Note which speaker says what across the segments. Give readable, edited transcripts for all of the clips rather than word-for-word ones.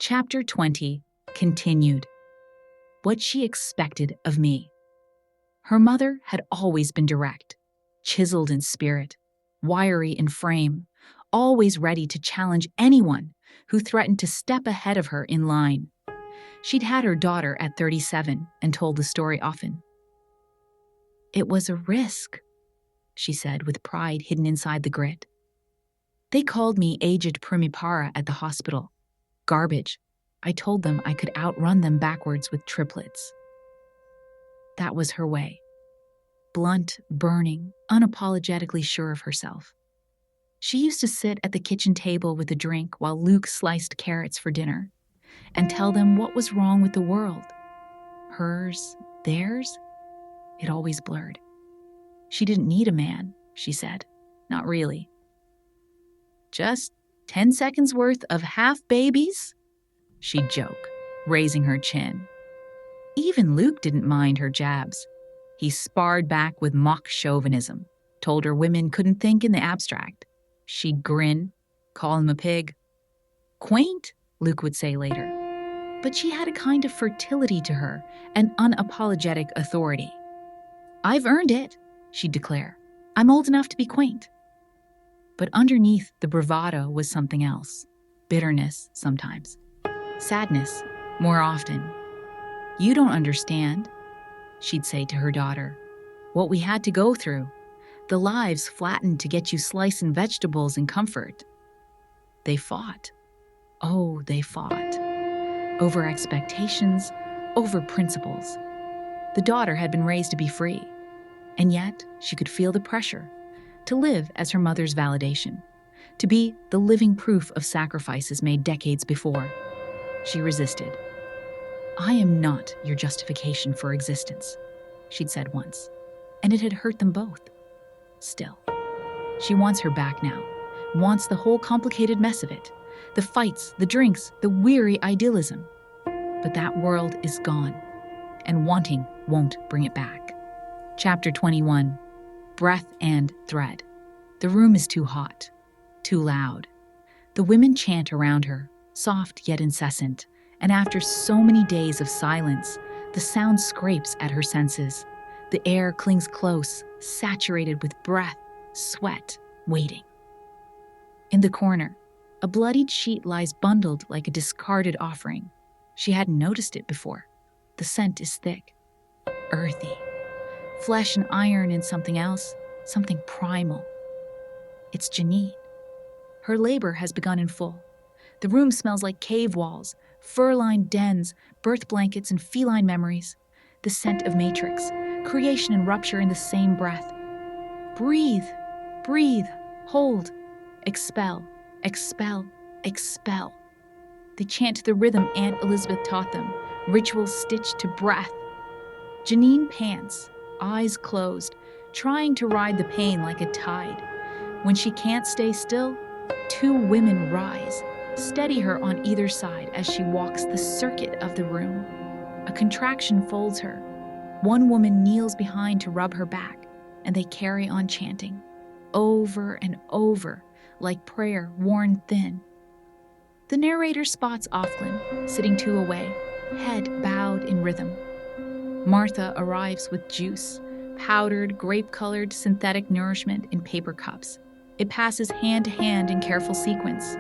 Speaker 1: Chapter 20, continued. What she expected of me. Her mother had always been direct, chiseled in spirit, wiry in frame, always ready to challenge anyone who threatened to step ahead of her in line. She'd had her daughter at 37 and told the story often. "It was a risk," she said with pride hidden inside the grit. "They called me aged primipara at the hospital. Garbage. I told them I could outrun them backwards with triplets." That was her way. Blunt, burning, unapologetically sure of herself. She used to sit at the kitchen table with a drink while Luke sliced carrots for dinner and tell them what was wrong with the world. Hers, theirs? It always blurred. She didn't need a man, she said. Not really. "Just 10 seconds worth of half babies?" She'd joke, raising her chin. Even Luke didn't mind her jabs. He sparred back with mock chauvinism, told her women couldn't think in the abstract. She'd grin, call him a pig. "Quaint," Luke would say later. But she had a kind of fertility to her, an unapologetic authority. "I've earned it," she'd declare. "I'm old enough to be quaint." But underneath the bravado was something else. Bitterness, sometimes. Sadness, more often. "You don't understand," she'd say to her daughter. "What we had to go through. The lives flattened to get you slicing vegetables in comfort." They fought. Oh, they fought. Over expectations, over principles. The daughter had been raised to be free, and yet she could feel the pressure to live as her mother's validation, to be the living proof of sacrifices made decades before. She resisted. "I am not your justification for existence," she'd said once, and it had hurt them both. Still, she wants her back now, wants the whole complicated mess of it, the fights, the drinks, the weary idealism. But that world is gone, and wanting won't bring it back. Chapter 21, breath and thread. The room is too hot, too loud. The women chant around her, soft yet incessant, and after so many days of silence, the sound scrapes at her senses. The air clings close, saturated with breath, sweat, waiting. In the corner, a bloodied sheet lies bundled like a discarded offering. She hadn't noticed it before. The scent is thick, earthy. Flesh and iron and something else, something primal. It's Janine. Her labor has begun in full. The room smells like cave walls, fur-lined dens, birth blankets, and feline memories. The scent of matrix, creation and rupture in the same breath. Breathe, breathe, hold, expel, expel, expel. They chant to the rhythm Aunt Elizabeth taught them, rituals stitched to breath. Janine pants, eyes closed, trying to ride the pain like a tide. When she can't stay still, two women rise, steady her on either side as she walks the circuit of the room. A contraction folds her. One woman kneels behind to rub her back, and they carry on chanting, over and over, like prayer worn thin. The narrator spots Offred, sitting two away, head bowed in rhythm. Martha arrives with juice, powdered, grape-colored synthetic nourishment in paper cups. It passes hand to hand in careful sequence.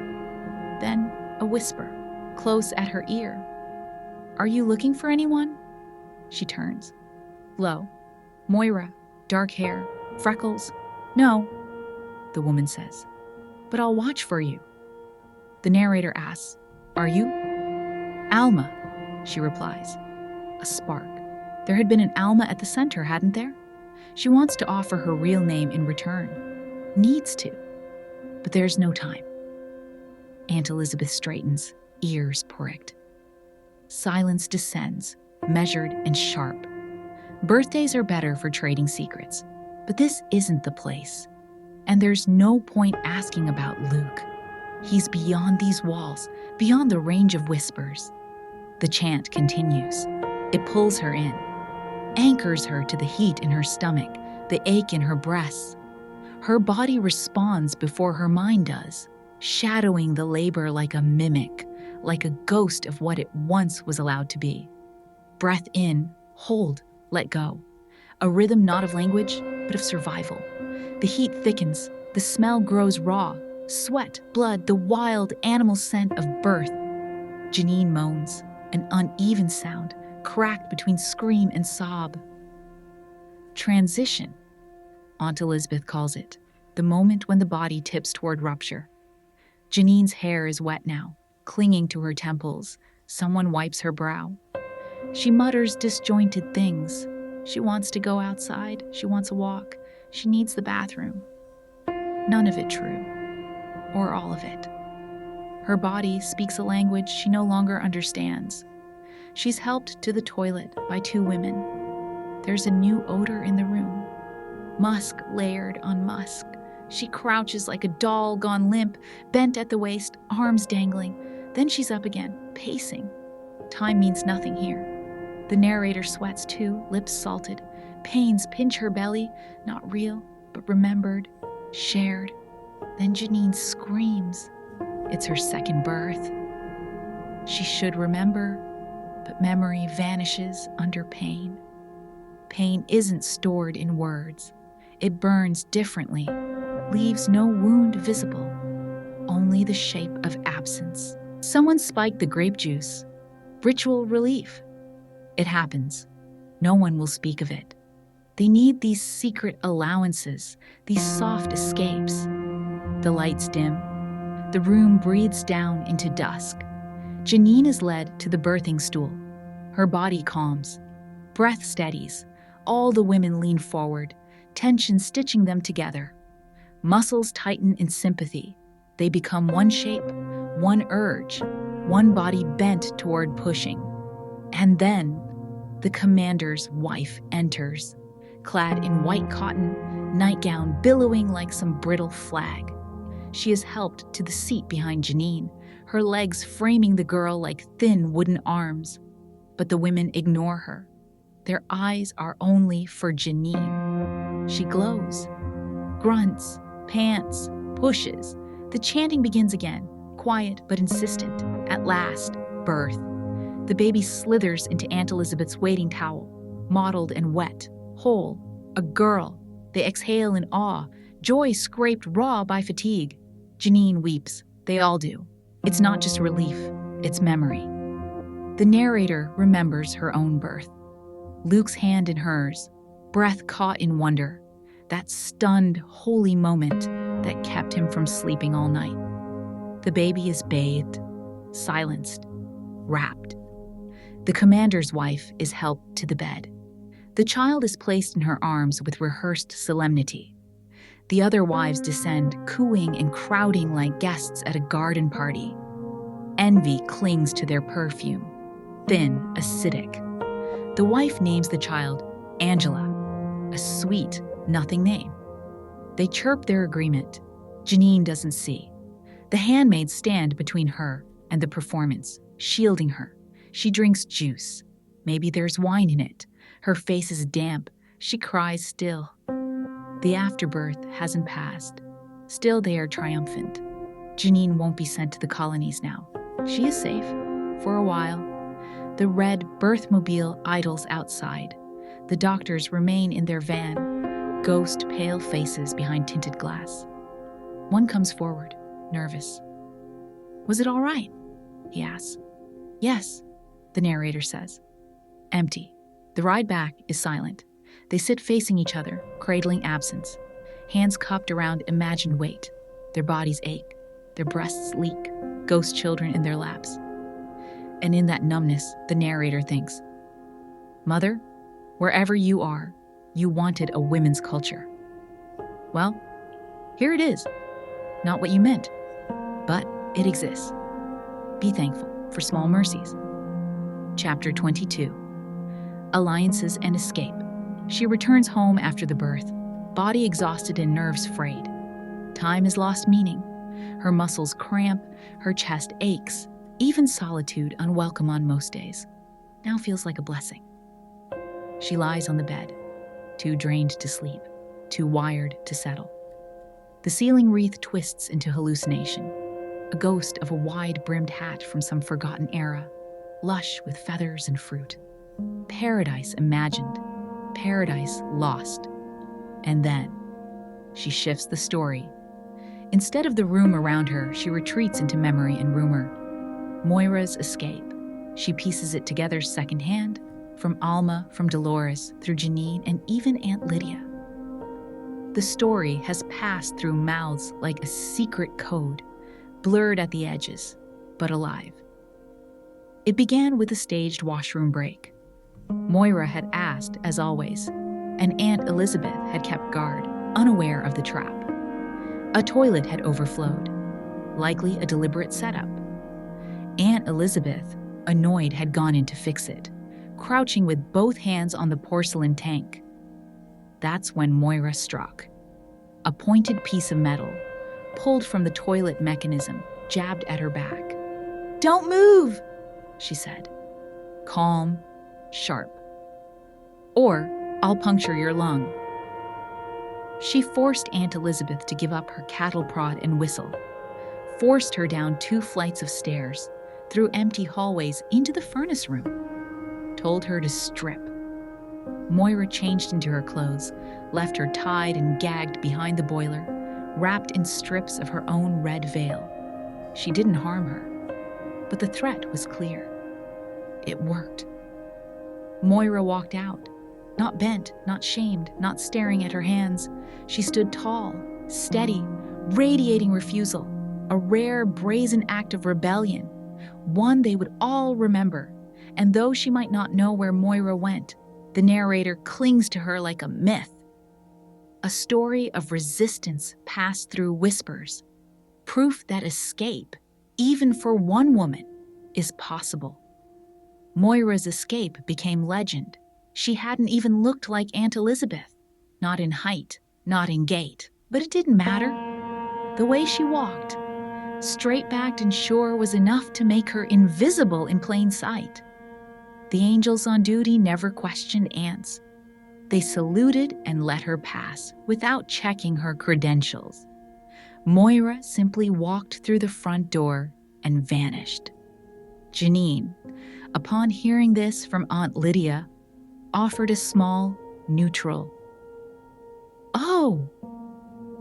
Speaker 1: Then a whisper, close at her ear. "Are you looking for anyone?" She turns. Low. "Moira, dark hair, freckles." "No," the woman says. "But I'll watch for you." The narrator asks, "Are you?" "Alma," she replies. A spark. There had been an Alma at the center, hadn't there? She wants to offer her real name in return. Needs to. But there's no time. Aunt Elizabeth straightens, ears pricked. Silence descends, measured and sharp. Birthdays are better for trading secrets, but this isn't the place. And there's no point asking about Luke. He's beyond these walls, beyond the range of whispers. The chant continues. It pulls her in, anchors her to the heat in her stomach, the ache in her breasts. Her body responds before her mind does, shadowing the labor like a mimic, like a ghost of what it once was allowed to be. Breath in, hold, let go. A rhythm not of language, but of survival. The heat thickens, the smell grows raw. Sweat, blood, the wild animal scent of birth. Janine moans, an uneven sound, cracked between scream and sob. Transition, Aunt Elizabeth calls it, the moment when the body tips toward rupture. Janine's hair is wet now, clinging to her temples. Someone wipes her brow. She mutters disjointed things. She wants to go outside. She wants a walk. She needs the bathroom. None of it true, or all of it. Her body speaks a language she no longer understands. She's helped to the toilet by two women. There's a new odor in the room. Musk layered on musk. She crouches like a doll gone limp, bent at the waist, arms dangling. Then she's up again, pacing. Time means nothing here. The narrator sweats too, lips salted. Pains pinch her belly, not real, but remembered, shared. Then Janine screams. It's her second birth. She should remember, but memory vanishes under pain. Pain isn't stored in words. It burns differently, leaves no wound visible, only the shape of absence. Someone spiked the grape juice. Ritual relief. It happens. No one will speak of it. They need these secret allowances, these soft escapes. The lights dim. The room breathes down into dusk. Janine is led to the birthing stool. Her body calms. Breath steadies. All the women lean forward, tension stitching them together. Muscles tighten in sympathy. They become one shape, one urge, one body bent toward pushing. And then, the commander's wife enters, clad in white cotton, nightgown billowing like some brittle flag. She is helped to the seat behind Janine, her legs framing the girl like thin wooden arms. But the women ignore her. Their eyes are only for Janine. She glows, grunts, pants, pushes. The chanting begins again, quiet but insistent. At last, birth. The baby slithers into Aunt Elizabeth's waiting towel, mottled and wet, whole, a girl. They exhale in awe, joy scraped raw by fatigue. Janine weeps. They all do. It's not just relief, it's memory. The narrator remembers her own birth. Luke's hand in hers, breath caught in wonder, that stunned, holy moment that kept him from sleeping all night. The baby is bathed, silenced, wrapped. The commander's wife is helped to the bed. The child is placed in her arms with rehearsed solemnity. The other wives descend, cooing and crowding like guests at a garden party. Envy clings to their perfume, thin, acidic. The wife names the child Angela, a sweet, nothing name. They chirp their agreement. Janine doesn't see. The handmaids stand between her and the performance, shielding her. She drinks juice. Maybe there's wine in it. Her face is damp. She cries still. The afterbirth hasn't passed. Still they are triumphant. Janine won't be sent to the colonies now. She is safe, for a while. The red birthmobile idles outside. The doctors remain in their van, ghost pale faces behind tinted glass. One comes forward, nervous. Was it all right? He asks. Yes, the narrator says. Empty. The ride back is silent. They sit facing each other, cradling absence, hands cupped around imagined weight. Their bodies ache, their breasts leak, ghost children in their laps. And in that numbness, the narrator thinks, Mother, wherever you are, you wanted a women's culture. Well, here it is. Not what you meant, but it exists. Be thankful for small mercies. Chapter 22. Alliances and Escape. She returns home after the birth, body exhausted and nerves frayed. Time has lost meaning. Her muscles cramp, her chest aches. Even solitude, unwelcome on most days, now feels like a blessing. She lies on the bed, too drained to sleep, too wired to settle. The ceiling wreath twists into hallucination. a ghost of a wide-brimmed hat from some forgotten era, lush with feathers and fruit. Paradise imagined, paradise lost. And then, she shifts the story. Instead of the room around her, she retreats into memory and rumor. Moira's escape. She pieces it together secondhand, from Alma, from Dolores, through Janine, and even Aunt Lydia. The story has passed through mouths like a secret code, blurred at the edges, but alive. It began with a staged washroom break. Moira had asked, as always, and Aunt Elizabeth had kept guard, unaware of the trap. A toilet had overflowed, likely a deliberate setup. Aunt Elizabeth, annoyed, had gone in to fix it, crouching with both hands on the porcelain tank. That's when Moira struck. A pointed piece of metal, pulled from the toilet mechanism, jabbed at her back. "Don't move," she said. Calm, sharp. "Or I'll puncture your lung." She forced Aunt Elizabeth to give up her cattle prod and whistle, forced her down 2 flights of stairs, through empty hallways into the furnace room, told her to strip. Moira changed into her clothes, left her tied and gagged behind the boiler, wrapped in strips of her own red veil. She didn't harm her, but the threat was clear. It worked. Moira walked out, not bent, not shamed, not staring at her hands. She stood tall, steady, radiating refusal, a rare, brazen act of rebellion, one they would all remember. And though she might not know where Moira went, the narrator clings to her like a myth. A story of resistance passed through whispers, proof that escape, even for one woman, is possible. Moira's escape became legend. She hadn't even looked like Aunt Elizabeth, not in height, not in gait, but it didn't matter. The way she walked, straight-backed and sure, was enough to make her invisible in plain sight. The angels on duty never questioned Aunt's. They saluted and let her pass without checking her credentials. Moira simply walked through the front door and vanished. Janine, upon hearing this from Aunt Lydia, offered a small, neutral "Oh!"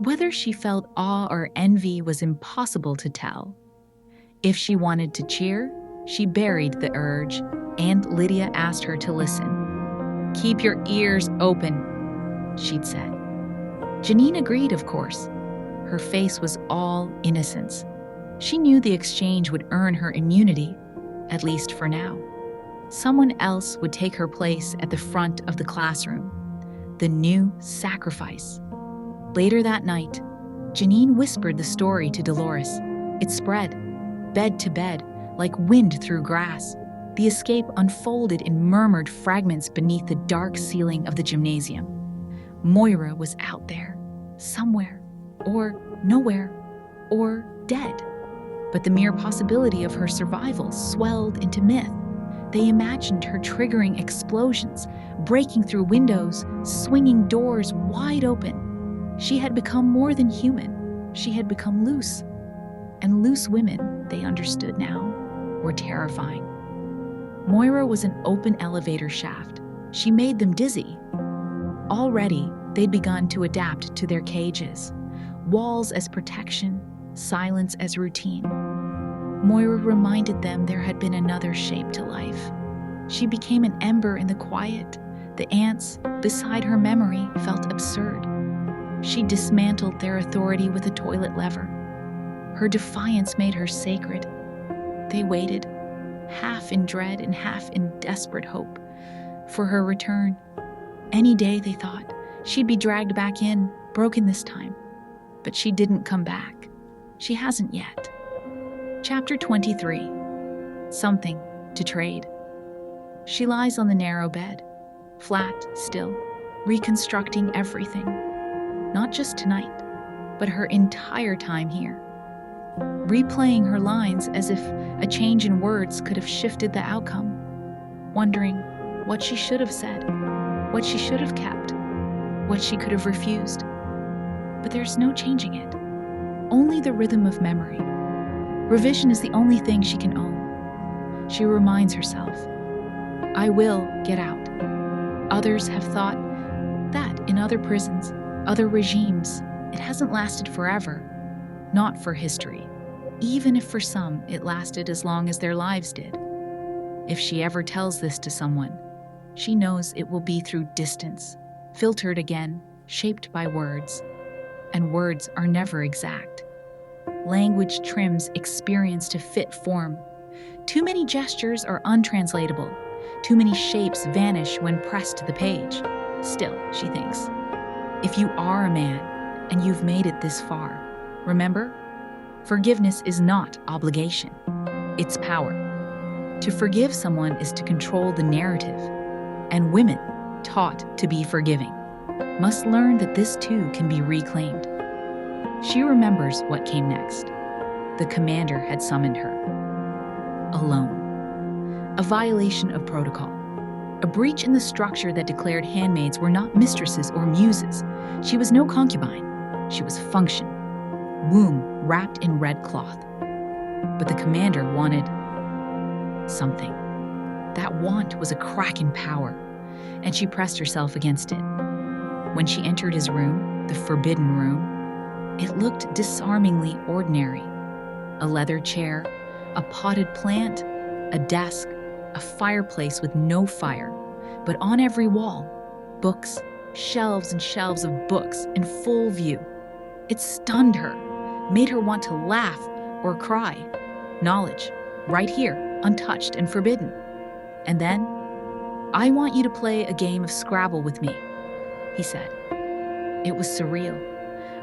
Speaker 1: Whether she felt awe or envy was impossible to tell. If she wanted to cheer, she buried the urge. Aunt Lydia asked her to listen. "Keep your ears open," she'd said. Janine agreed, of course. Her face was all innocence. She knew the exchange would earn her immunity, at least for now. Someone else would take her place at the front of the classroom. The new sacrifice. Later that night, Janine whispered the story to Dolores. It spread, bed to bed, like wind through grass. The escape unfolded in murmured fragments beneath the dark ceiling of the gymnasium. Moira was out there, somewhere, or nowhere, or dead. But the mere possibility of her survival swelled into myth. They imagined her triggering explosions, breaking through windows, swinging doors wide open. She had become more than human. She had become loose. And loose women, they understood now, were terrifying. Moira was an open elevator shaft. She made them dizzy. Already, they'd begun to adapt to their cages. Walls as protection, silence as routine. Moira reminded them there had been another shape to life. She became an ember in the quiet. The ants, beside her memory, felt absurd. She dismantled their authority with a toilet lever. Her defiance made her sacred. They waited, half in dread and half in desperate hope, for her return. Any day, they thought, she'd be dragged back in, broken this time. But she didn't come back. She hasn't yet. Chapter 23. Something to trade. She lies on the narrow bed, flat, still, reconstructing everything. Not just tonight, but her entire time here. Replaying her lines as if a change in words could have shifted the outcome. Wondering what she should have said, what she should have kept, what she could have refused. But there's no changing it. Only the rhythm of memory. Revision is the only thing she can own. She reminds herself, I will get out. Others have thought that in other prisons, other regimes, it hasn't lasted forever. Not for history, even if for some it lasted as long as their lives did. If she ever tells this to someone, she knows it will be through distance, filtered again, shaped by words. And words are never exact. Language trims experience to fit form. Too many gestures are untranslatable. Too many shapes vanish when pressed to the page. Still, she thinks, if you are a man and you've made it this far, remember, forgiveness is not obligation. It's power. To forgive someone is to control the narrative. And women, taught to be forgiving, must learn that this too can be reclaimed. She remembers what came next. The commander had summoned her. Alone. A violation of protocol. A breach in the structure that declared handmaids were not mistresses or muses. She was no concubine. She was function. Womb wrapped in red cloth. But the commander wanted something. That want was a crack in power, and she pressed herself against it. When she entered his room, the forbidden room, it looked disarmingly ordinary. A leather chair, a potted plant, a desk, a fireplace with no fire, but on every wall, books, shelves and shelves of books in full view. It stunned her, made her want to laugh or cry. Knowledge, right here, untouched and forbidden. And then, I want you to play a game of Scrabble with me, he said. It was surreal,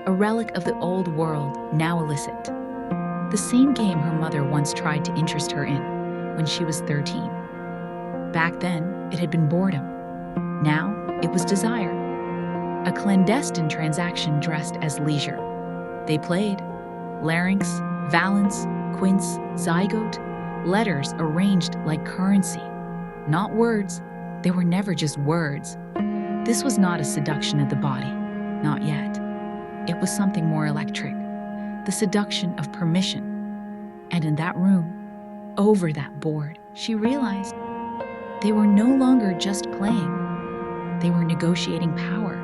Speaker 1: a relic of the old world, now illicit. The same game her mother once tried to interest her in when she was 13. Back then, it had been boredom. Now, it was desire. A clandestine transaction dressed as leisure. They played larynx, valence, quince, zygote, letters arranged like currency. Not words. They were never just words. This was not a seduction of the body. Not yet. It was something more electric. The seduction of permission. And in that room, over that board, she realized they were no longer just playing. They were negotiating power.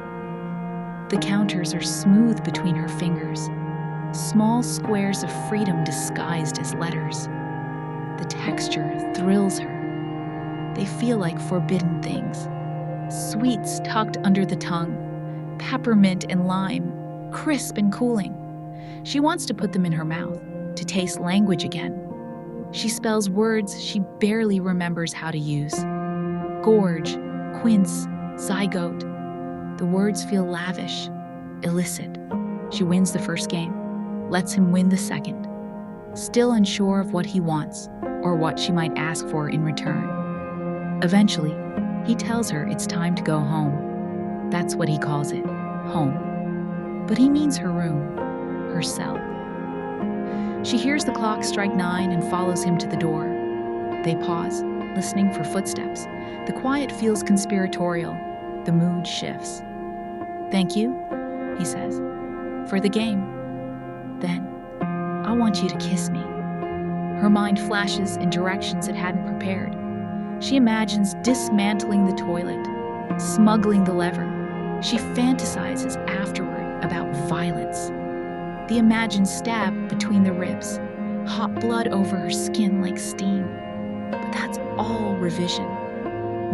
Speaker 1: The counters are smooth between her fingers, small squares of freedom disguised as letters. The texture thrills her. They feel like forbidden things. Sweets tucked under the tongue, peppermint and lime, crisp and cooling. She wants to put them in her mouth, to taste language again. She spells words she barely remembers how to use. Gorge, quince, zygote. The words feel lavish, illicit. She wins the first game, lets him win the second. Still unsure of what he wants, or what she might ask for in return. Eventually, he tells her it's time to go home. That's what he calls it, home. But he means her room, her cell. She hears the clock strike 9 and follows him to the door. They pause, listening for footsteps. The quiet feels conspiratorial. The mood shifts. Thank you, he says, for the game. Then, I want you to kiss me. Her mind flashes in directions it hadn't prepared. She imagines dismantling the toilet, smuggling the lever. She fantasizes afterward about violence. The imagined stab between the ribs, hot blood over her skin like steam. But that's all revision.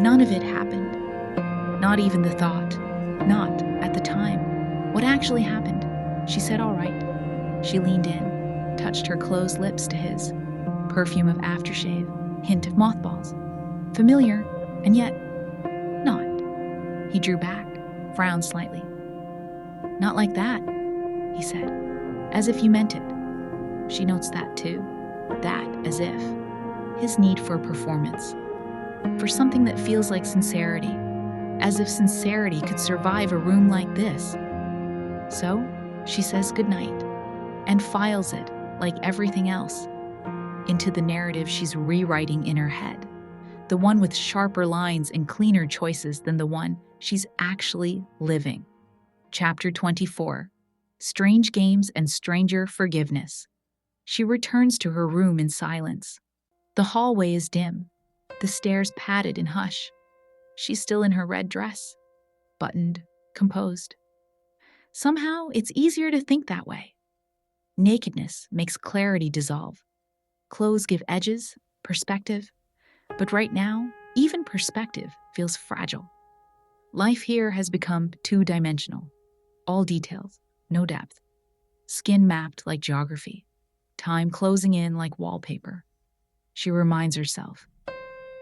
Speaker 1: None of it happened. Not even the thought. Not at the time. What actually happened? She said, all right. She leaned in, touched her closed lips to his. Perfume of aftershave, hint of mothballs. Familiar, and yet not. He drew back, frowned slightly. Not like that, he said, as if you meant it. She notes that too. That as if. His need for performance. For something that feels like sincerity. As if sincerity could survive a room like this. So, she says goodnight, and files it, like everything else, into the narrative she's rewriting in her head. The one with sharper lines and cleaner choices than the one she's actually living. Chapter 24. Strange Games and Stranger Forgiveness. She returns to her room in silence. The hallway is dim, the stairs padded in hush. She's still in her red dress, buttoned, composed. Somehow, it's easier to think that way. Nakedness makes clarity dissolve. Clothes give edges, perspective. But right now, even perspective feels fragile. Life here has become two-dimensional. All details, no depth. Skin mapped like geography. Time closing in like wallpaper. She reminds herself,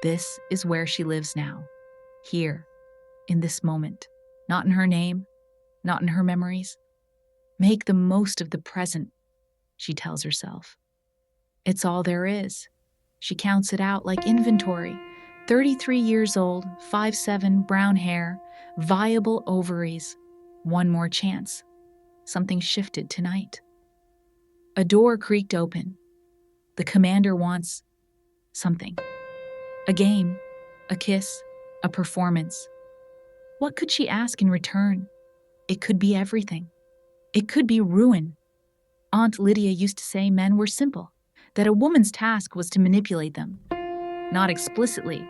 Speaker 1: this is where she lives now. Here, in this moment. Not in her name, not in her memories. Make the most of the present, she tells herself. It's all there is. She counts it out like inventory. 33 years old, 5'7", brown hair, viable ovaries. One more chance. Something shifted tonight. A door creaked open. The commander wants something. A game, a kiss, a performance. What could she ask in return? It could be everything. It could be ruin. Aunt Lydia used to say men were simple, that a woman's task was to manipulate them. Not explicitly,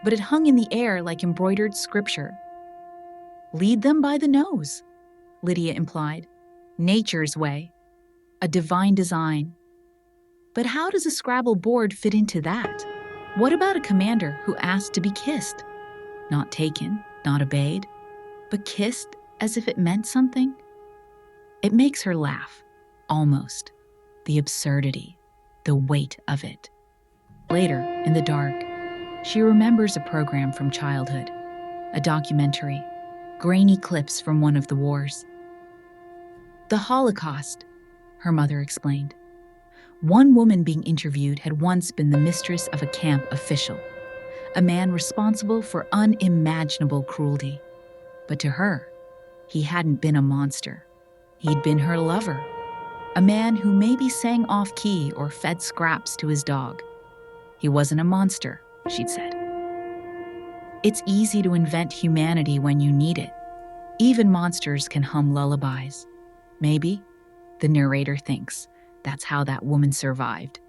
Speaker 1: but it hung in the air like embroidered scripture. Lead them by the nose, Lydia implied. Nature's way. A divine design. But how does a Scrabble board fit into that? What about a commander who asked to be kissed? Not taken, not obeyed, but kissed as if it meant something? It makes her laugh, almost. The absurdity, the weight of it. Later, in the dark, she remembers a program from childhood, a documentary, grainy clips from one of the wars. The Holocaust, her mother explained. One woman being interviewed had once been the mistress of a camp official, a man responsible for unimaginable cruelty. But to her, he hadn't been a monster. He'd been her lover, a man who maybe sang off-key or fed scraps to his dog. He wasn't a monster, she'd said. It's easy to invent humanity when you need it. Even monsters can hum lullabies. Maybe, the narrator thinks, that's how that woman survived.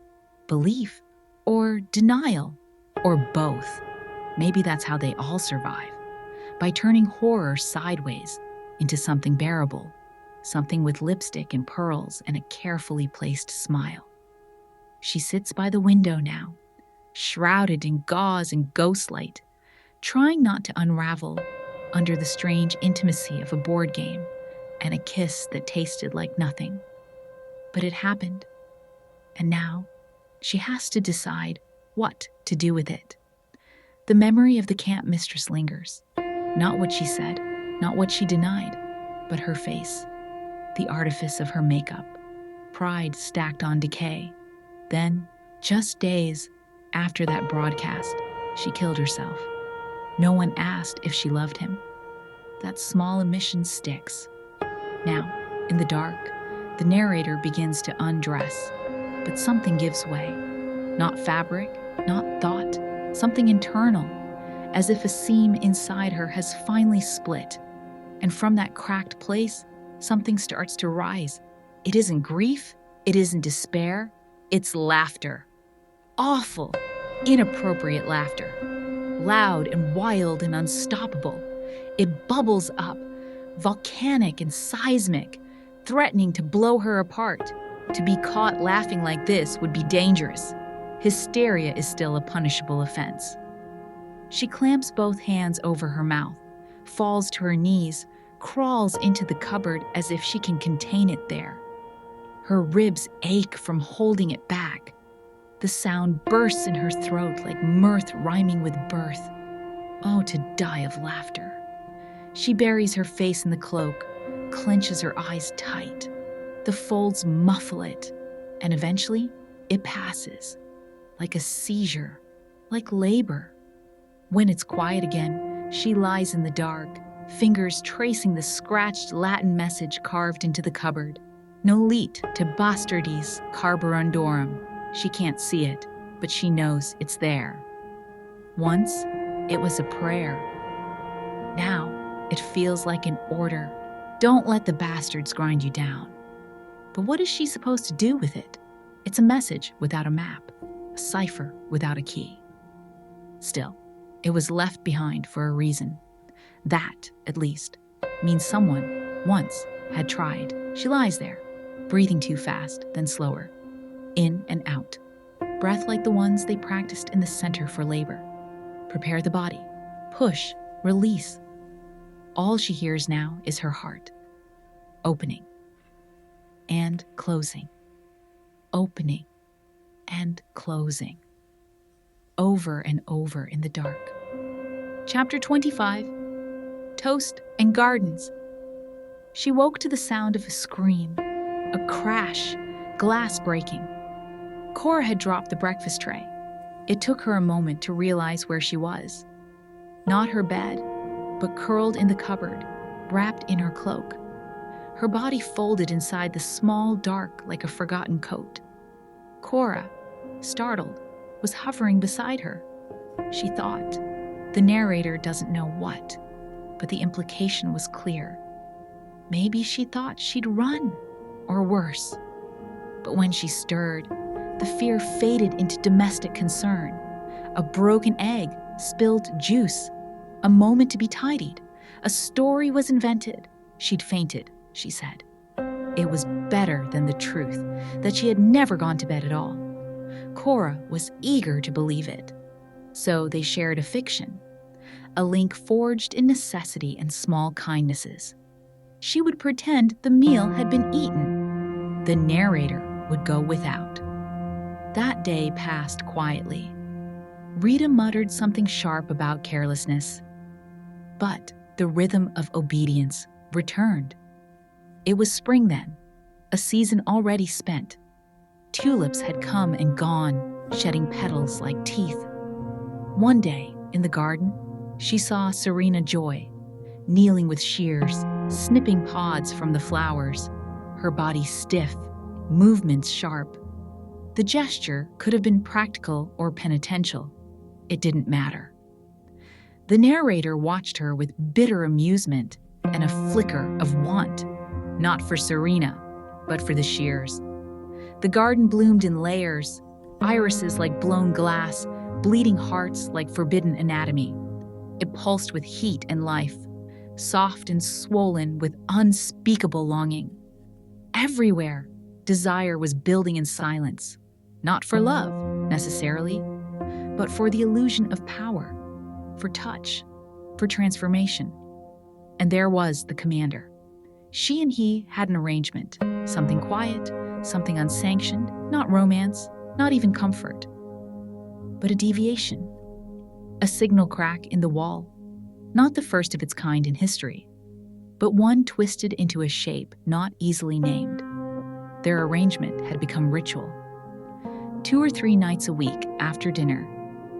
Speaker 1: Belief, or denial, or both. Maybe that's how they all survive. By turning horror sideways into something bearable, something with lipstick and pearls and a carefully placed smile. She sits by the window now, shrouded in gauze and ghostlight, trying not to unravel under the strange intimacy of a board game and a kiss that tasted like nothing. But it happened, and now she has to decide what to do with it. The memory of the camp mistress lingers. Not what she said, not what she denied, but her face, the artifice of her makeup, pride stacked on decay. Then, just days after that broadcast, she killed herself. No one asked if she loved him. That small omission sticks. Now, in the dark, the narrator begins to undress, but something gives way. Not fabric, not thought, something internal, as if a seam inside her has finally split. And from that cracked place, something starts to rise. It isn't grief, it isn't despair, it's laughter. Awful, inappropriate laughter. Loud and wild and unstoppable. It bubbles up, volcanic and seismic, threatening to blow her apart. To be caught laughing like this would be dangerous. Hysteria is still a punishable offense. She clamps both hands over her mouth, falls to her knees, crawls into the cupboard as if she can contain it there. Her ribs ache from holding it back. The sound bursts in her throat like mirth rhyming with birth. Oh, to die of laughter. She buries her face in the cloak, clenches her eyes tight. The folds muffle it, and eventually it passes, like a seizure, like labor. When it's quiet again, she lies in the dark, fingers tracing the scratched Latin message carved into the cupboard. Nolit te bastardis carborundorum. She can't see it, but she knows it's there. Once, it was a prayer. Now, it feels like an order. Don't let the bastards grind you down. But what is she supposed to do with it? It's a message without a map, a cipher without a key. Still, it was left behind for a reason. That, at least, means someone, once, had tried. She lies there, breathing too fast, then slower. In and out. Breath like the ones they practiced in the center for labor. Prepare the body. Push. Release. All she hears now is her heart. Opening. And closing. Opening. And closing. Over and over in the dark. Chapter 25. Toast and Gardens. She woke to the sound of a scream, a crash, glass breaking. Cora had dropped the breakfast tray. It took her a moment to realize where she was. Not her bed, but curled in the cupboard, wrapped in her cloak. Her body folded inside the small dark like a forgotten coat. Cora, startled, was hovering beside her. She thought, the narrator doesn't know what, but the implication was clear. Maybe she thought she'd run, or worse. But when she stirred, the fear faded into domestic concern. A broken egg, spilled juice, a moment to be tidied. A story was invented. She'd fainted, she said. It was better than the truth that she had never gone to bed at all. Cora was eager to believe it. So they shared a fiction, a link forged in necessity and small kindnesses. She would pretend the meal had been eaten. The narrator would go without. That day passed quietly. Rita muttered something sharp about carelessness. But the rhythm of obedience returned. It was spring then, a season already spent. Tulips had come and gone, shedding petals like teeth. One day, in the garden, she saw Serena Joy, kneeling with shears, snipping pods from the flowers, her body stiff, movements sharp. The gesture could have been practical or penitential. It didn't matter. The narrator watched her with bitter amusement and a flicker of want, not for Serena, but for the shears. The garden bloomed in layers, irises like blown glass, bleeding hearts like forbidden anatomy. It pulsed with heat and life, soft and swollen with unspeakable longing. Everywhere, desire was building in silence, not for love, necessarily, but for the illusion of power, for touch, for transformation. And there was the commander. She and he had an arrangement, something quiet, something unsanctioned, not romance, not even comfort, but a deviation, a signal crack in the wall, not the first of its kind in history, but one twisted into a shape not easily named. Their arrangement had become ritual. 2 or 3 nights a week after dinner,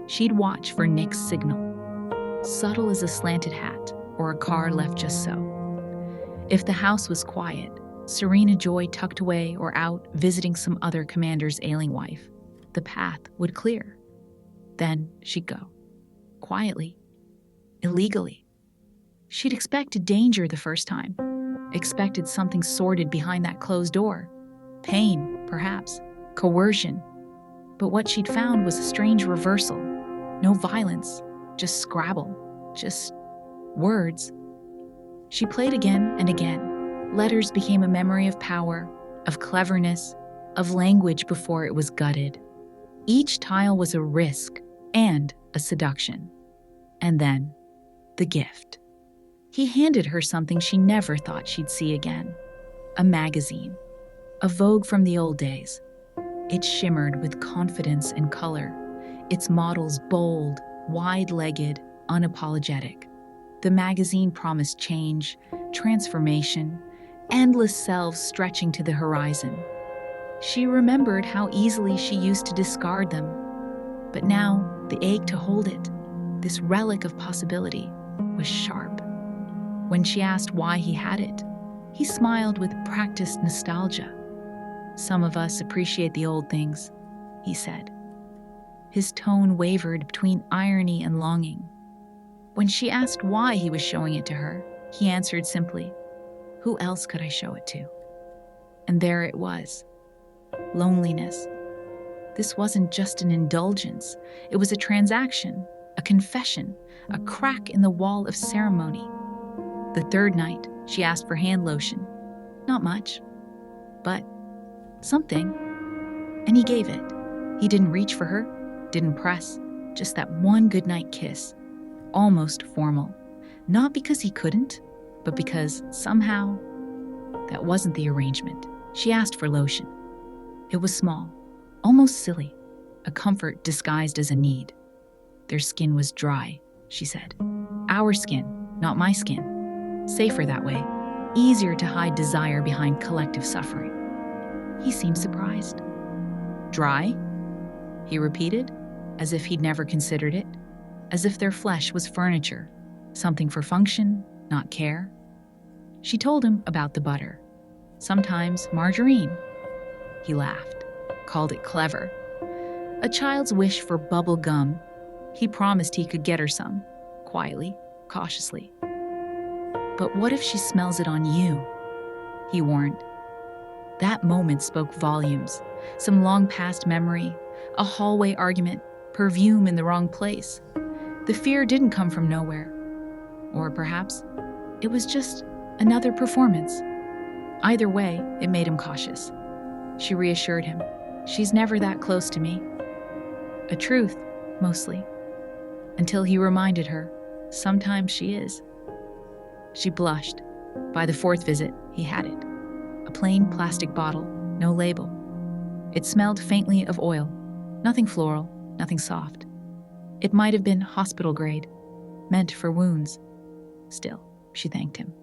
Speaker 1: she'd watch for Nick's signal, subtle as a slanted hat or a car left just so. If the house was quiet, Serena Joy tucked away or out visiting some other commander's ailing wife, the path would clear. Then she'd go, quietly, illegally. She'd expected danger the first time, expected something sordid behind that closed door, pain, perhaps, coercion. But what she'd found was a strange reversal. No violence, just scrabble, just words. She played again and again. Letters became a memory of power, of cleverness, of language before it was gutted. Each tile was a risk and a seduction. And then, the gift. He handed her something she never thought she'd see again. A magazine. A Vogue from the old days. It shimmered with confidence and color, its models bold, wide-legged, unapologetic. The magazine promised change, transformation, endless selves stretching to the horizon. She remembered how easily she used to discard them. But now, the ache to hold it, this relic of possibility, was sharp. When she asked why he had it, he smiled with practiced nostalgia. "Some of us appreciate the old things," he said. His tone wavered between irony and longing. When she asked why he was showing it to her, he answered simply, "Who else could I show it to?" And there it was. Loneliness, This wasn't just an indulgence. It was a transaction, a confession, a crack in the wall of ceremony. The third night, she asked for hand lotion. Not much, but something. And he gave it. He didn't reach for her, didn't press, just that one goodnight kiss, almost formal. Not because he couldn't, but because somehow that wasn't the arrangement. She asked for lotion. It was small, almost silly, a comfort disguised as a need. Their skin was dry, she said. Our skin, not my skin. Safer that way, easier to hide desire behind collective suffering. He seemed surprised. Dry? He repeated, as if he'd never considered it, as if their flesh was furniture, something for function, not care. She told him about the butter. Sometimes margarine. He laughed, called it clever. A child's wish for bubble gum. He promised he could get her some, quietly, cautiously. But what if she smells it on you? He warned. That moment spoke volumes. Some long-past memory, a hallway argument, perfume in the wrong place. The fear didn't come from nowhere. Or perhaps it was just another performance. Either way, it made him cautious. She reassured him. She's never that close to me. A truth, mostly. Until he reminded her, sometimes she is. She blushed. By the fourth visit, he had it. A plain plastic bottle, no label. It smelled faintly of oil. Nothing floral, nothing soft. It might have been hospital grade, meant for wounds. Still, she thanked him.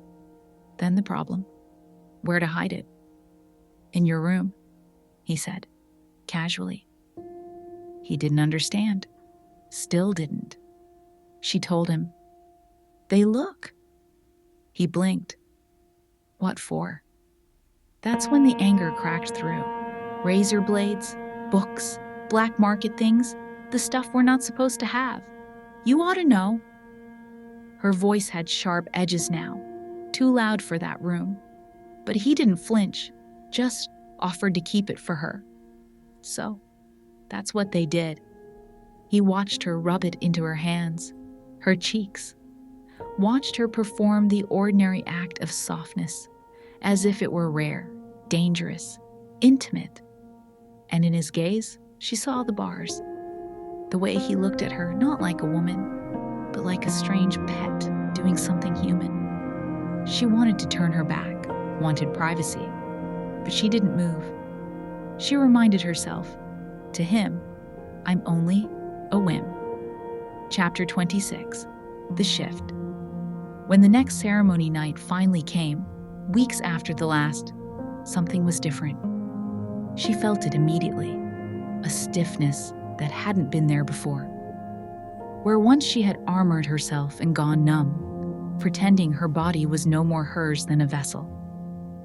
Speaker 1: Then the problem. Where to hide it? In your room, he said, casually. He didn't understand. Still didn't. She told him, they look. He blinked. What for? That's when the anger cracked through. Razor blades, books, black market things, the stuff we're not supposed to have. You ought to know. Her voice had sharp edges now, too loud for that room. But he didn't flinch, just offered to keep it for her. So, that's what they did. He watched her rub it into her hands, her cheeks, watched her perform the ordinary act of softness, as if it were rare, dangerous, intimate. And in his gaze, she saw the bars. The way he looked at her, not like a woman, but like a strange pet doing something human. She wanted to turn her back, wanted privacy, but she didn't move. She reminded herself, to him, I'm only a whim. Chapter 26, The Shift. When the next ceremony night finally came, weeks after the last, something was different. She felt it immediately, a stiffness that hadn't been there before. Where once she had armored herself and gone numb, pretending her body was no more hers than a vessel.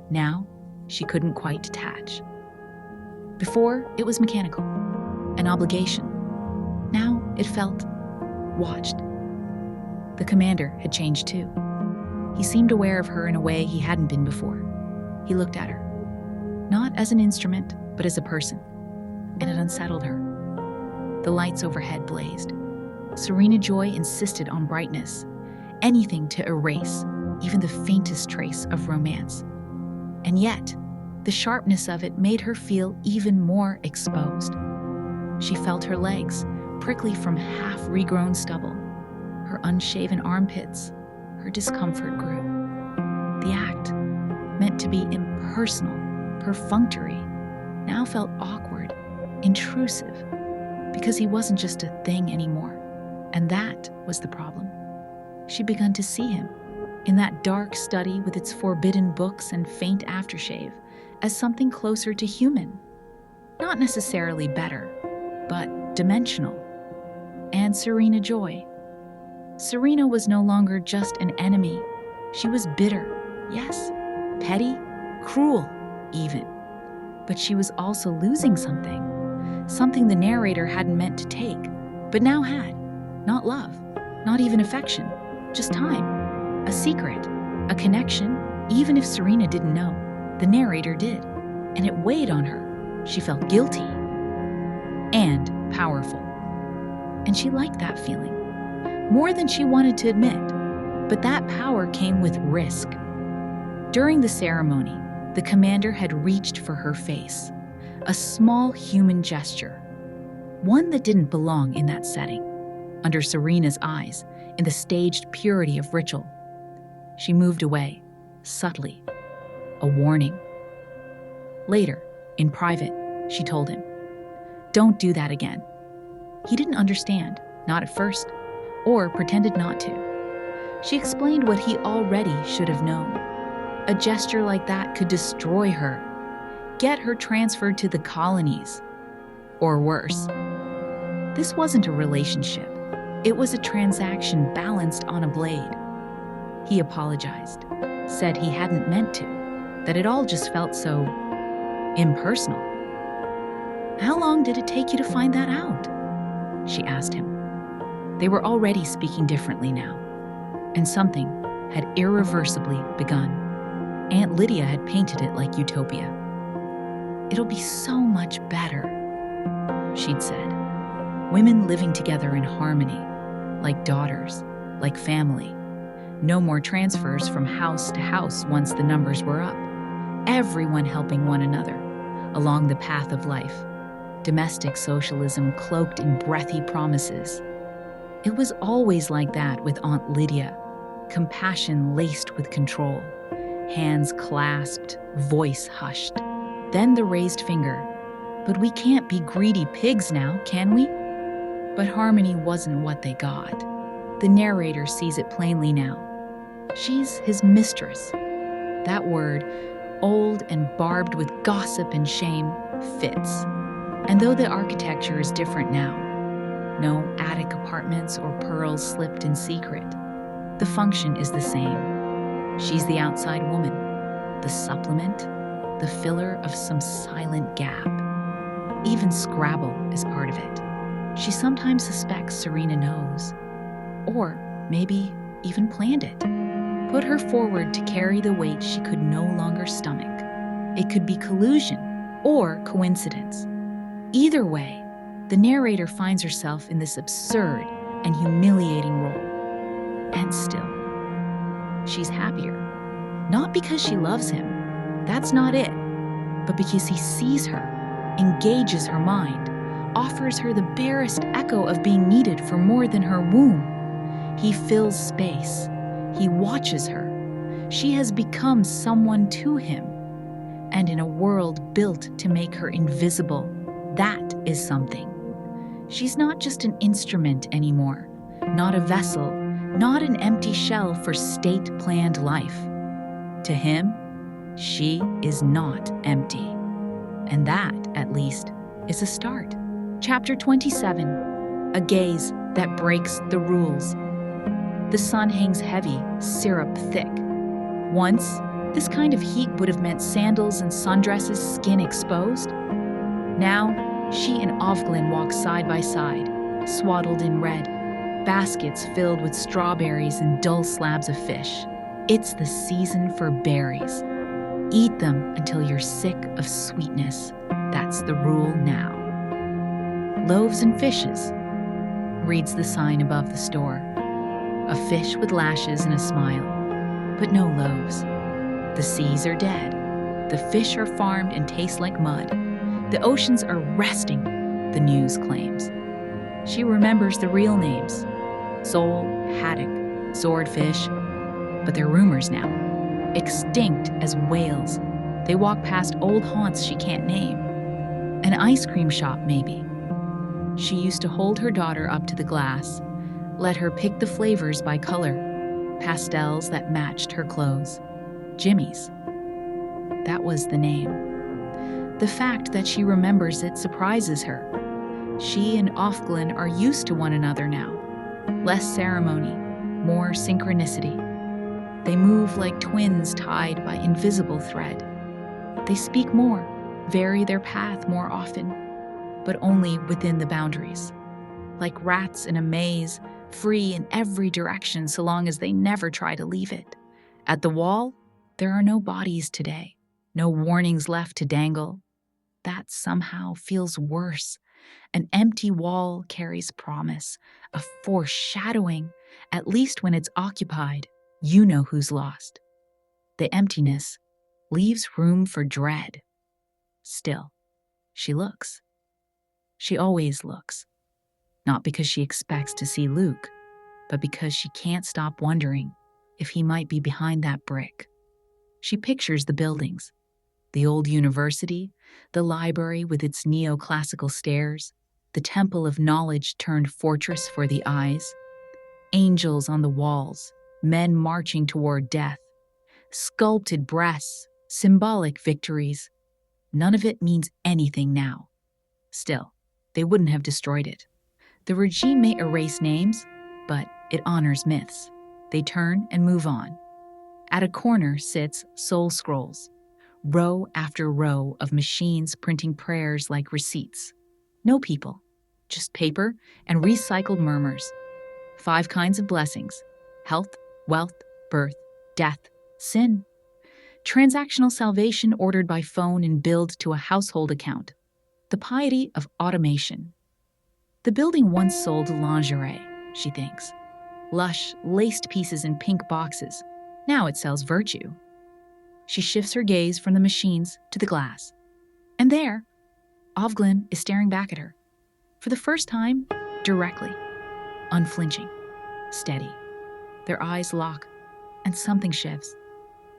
Speaker 1: Now, she couldn't quite detach. Before, it was mechanical, an obligation. Now, it felt watched. The commander had changed too. He seemed aware of her in a way he hadn't been before. He looked at her, not as an instrument, but as a person, and it unsettled her. The lights overhead blazed. Serena Joy insisted on brightness, anything to erase even the faintest trace of romance. And yet, the sharpness of it made her feel even more exposed. She felt her legs, prickly from half-regrown stubble, her unshaven armpits. Her discomfort grew. The act, meant to be impersonal, perfunctory, now felt awkward, intrusive, because he wasn't just a thing anymore. And that was the problem. She'd begun to see him, in that dark study with its forbidden books and faint aftershave, as something closer to human. Not necessarily better, but dimensional. And Serena Joy. Serena was no longer just an enemy. She was bitter, yes, petty, cruel, even. But she was also losing something the narrator hadn't meant to take, but now had. Not love, not even affection, just time, a secret, a connection, even if Serena didn't know. The narrator did, and it weighed on her. She felt guilty. and powerful. And she liked that feeling, more than she wanted to admit. But that power came with risk. During the ceremony, the commander had reached for her face, a small human gesture, one that didn't belong in that setting. Under Serena's eyes, in the staged purity of ritual, she moved away, subtly, a warning. Later, in private, she told him, "Don't do that again." He didn't understand, not at first, or pretended not to. She explained what he already should have known. A gesture like that could destroy her, get her transferred to the colonies, or worse. This wasn't a relationship. It was a transaction balanced on a blade. He apologized, said he hadn't meant to, that it all just felt so impersonal. "How long did it take you to find that out?" she asked him. They were already speaking differently now, and something had irreversibly begun. Aunt Lydia had painted it like utopia. "It'll be so much better," she'd said. Women living together in harmony, like daughters, like family. No more transfers from house to house once the numbers were up. Everyone helping one another along the path of life. Domestic socialism cloaked in breathy promises. It was always like that with Aunt Lydia, compassion laced with control, hands clasped, voice hushed. Then the raised finger. "But we can't be greedy pigs now, can we?" But harmony wasn't what they got. The narrator sees it plainly now. She's his mistress. That word, old and barbed with gossip and shame, fits. And though the architecture is different now, no attic apartments or pearls slipped in secret, the function is the same. She's the outside woman, the supplement, the filler of some silent gap. Even Scrabble is part of it. She sometimes suspects Serena knows, or maybe even planned it. Put her forward to carry the weight she could no longer stomach. It could be collusion or coincidence. Either way, the narrator finds herself in this absurd and humiliating role. And still, she's happier. Not because she loves him, that's not it, but because he sees her, engages her mind, offers her the barest echo of being needed for more than her womb. He fills space. He watches her. She has become someone to him. And in a world built to make her invisible, that is something. She's not just an instrument anymore, not a vessel, not an empty shell for state-planned life. To him, she is not empty. And that, at least, is a start. Chapter 27, A Gaze That Breaks the Rules. The sun hangs heavy, syrup thick. Once, this kind of heat would have meant sandals and sundresses, skin exposed. Now, she and Offred walk side by side, swaddled in red, baskets filled with strawberries and dull slabs of fish. It's the season for berries. Eat them until you're sick of sweetness. That's the rule now. Loaves and fishes, reads the sign above the store. A fish with lashes and a smile, but no loaves. The seas are dead. The fish are farmed and taste like mud. The oceans are resting, the news claims. She remembers the real names: sole, haddock, swordfish, but they're rumors now. Extinct as whales. They walk past old haunts she can't name. An ice cream shop, maybe. She used to hold her daughter up to the glass, let her pick the flavors by color, pastels that matched her clothes. Jimmy's. That was the name. The fact that she remembers it surprises her. She and Offred are used to one another now. Less ceremony, more synchronicity. They move like twins tied by invisible thread. They speak more, vary their path more often, but only within the boundaries. Like rats in a maze, free in every direction so long as they never try to leave it. At the wall, there are no bodies today, no warnings left to dangle. That somehow feels worse An empty wall carries promise, a foreshadowing. At least when it's occupied, you know who's lost. The emptiness leaves room for dread. Still, she looks. She always looks. Not because she expects to see Luke, but because she can't stop wondering if he might be behind that brick. She pictures the buildings, the old university, the library with its neoclassical stairs, the temple of knowledge turned fortress for the eyes, angels on the walls, men marching toward death, sculpted breasts, symbolic victories. None of it means anything now. Still, they wouldn't have destroyed it. The regime may erase names, but it honors myths. They turn and move on. At a corner sits Soul Scrolls, row after row of machines printing prayers like receipts. No people, just paper and recycled murmurs. 5 kinds of blessings: health, wealth, birth, death, sin. Transactional salvation ordered by phone and billed to a household account. The piety of automation. The building once sold lingerie, she thinks. Lush, laced pieces in pink boxes. Now it sells virtue. She shifts her gaze from the machines to the glass. And there, Offred is staring back at her. For the first time, directly, unflinching, steady. Their eyes lock, and something shifts.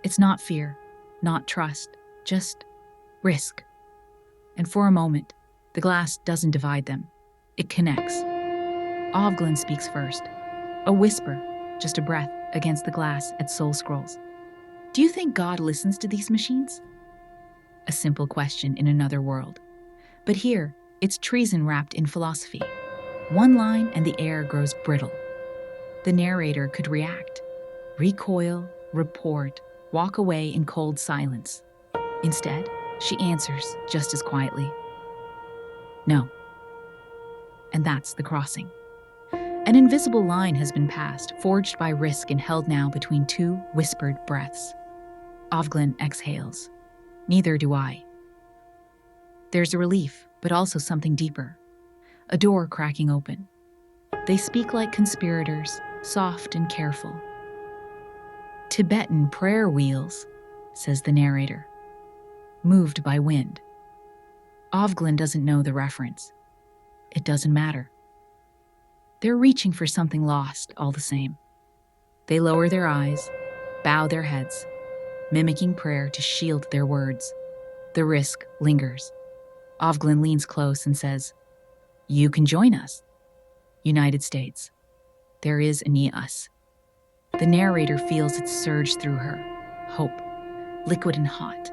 Speaker 1: It's not fear, not trust, just risk. And for a moment, the glass doesn't divide them. It connects. Offred speaks first. A whisper, just a breath, against the glass at Soul Scrolls. Do you think God listens to these machines? A simple question in another world. But here, it's treason wrapped in philosophy. One line and the air grows brittle. The narrator could react, recoil, report, walk away in cold silence. Instead, she answers just as quietly. No. And that's the crossing. An invisible line has been passed, forged by risk and held now between 2 whispered breaths. Offred exhales. Neither do I. There's a relief, but also something deeper. A door cracking open. They speak like conspirators, soft and careful. Tibetan prayer wheels, says the narrator, moved by wind. Offred doesn't know the reference. It doesn't matter. They're reaching for something lost all the same. They lower their eyes, bow their heads, mimicking prayer to shield their words. The risk lingers. Offred leans close and says, "You can join us." United States. There is a us. The narrator feels it surge through her. Hope, liquid and hot,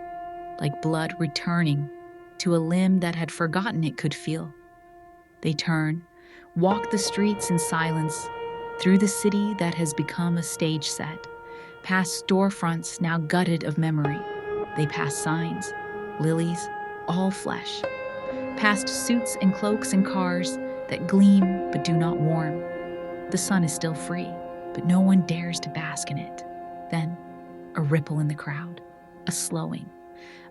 Speaker 1: like blood returning to a limb that had forgotten it could feel. They turn, walk the streets in silence, through the city that has become a stage set, past storefronts now gutted of memory. They pass signs, lilies, all flesh, past suits and cloaks and cars that gleam but do not warm. The sun is still free, but no one dares to bask in it. Then, a ripple in the crowd, a slowing.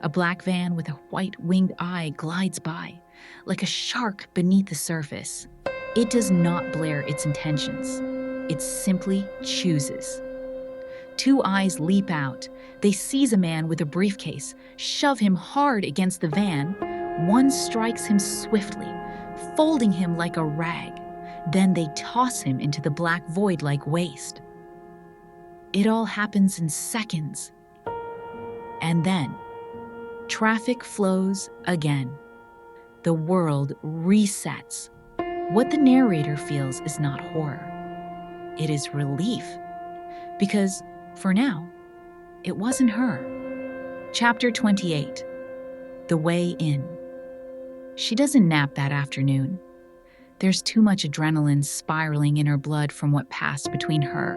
Speaker 1: A black van with a white winged eye glides by, like a shark beneath the surface. It does not blare its intentions. It simply chooses. 2 eyes leap out. They seize a man with a briefcase, shove him hard against the van. One strikes him swiftly, folding him like a rag. Then they toss him into the black void like waste. It all happens in seconds. And then, traffic flows again. The world resets. What the narrator feels is not horror. It is relief. Because, for now, it wasn't her. Chapter 28. The Way In. She doesn't nap that afternoon. There's too much adrenaline spiraling in her blood from what passed between her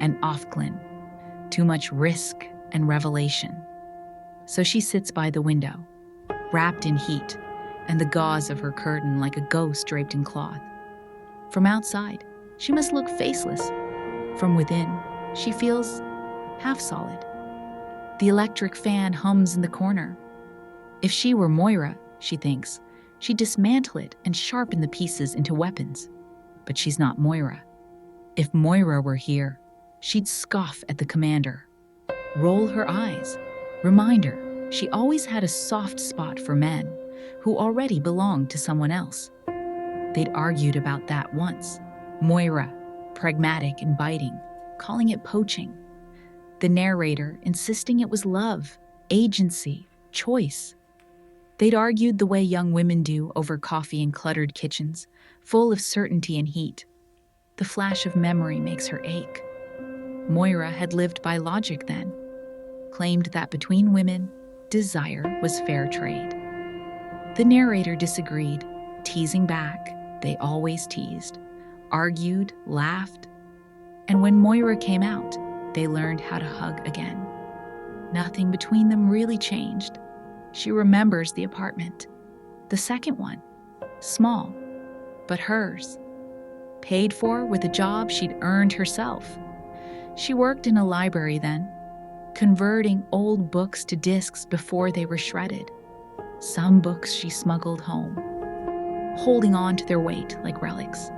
Speaker 1: and Offred. Too much risk and revelation. So she sits by the window, wrapped in heat, and the gauze of her curtain like a ghost draped in cloth. From outside, she must look faceless. From within, she feels half solid. The electric fan hums in the corner. If she were Moira, she thinks, She'd dismantle it and sharpen the pieces into weapons. But she's not Moira. If Moira were here, she'd scoff at the commander, roll her eyes, remind her she always had a soft spot for men who already belonged to someone else. They'd argued about that once. Moira, pragmatic and biting, calling it poaching. The narrator insisting it was love, agency, choice. They'd argued the way young women do over coffee in cluttered kitchens, full of certainty and heat. The flash of memory makes her ache. Moira had lived by logic then, claimed that between women, desire was fair trade. The narrator disagreed, teasing back, they always teased, argued, laughed, and when Moira came out, they learned how to hug again. Nothing between them really changed. She remembers the apartment, the second one, small, but hers, paid for with a job she'd earned herself. She worked in a library then, converting old books to discs before they were shredded. Some books she smuggled home, holding on to their weight like relics.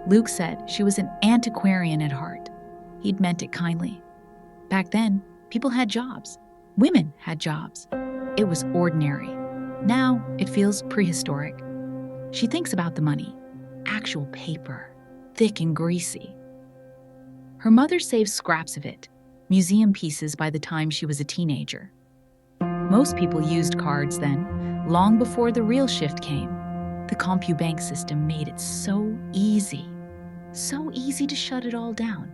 Speaker 1: Luke said she was an antiquarian at heart. He'd meant it kindly. Back then, people had jobs. Women had jobs. It was ordinary. Now, it feels prehistoric. She thinks about the money. Actual paper, thick and greasy. Her mother saved scraps of it, museum pieces by the time she was a teenager. Most people used cards then, long before the real shift came. The CompuBank system made it so easy to shut it all down.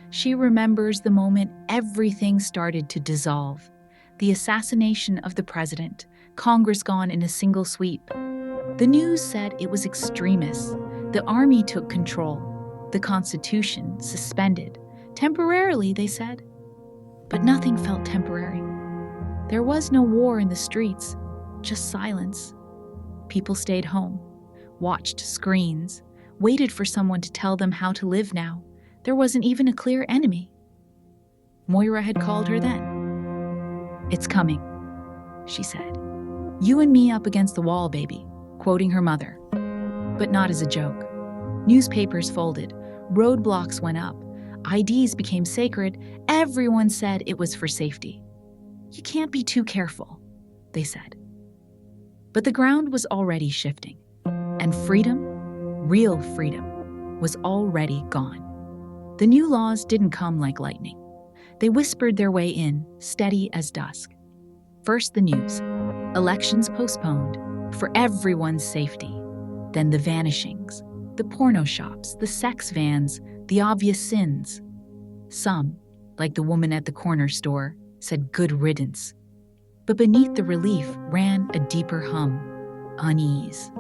Speaker 1: She remembers the moment everything started to dissolve. The assassination of the president, Congress gone in a single sweep. The news said it was extremists. The army took control. The Constitution suspended. Temporarily, they said. But nothing felt temporary. There was no war in the streets, just silence. People stayed home, watched screens, waited for someone to tell them how to live now. There wasn't even a clear enemy. Moira had called her then. "It's coming," she said. "You and me up against the wall, baby," quoting her mother. But not as a joke. Newspapers folded, roadblocks went up, IDs became sacred, everyone said it was for safety. "You can't be too careful," they said. But the ground was already shifting, and freedom, real freedom, was already gone. The new laws didn't come like lightning. They whispered their way in, steady as dusk. First the news, elections postponed, for everyone's safety. Then the vanishings, the porno shops, the sex vans, the obvious sins. Some, like the woman at the corner store, said good riddance. But beneath the relief ran a deeper hum, unease,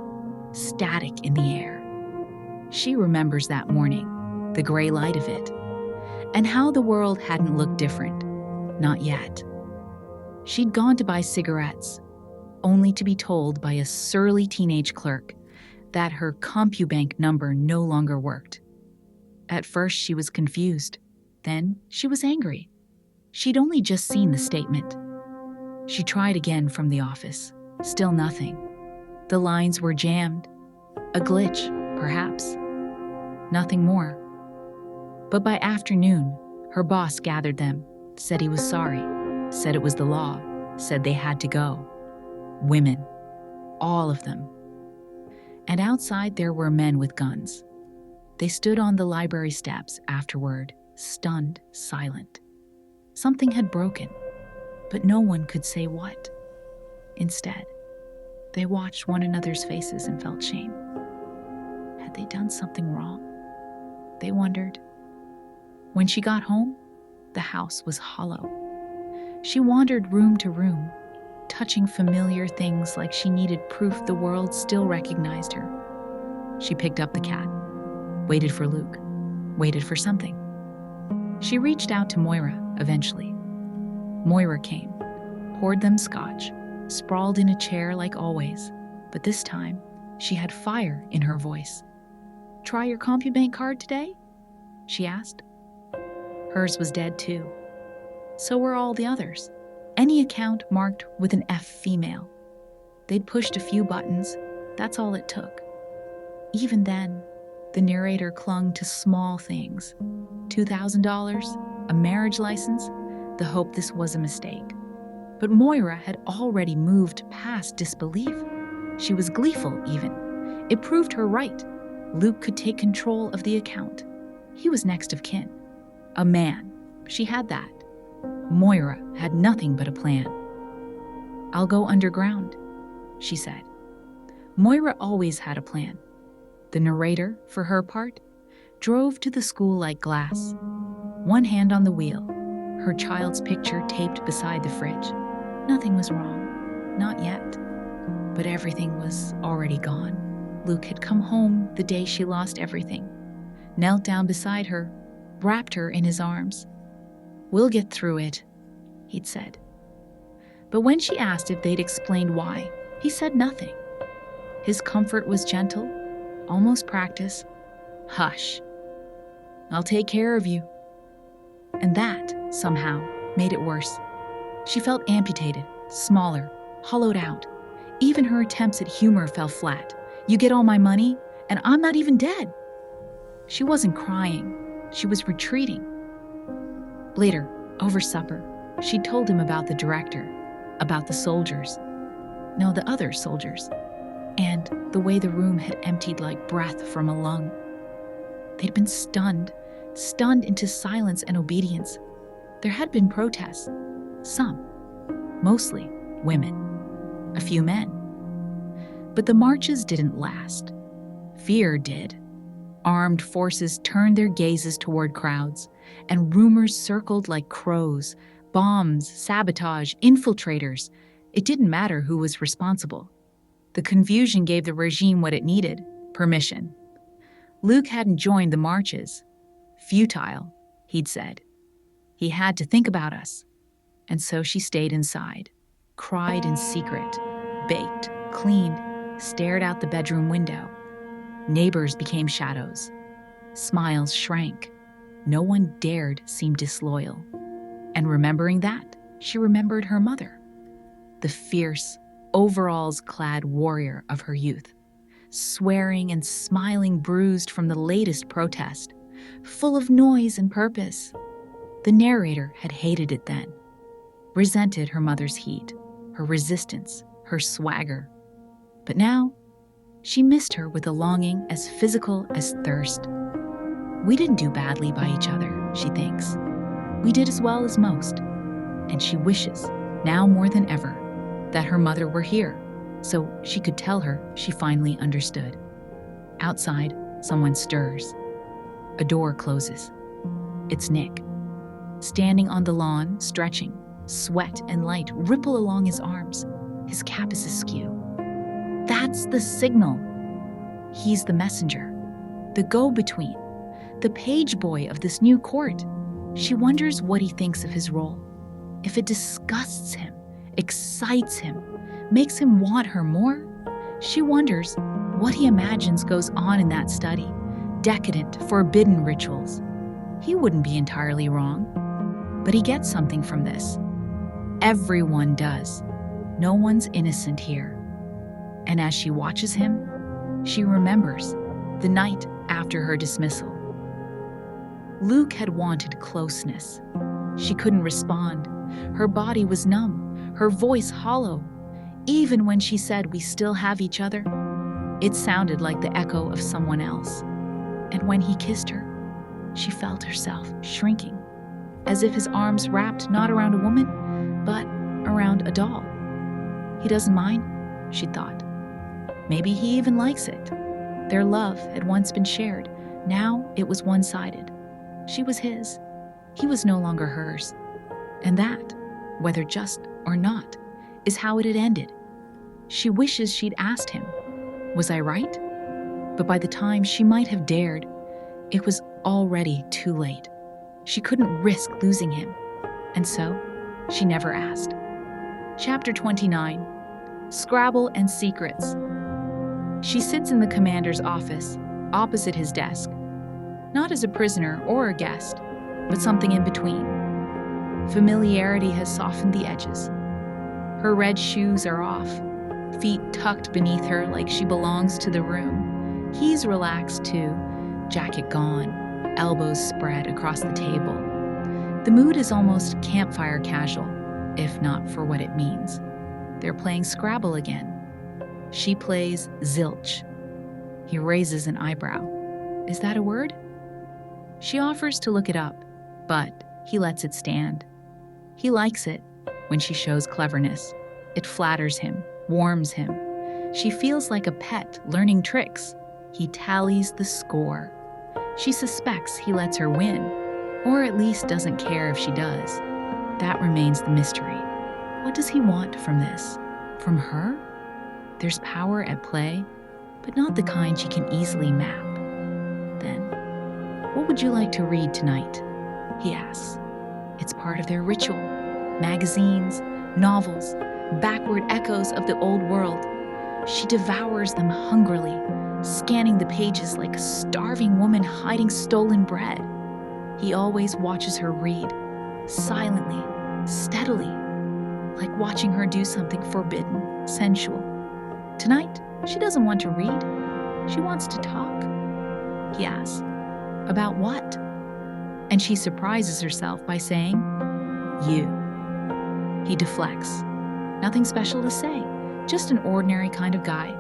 Speaker 1: static in the air. She remembers that morning, the gray light of it, and how the world hadn't looked different, not yet. She'd gone to buy cigarettes, only to be told by a surly teenage clerk that her CompuBank number no longer worked. At first she was confused, then she was angry. She'd only just seen the statement. She tried again from the office, still nothing. The lines were jammed. A glitch, perhaps. Nothing more. But by afternoon, her boss gathered them, said he was sorry, said it was the law, said they had to go. Women, all of them. And outside there were men with guns. They stood on the library steps afterward, stunned, silent. Something had broken, but no one could say what. Instead, they watched one another's faces and felt shame. Had they done something wrong? They wondered. When she got home, the house was hollow. She wandered room to room, touching familiar things like she needed proof the world still recognized her. She picked up the cat, waited for Luke, waited for something. She reached out to Moira, eventually. Moira came, poured them scotch, sprawled in a chair like always, but this time, she had fire in her voice. "Try your CompuBank card today?" she asked. Hers was dead too. So were all the others. Any account marked with an F female. They'd pushed a few buttons, That's all it took. Even then, the narrator clung to small things. $2,000, a marriage license, the hope this was a mistake. But Moira had already moved past disbelief. She was gleeful, even. It proved her right. Luke could take control of the account. He was next of kin. A man. She had that. Moira had nothing but a plan. "I'll go underground," she said. Moira always had a plan. The narrator, for her part, drove to the school like glass, one hand on the wheel, her child's picture taped beside the fridge. Nothing was wrong, not yet. But everything was already gone. Luke had come home the day she lost everything, knelt down beside her, wrapped her in his arms. "We'll get through it," he'd said. But when she asked if they'd explained why, he said nothing. His comfort was gentle, almost practice. "Hush. I'll take care of you." And that, somehow, made it worse. She felt amputated, smaller, hollowed out. Even her attempts at humor fell flat. "You get all my money, and I'm not even dead." She wasn't crying. She was retreating. Later, over supper, she told him about the director, about the soldiers. No, the other soldiers. And the way the room had emptied like breath from a lung. They'd been stunned into silence and obedience. There had been protests. Some. Mostly women. A few men. But the marches didn't last. Fear did. Armed forces turned their gazes toward crowds, and rumors circled like crows. Bombs, sabotage, infiltrators. It didn't matter who was responsible. The confusion gave the regime what it needed: permission. Luke hadn't joined the marches. Futile, he'd said. He had to think about us. And so she stayed inside, cried in secret, baked, cleaned, stared out the bedroom window. Neighbors became shadows. Smiles shrank. No one dared seem disloyal. And remembering that, she remembered her mother, the fierce, overalls-clad warrior of her youth, swearing and smiling, bruised from the latest protest, full of noise and purpose. The narrator had hated it then, resented her mother's heat, her resistance, her swagger. But now, she missed her with a longing as physical as thirst. We didn't do badly by each other, she thinks. We did as well as most. And she wishes, now more than ever, that her mother were here, so she could tell her she finally understood. Outside, someone stirs. A door closes. It's Nick. Standing on the lawn, stretching, sweat and light ripple along his arms. His cap is askew. That's the signal. He's the messenger, the go-between, the page boy of this new court. She wonders what he thinks of his role. If it disgusts him, excites him, makes him want her more. She wonders what he imagines goes on in that study. Decadent, forbidden rituals. He wouldn't be entirely wrong. But he gets something from this. Everyone does. No one's innocent here. And as she watches him, she remembers the night after her dismissal. Luke had wanted closeness. She couldn't respond. Her body was numb, her voice hollow. Even when she said, "We still have each other," it sounded like the echo of someone else. And when he kissed her, she felt herself shrinking, as if his arms wrapped not around a woman, but around a doll. He doesn't mind, she thought. Maybe he even likes it. Their love had once been shared. Now it was one-sided. She was his. He was no longer hers. And that, whether just or not, is how it had ended. She wishes she'd asked him, "Was I right?" But by the time she might have dared, it was already too late. She couldn't risk losing him. And so, she never asked. Chapter 29. Scrabble and Secrets. She sits in the commander's office, opposite his desk. Not as a prisoner or a guest, but something in between. Familiarity has softened the edges. Her red shoes are off. feet tucked beneath her like she belongs to the room. He's relaxed too, jacket gone, elbows spread across the table. The mood is almost campfire casual, if not for what it means. They're playing Scrabble again. She plays zilch. He raises an eyebrow. Is that a word? She offers to look it up, but he lets it stand. He likes it when she shows cleverness. It flatters him, warms him. She feels like a pet learning tricks. He tallies the score. She suspects he lets her win, or at least doesn't care if she does. That remains the mystery. What does he want from this? From her? There's power at play, but not the kind she can easily map. Then, what would you like to read tonight? He asks. It's part of their ritual. Magazines, novels, backward echoes of the old world. She devours them hungrily, scanning the pages like a starving woman hiding stolen bread. He always watches her read, silently, steadily, like watching her do something forbidden, sensual. Tonight, she doesn't want to read. She wants to talk. He asks, about what? And she surprises herself by saying, you. He deflects. Nothing special to say, just an ordinary kind of guy.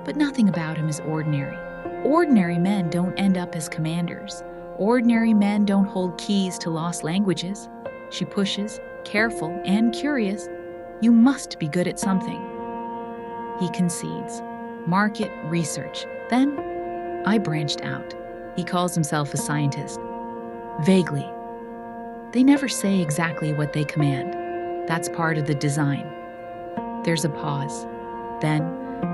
Speaker 1: But nothing about him is ordinary. Ordinary men don't end up as commanders. Ordinary men don't hold keys to lost languages. She pushes, careful and curious. You must be good at something. He concedes. Market research. Then, I branched out. He calls himself a scientist. Vaguely. They never say exactly what they command. That's part of the design. There's a pause. Then,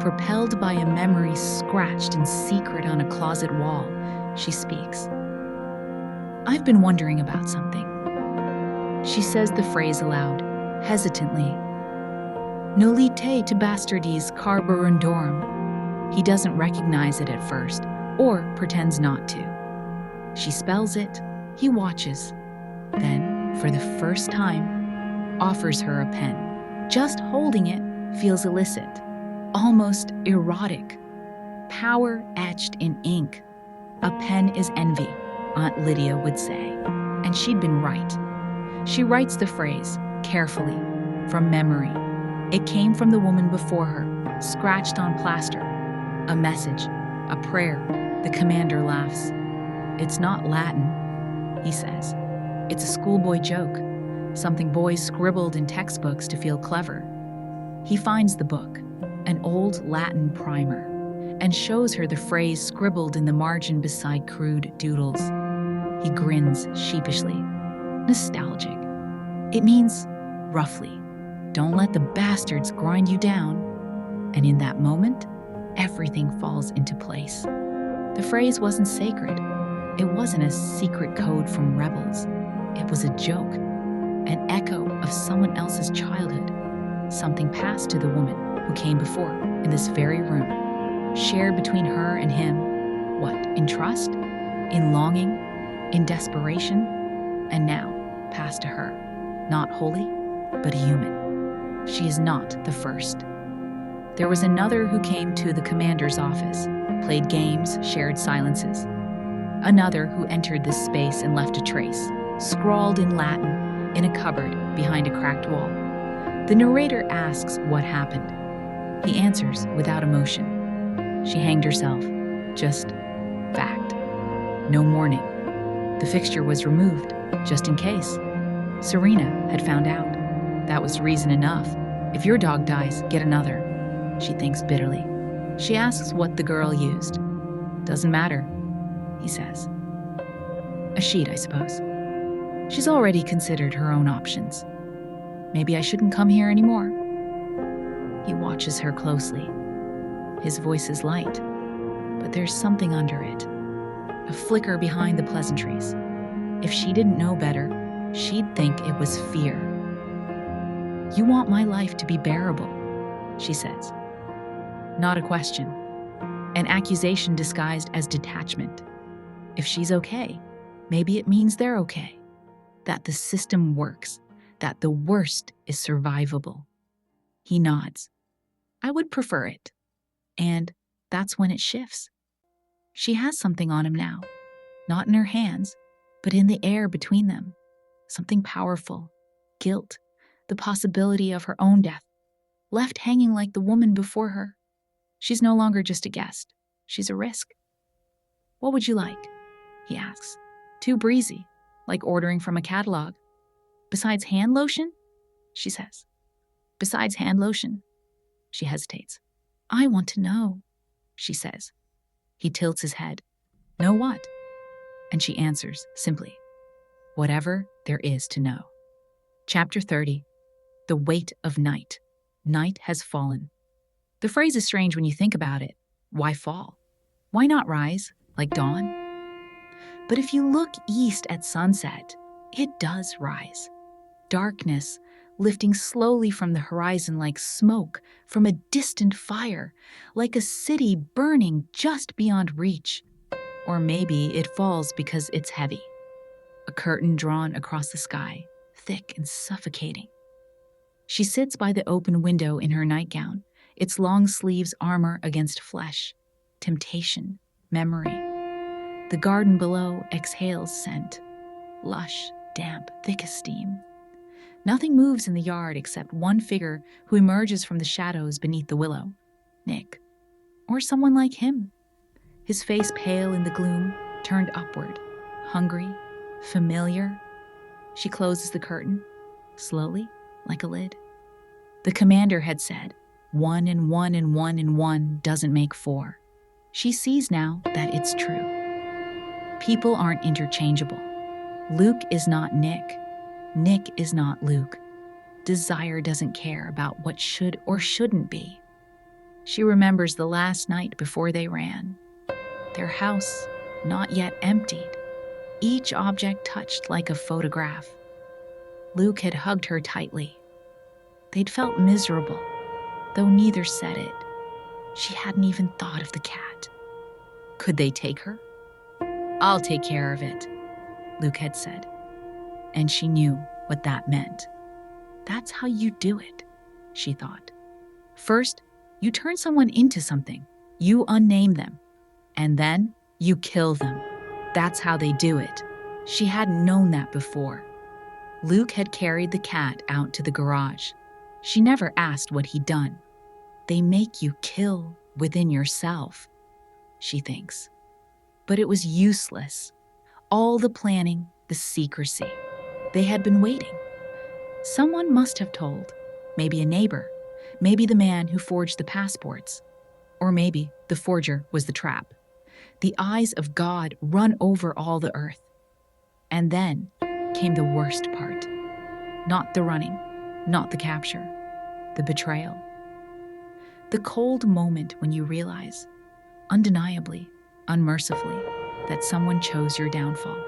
Speaker 1: propelled by a memory scratched in secret on a closet wall, she speaks. I've been wondering about something. She says the phrase aloud, hesitantly. Nolite to bastardes carborundorum. He doesn't recognize it at first, or pretends not to. She spells it, he watches. Then, for the first time, offers her a pen. Just holding it feels illicit, almost erotic. Power etched in ink. A pen is envy, Aunt Lydia would say. And she'd been right. She writes the phrase, carefully, from memory. It came from the woman before her, scratched on plaster. A message, a prayer. The commander laughs. It's not Latin, he says. It's a schoolboy joke, something boys scribbled in textbooks to feel clever. He finds the book, an old Latin primer, and shows her the phrase scribbled in the margin beside crude doodles. He grins sheepishly, nostalgic. It means, roughly, don't let the bastards grind you down. And in that moment, everything falls into place. The phrase wasn't sacred. It wasn't a secret code from rebels. It was a joke, an echo of someone else's childhood, something passed to the woman who came before in this very room, shared between her and him. What, in trust, in longing, in desperation, and now passed to her, not holy, but human. She is not the first. There was another who came to the commander's office, played games, shared silences. Another who entered this space and left a trace, scrawled in Latin in a cupboard behind a cracked wall. The narrator asks what happened. He answers without emotion. She hanged herself. Just fact. No mourning. The fixture was removed, just in case. Serena had found out. That was reason enough. If your dog dies, get another. She thinks bitterly. She asks what the girl used. Doesn't matter, he says. A sheet, I suppose. She's already considered her own options. Maybe I shouldn't come here anymore. He watches her closely. His voice is light, but there's something under it. A flicker behind the pleasantries. If she didn't know better, she'd think it was fear. You want my life to be bearable, she says. Not a question. An accusation disguised as detachment. If she's okay, maybe it means they're okay. That the system works. That the worst is survivable. He nods. I would prefer it. And that's when it shifts. She has something on him now, not in her hands, but in the air between them. Something powerful, guilt, the possibility of her own death, left hanging like the woman before her. She's no longer just a guest. She's a risk. What would you like? He asks. Too breezy, like ordering from a catalog. Besides hand lotion? She says. Besides hand lotion. She hesitates. I want to know, she says. He tilts his head. Know what? And she answers simply, whatever there is to know. Chapter 30. The weight of night. Night has fallen. The phrase is strange when you think about it. Why fall? Why not rise, like dawn? But if you look east at sunset, it does rise. Darkness lifting slowly from the horizon like smoke from a distant fire, like a city burning just beyond reach. Or maybe it falls because it's heavy. A curtain drawn across the sky, thick and suffocating. She sits by the open window in her nightgown, its long sleeves armor against flesh, temptation, memory. The garden below exhales scent, lush, damp, thick as steam. Nothing moves in the yard except one figure who emerges from the shadows beneath the willow. Nick. Or someone like him. His face pale in the gloom, turned upward, hungry, familiar. She closes the curtain, slowly, like a lid. The commander had said, 1 and 1 and 1 and 1 doesn't make 4. She sees now that it's true. People aren't interchangeable. Luke is not Nick. Nick is not Luke. Desire doesn't care about what should or shouldn't be. She remembers the last night before they ran. Their house, not yet emptied. Each object touched like a photograph. Luke had hugged her tightly. They'd felt miserable, though neither said it. She hadn't even thought of the cat. Could they take her? I'll take care of it, Luke had said. And she knew what that meant. That's how you do it, she thought. First, you turn someone into something. You unname them. And then you kill them. That's how they do it. She hadn't known that before. Luke had carried the cat out to the garage. She never asked what he'd done. They make you kill within yourself, she thinks. But it was useless. All the planning, the secrecy. They had been waiting. Someone must have told. Maybe a neighbor. Maybe the man who forged the passports. Or maybe the forger was the trap. The eyes of God run over all the earth. And then came the worst part. Not the running, not the capture, the betrayal. The cold moment when you realize, undeniably, unmercifully, that someone chose your downfall,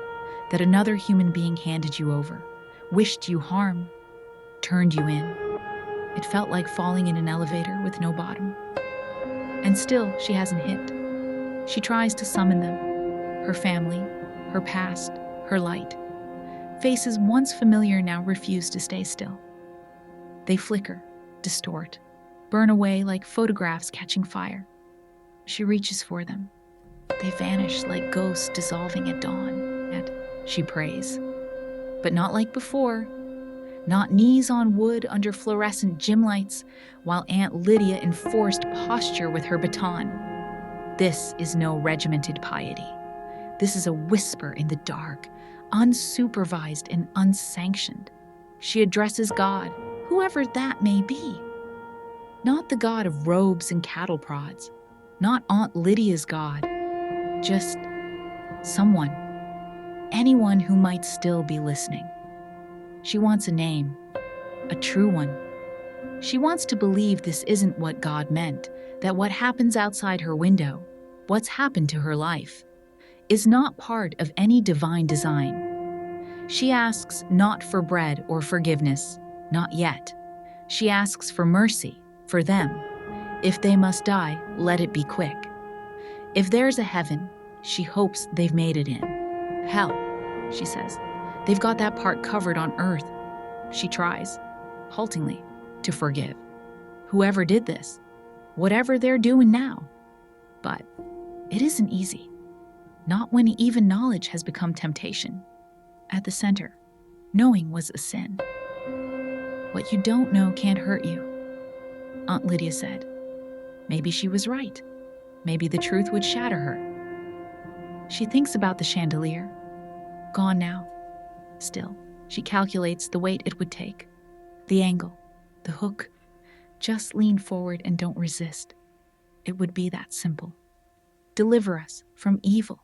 Speaker 1: that another human being handed you over, wished you harm, turned you in. It felt like falling in an elevator with no bottom. And still, she hasn't hit. She tries to summon them, her family, her past, her light. Faces once familiar now refuse to stay still. They flicker, distort, burn away like photographs catching fire. She reaches for them. They vanish like ghosts dissolving at dawn. Yet she prays. But not like before. Not knees on wood under fluorescent gym lights, while Aunt Lydia enforced posture with her baton. This is no regimented piety. This is a whisper in the dark, unsupervised and unsanctioned. She addresses God, whoever that may be. Not the God of robes and cattle prods, not Aunt Lydia's God, just someone, anyone who might still be listening. She wants a name, a true one. She wants to believe this isn't what God meant, that what happens outside her window, what's happened to her life, is not part of any divine design. She asks not for bread or forgiveness, not yet. She asks for mercy, for them. If they must die, let it be quick. If there's a heaven, she hopes they've made it in. Hell, she says, they've got that part covered on earth. She tries, haltingly, to forgive. Whoever did this, whatever they're doing now. But it isn't easy. Not when even knowledge has become temptation. At the center, knowing was a sin. What you don't know can't hurt you, Aunt Lydia said. Maybe she was right. Maybe the truth would shatter her. She thinks about the chandelier. Gone now. Still, she calculates the weight it would take. The angle, the hook. Just lean forward and don't resist. It would be that simple. Deliver us from evil.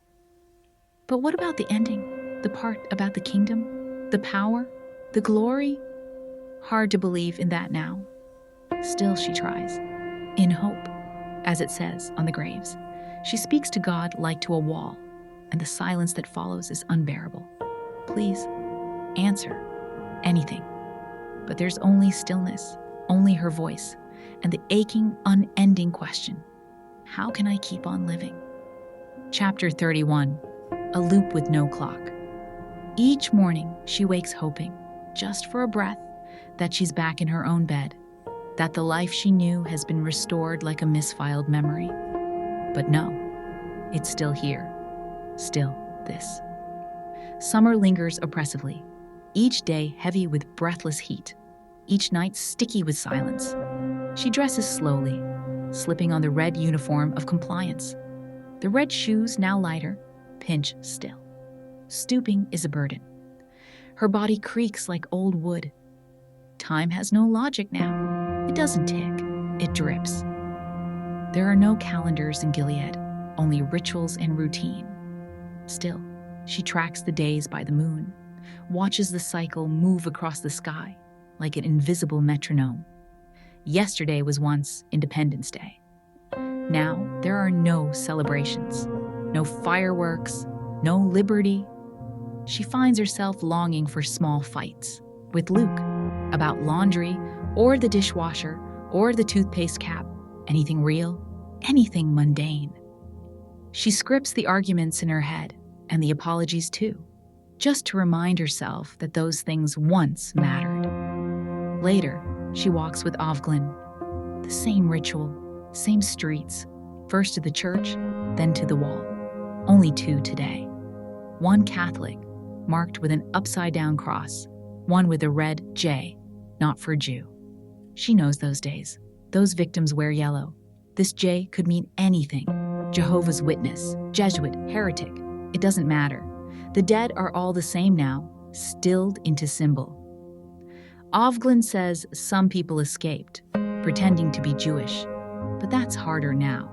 Speaker 1: But what about the ending? The part about the kingdom? The power? The glory? Hard to believe in that now. Still she tries. In hope, as it says on the graves. She speaks to God like to a wall, and the silence that follows is unbearable. Please, answer. Anything. But there's only stillness, only her voice, and the aching, unending question. How can I keep on living? Chapter 31. A loop with no clock. Each morning, she wakes hoping, just for a breath, that she's back in her own bed, that the life she knew has been restored like a misfiled memory. But no, it's still here. Still this. Summer lingers oppressively, each day heavy with breathless heat, each night sticky with silence. She dresses slowly, slipping on the red uniform of compliance. The red shoes, now lighter, pinch still. Stooping is a burden. Her body creaks like old wood. Time has no logic now. It doesn't tick, it drips. There are no calendars in Gilead, only rituals and routine. Still, she tracks the days by the moon, watches the cycle move across the sky like an invisible metronome. Yesterday was once Independence Day. Now there are no celebrations, no fireworks, no liberty. She finds herself longing for small fights with Luke about laundry or the dishwasher or the toothpaste cap, anything real, anything mundane. She scripts the arguments in her head and the apologies too, just to remind herself that those things once mattered. Later, she walks with Offred, the same ritual, same streets, first to the church, then to the wall. Only two today. One Catholic, marked with an upside-down cross, one with a red J, not for Jew. She knows those days. Those victims wear yellow. This J could mean anything. Jehovah's Witness, Jesuit, heretic. It doesn't matter. The dead are all the same now, stilled into symbol. Offred says some people escaped, pretending to be Jewish, but that's harder now.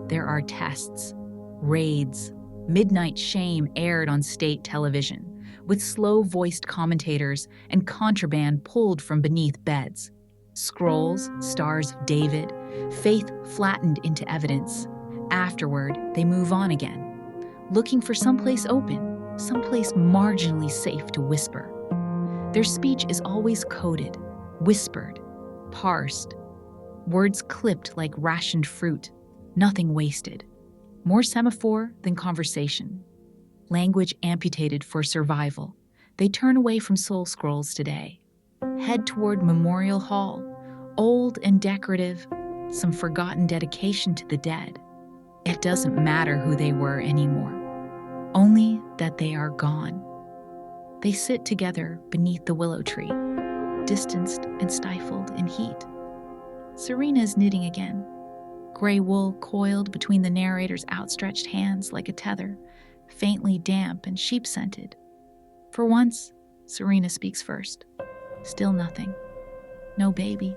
Speaker 1: There are tests, raids, midnight shame aired on state television, with slow-voiced commentators and contraband pulled from beneath beds. Scrolls, stars of David, faith flattened into evidence. Afterward, they move on again, looking for someplace open, someplace marginally safe to whisper. Their speech is always coded, whispered, parsed, words clipped like rationed fruit, nothing wasted. More semaphore than conversation. Language amputated for survival. They turn away from soul scrolls today. Head toward Memorial Hall, old and decorative, some forgotten dedication to the dead. It doesn't matter who they were anymore, only that they are gone. They sit together beneath the willow tree, distanced and stifled in heat. Serena is knitting again, gray wool coiled between the narrator's outstretched hands like a tether, faintly damp and sheep-scented. For once, Serena speaks first. Still nothing. No baby.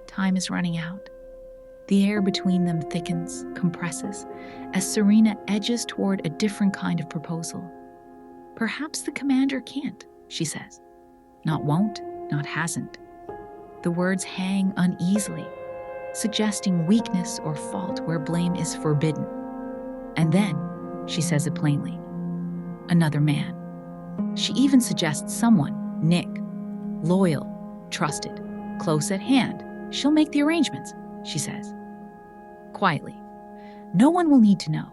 Speaker 1: Time is running out. The air between them thickens, compresses, as Serena edges toward a different kind of proposal. Perhaps the commander can't, she says. Not won't, not hasn't. The words hang uneasily, suggesting weakness or fault where blame is forbidden. And then, she says it plainly, another man. She even suggests someone, Nick, loyal, trusted, close at hand. She'll make the arrangements, she says. Quietly. No one will need to know.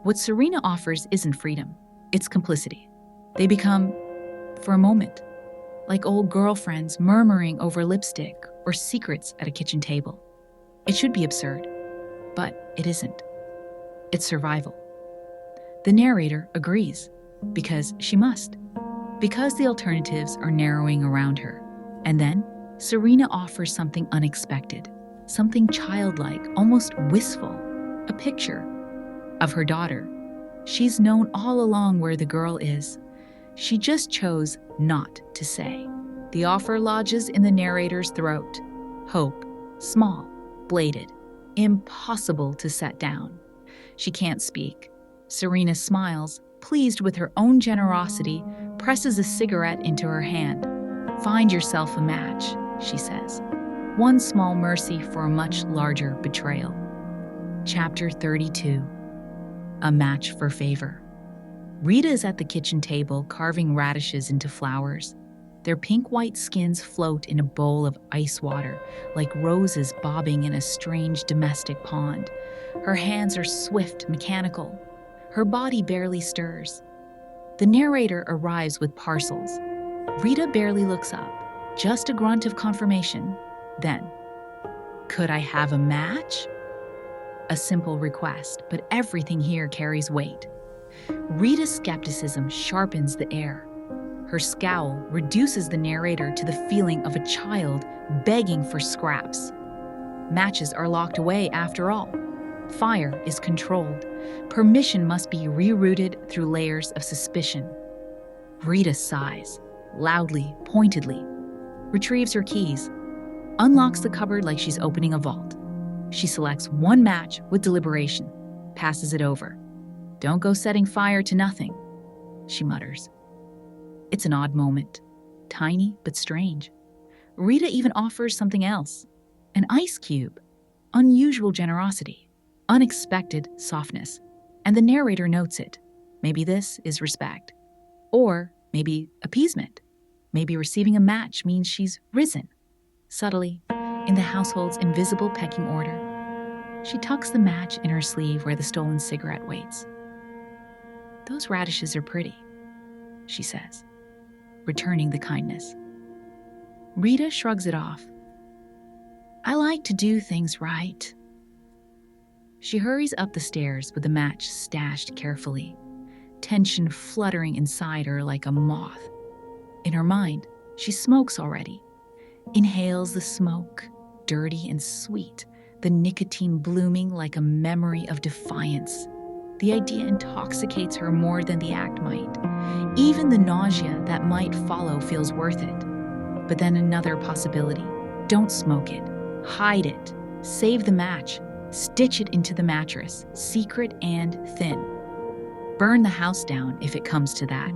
Speaker 1: What Serena offers isn't freedom, it's complicity. They become, for a moment, like old girlfriends murmuring over lipstick or secrets at a kitchen table. It should be absurd, but it isn't. It's survival. The narrator agrees, because she must, because the alternatives are narrowing around her. And then, Serena offers something unexpected, something childlike, almost wistful, a picture of her daughter. She's known all along where the girl is. She just chose not to say. The offer lodges in the narrator's throat. Hope, small, bladed, impossible to set down. She can't speak. Serena smiles, pleased with her own generosity, presses a cigarette into her hand. "Find yourself a match," she says. One small mercy for a much larger betrayal. Chapter 32. A Match for Favor. Rita is at the kitchen table carving radishes into flowers. Their pink-white skins float in a bowl of ice water, like roses bobbing in a strange domestic pond. Her hands are swift, mechanical. Her body barely stirs. The narrator arrives with parcels. Rita barely looks up, just a grunt of confirmation. Then, "Could I have a match?" A simple request, but everything here carries weight. Rita's skepticism sharpens the air. Her scowl reduces the narrator to the feeling of a child begging for scraps. Matches are locked away after all. Fire is controlled. Permission must be rerouted through layers of suspicion. Rita sighs, loudly, pointedly, retrieves her keys, unlocks the cupboard like she's opening a vault. She selects one match with deliberation, passes it over. "Don't go setting fire to nothing," she mutters. It's an odd moment, tiny but strange. Rita even offers something else, an ice cube, unusual generosity, unexpected softness, and the narrator notes it. Maybe this is respect, or maybe appeasement. Maybe receiving a match means she's risen. Subtly, in the household's invisible pecking order, she tucks the match in her sleeve where the stolen cigarette waits. "Those radishes are pretty," she says, returning the kindness. Rita shrugs it off. "I like to do things right." She hurries up the stairs with the match stashed carefully, tension fluttering inside her like a moth. In her mind, she smokes already, inhales the smoke, dirty and sweet, the nicotine blooming like a memory of defiance. The idea intoxicates her more than the act might. Even the nausea that might follow feels worth it. But then another possibility. Don't smoke it. Hide it. Save the match. Stitch it into the mattress, secret and thin. Burn the house down if it comes to that.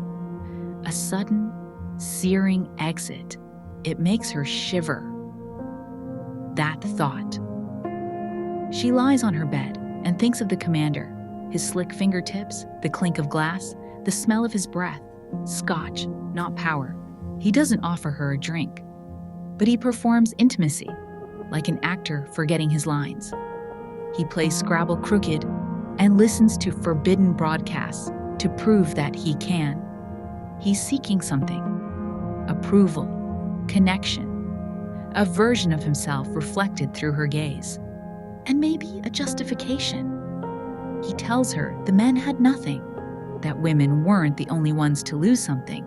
Speaker 1: A sudden, searing exit. It makes her shiver. That thought. She lies on her bed and thinks of the commander, his slick fingertips, the clink of glass, the smell of his breath. Scotch, not power. He doesn't offer her a drink, but he performs intimacy, like an actor forgetting his lines. He plays Scrabble crooked and listens to forbidden broadcasts to prove that he can. He's seeking something. Approval, connection, a version of himself reflected through her gaze, and maybe a justification. He tells her the men had nothing, that women weren't the only ones to lose something.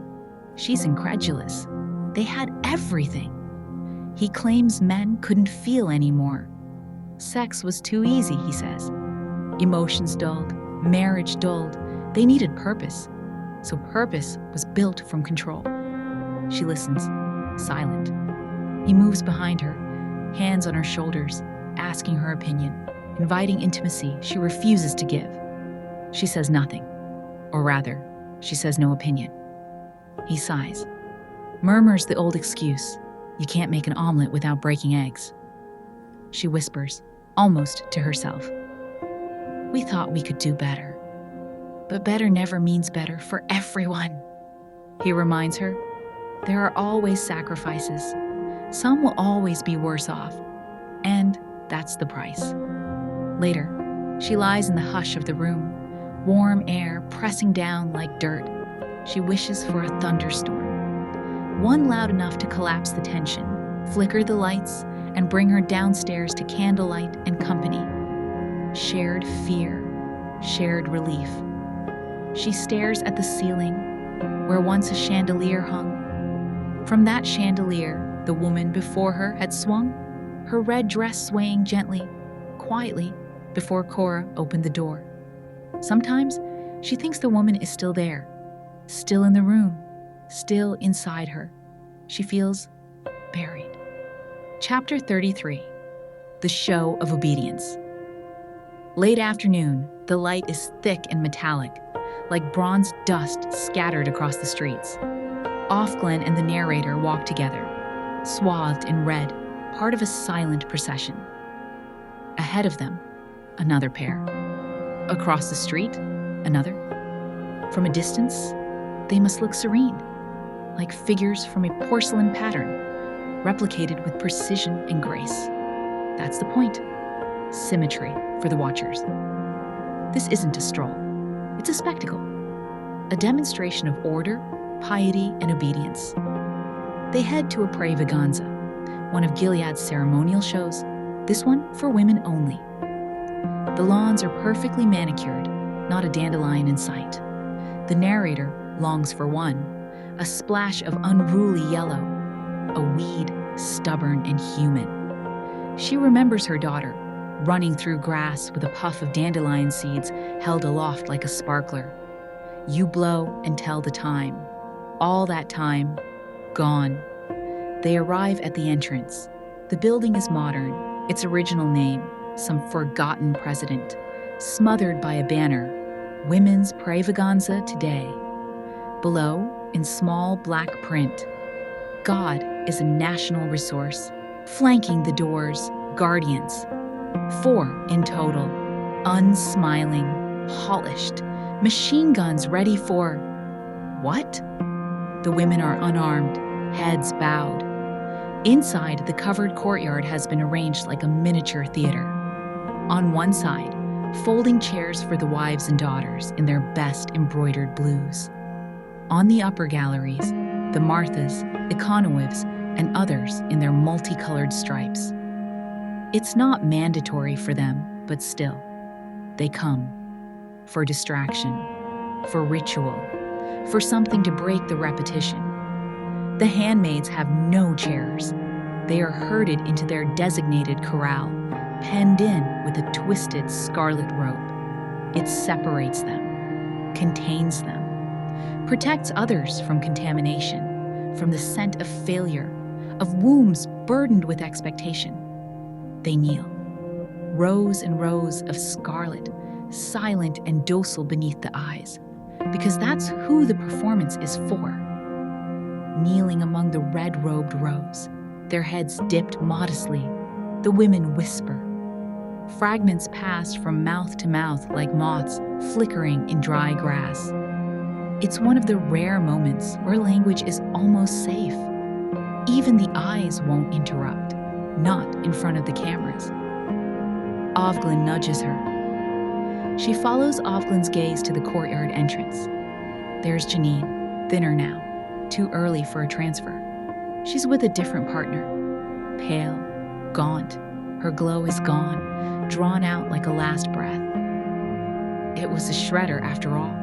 Speaker 1: She's incredulous. They had everything. He claims men couldn't feel anymore. Sex was too easy, he says. Emotions dulled, marriage dulled. They needed purpose. So purpose was built from control. She listens, silent. He moves behind her, hands on her shoulders, asking her opinion, inviting intimacy she refuses to give. She says nothing. Or rather, she says no opinion. He sighs, murmurs the old excuse, "You can't make an omelet without breaking eggs." She whispers, almost to herself, "We thought we could do better. But better never means better for everyone." He reminds her, there are always sacrifices. Some will always be worse off. And that's the price. Later, she lies in the hush of the room, warm air pressing down like dirt. She wishes for a thunderstorm. One loud enough to collapse the tension, flicker the lights, and bring her downstairs to candlelight and company. Shared fear, shared relief. She stares at the ceiling, where once a chandelier hung. From that chandelier, the woman before her had swung, her red dress swaying gently, quietly, before Cora opened the door. Sometimes she thinks the woman is still there, still in the room, still inside her. She feels buried. Chapter 33. The Show of Obedience. Late afternoon, the light is thick and metallic, like bronze dust scattered across the streets. Offred and the narrator walk together, swathed in red, part of a silent procession. Ahead of them, another pair. Across the street, another. From a distance, they must look serene, like figures from a porcelain pattern, replicated with precision and grace. That's the point. Symmetry for the watchers. This isn't a stroll. It's a spectacle. A demonstration of order, piety, and obedience. They head to a praiseganza, one of Gilead's ceremonial shows, this one for women only. The lawns are perfectly manicured, not a dandelion in sight. The narrator longs for one, a splash of unruly yellow, a weed stubborn and human. She remembers her daughter, running through grass with a puff of dandelion seeds held aloft like a sparkler. You blow and tell the time. All that time, gone. They arrive at the entrance. The building is modern, its original name, some forgotten president, smothered by a banner, Women's Praiseganza Today. Below, in small black print, God is a national resource, flanking the doors, guardians. 4 in total, unsmiling, polished, machine guns ready for... What? The women are unarmed, heads bowed. Inside, the covered courtyard has been arranged like a miniature theater. On one side, folding chairs for the wives and daughters in their best embroidered blues. On the upper galleries, the Marthas, Econowives, and others in their multicolored stripes. It's not mandatory for them, but still, they come. For distraction, for ritual, for something to break the repetition. The handmaids have no chairs. They are herded into their designated corral, penned in with a twisted scarlet rope. It separates them, contains them, protects others from contamination, from the scent of failure, of wombs burdened with expectation. They kneel, rows and rows of scarlet, silent and docile beneath the eyes, because that's who the performance is for. Kneeling among the red-robed rows, their heads dipped modestly, the women whisper. Fragments pass from mouth to mouth like moths flickering in dry grass. It's one of the rare moments where language is almost safe. Even the eyes won't interrupt, not in front of the cameras. Offred nudges her. She follows Offred's gaze to the courtyard entrance. There's Janine, thinner now, too early for a transfer. She's with a different partner. Pale, gaunt, her glow is gone, drawn out like a last breath. It was a shredder after all,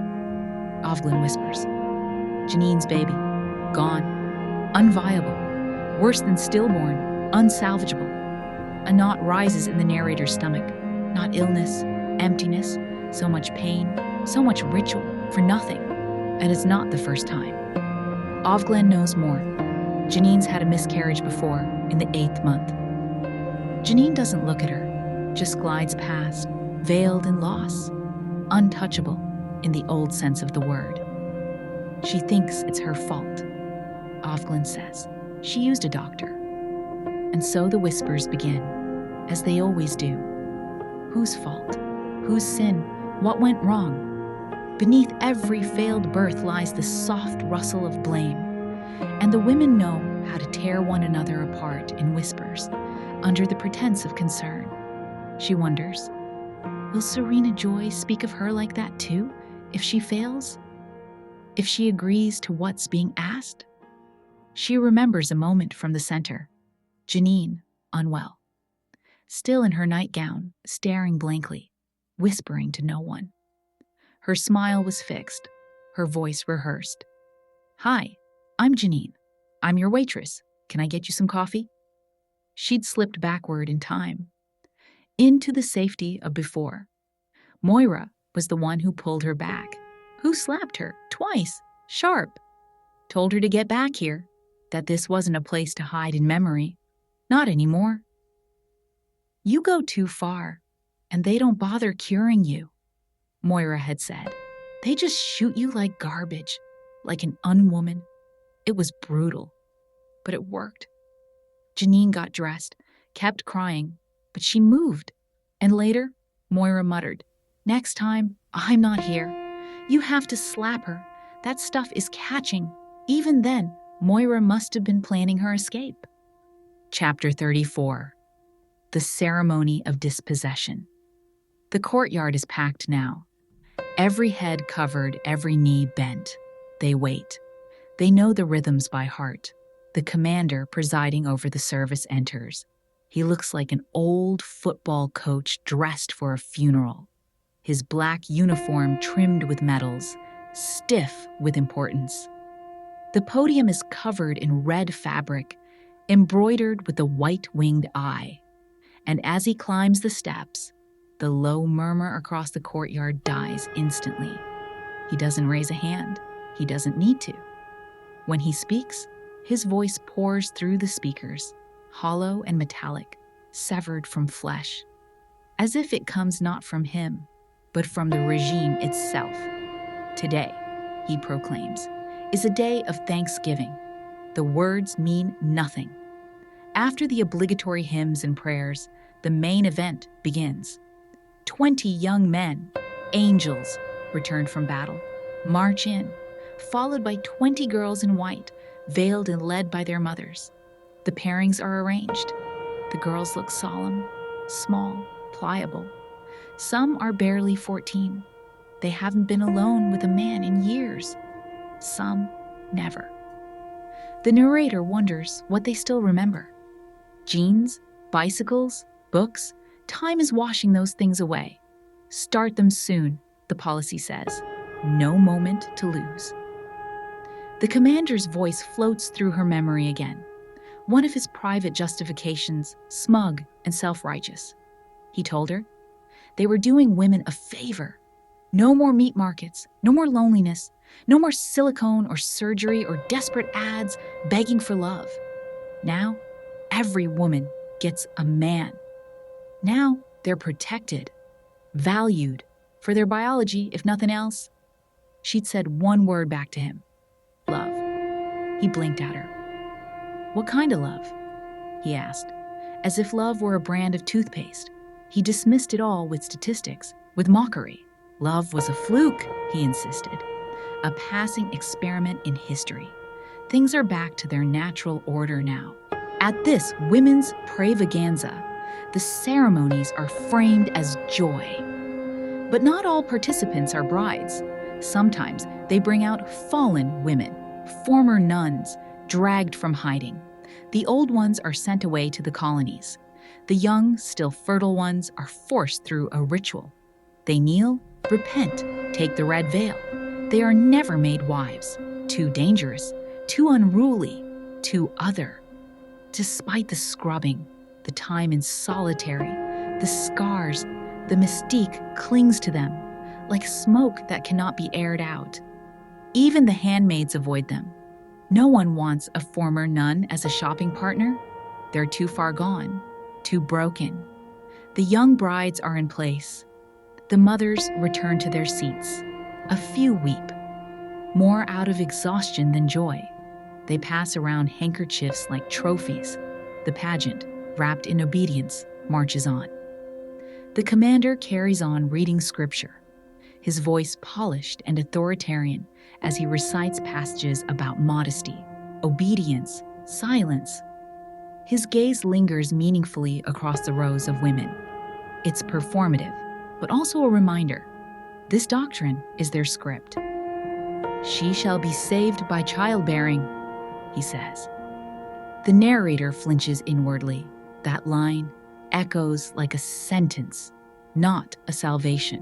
Speaker 1: Offred whispers. Janine's baby, gone, unviable, worse than stillborn, unsalvageable. A knot rises in the narrator's stomach. Not illness, emptiness, so much pain, so much ritual for nothing. And it's not the first time. Offred knows more. Janine's had a miscarriage before, in the 8th month. Janine doesn't look at her, just glides past, veiled in loss, untouchable in the old sense of the word. She thinks it's her fault. Offred says she used a doctor. And so the whispers begin, as they always do. Whose fault? Whose sin? What went wrong? Beneath every failed birth lies the soft rustle of blame, and the women know how to tear one another apart in whispers, under the pretense of concern. She wonders, will Serena Joy speak of her like that too, if she fails? If she agrees to what's being asked? She remembers a moment from the center. Janine, unwell. Still in her nightgown, staring blankly, whispering to no one. Her smile was fixed, her voice rehearsed. "Hi, I'm Janine. I'm your waitress. Can I get you some coffee?" She'd slipped backward in time, into the safety of before. Moira was the one who pulled her back, who slapped her twice, sharp, told her to get back here, that this wasn't a place to hide in memory. Not anymore. "You go too far, and they don't bother curing you," Moira had said. "They just shoot you like garbage, like an unwoman." It was brutal, but it worked. Janine got dressed, kept crying, but she moved. And later, Moira muttered, "Next time, I'm not here. You have to slap her. That stuff is catching." Even then, Moira must have been planning her escape. Chapter 34. The Ceremony of Dispossession. The courtyard is packed now. Every head covered, every knee bent. They wait. They know the rhythms by heart. The commander presiding over the service enters. He looks like an old football coach dressed for a funeral. His black uniform trimmed with medals, stiff with importance. The podium is covered in red fabric, embroidered with a white-winged eye. And as he climbs the steps, the low murmur across the courtyard dies instantly. He doesn't raise a hand. He doesn't need to. When he speaks, his voice pours through the speakers, hollow and metallic, severed from flesh, as if it comes not from him, but from the regime itself. "Today," he proclaims, "is a day of thanksgiving. The words mean nothing." After the obligatory hymns and prayers, the main event begins. 20 young men, angels, returned from battle, march in, followed by 20 girls in white, veiled and led by their mothers. The pairings are arranged. The girls look solemn, small, pliable. Some are barely 14. They haven't been alone with a man in years. Some never. The narrator wonders what they still remember. Jeans, bicycles, books, time is washing those things away. Start them soon, the policy says. No moment to lose. The commander's voice floats through her memory again. One of his private justifications, smug and self-righteous. He told her they were doing women a favor. No more meat markets, no more loneliness, no more silicone or surgery or desperate ads begging for love. Now, every woman gets a man. Now, they're protected, valued, for their biology, if nothing else. She'd said one word back to him. Love. He blinked at her. What kind of love? He asked, as if love were a brand of toothpaste. He dismissed it all with statistics, with mockery. Love was a fluke, he insisted. A passing experiment in history. Things are back to their natural order now. At this women's pravaganza, the ceremonies are framed as joy. But not all participants are brides. Sometimes they bring out fallen women, former nuns, dragged from hiding. The old ones are sent away to the colonies. The young, still fertile ones are forced through a ritual. They kneel, repent, take the red veil. They are never made wives. Too dangerous, too unruly, too other. Despite the scrubbing, the time in solitary, the scars, the mystique clings to them, like smoke that cannot be aired out. Even the handmaids avoid them. No one wants a former nun as a shopping partner. They're too far gone, too broken. The young brides are in place. The mothers return to their seats. A few weep, more out of exhaustion than joy. They pass around handkerchiefs like trophies. The pageant, wrapped in obedience, marches on. The commander carries on reading scripture, his voice polished and authoritarian as he recites passages about modesty, obedience, silence. His gaze lingers meaningfully across the rows of women. It's performative, but also a reminder. This doctrine is their script. She shall be saved by childbearing, he says. The narrator flinches inwardly. That line echoes like a sentence, not a salvation.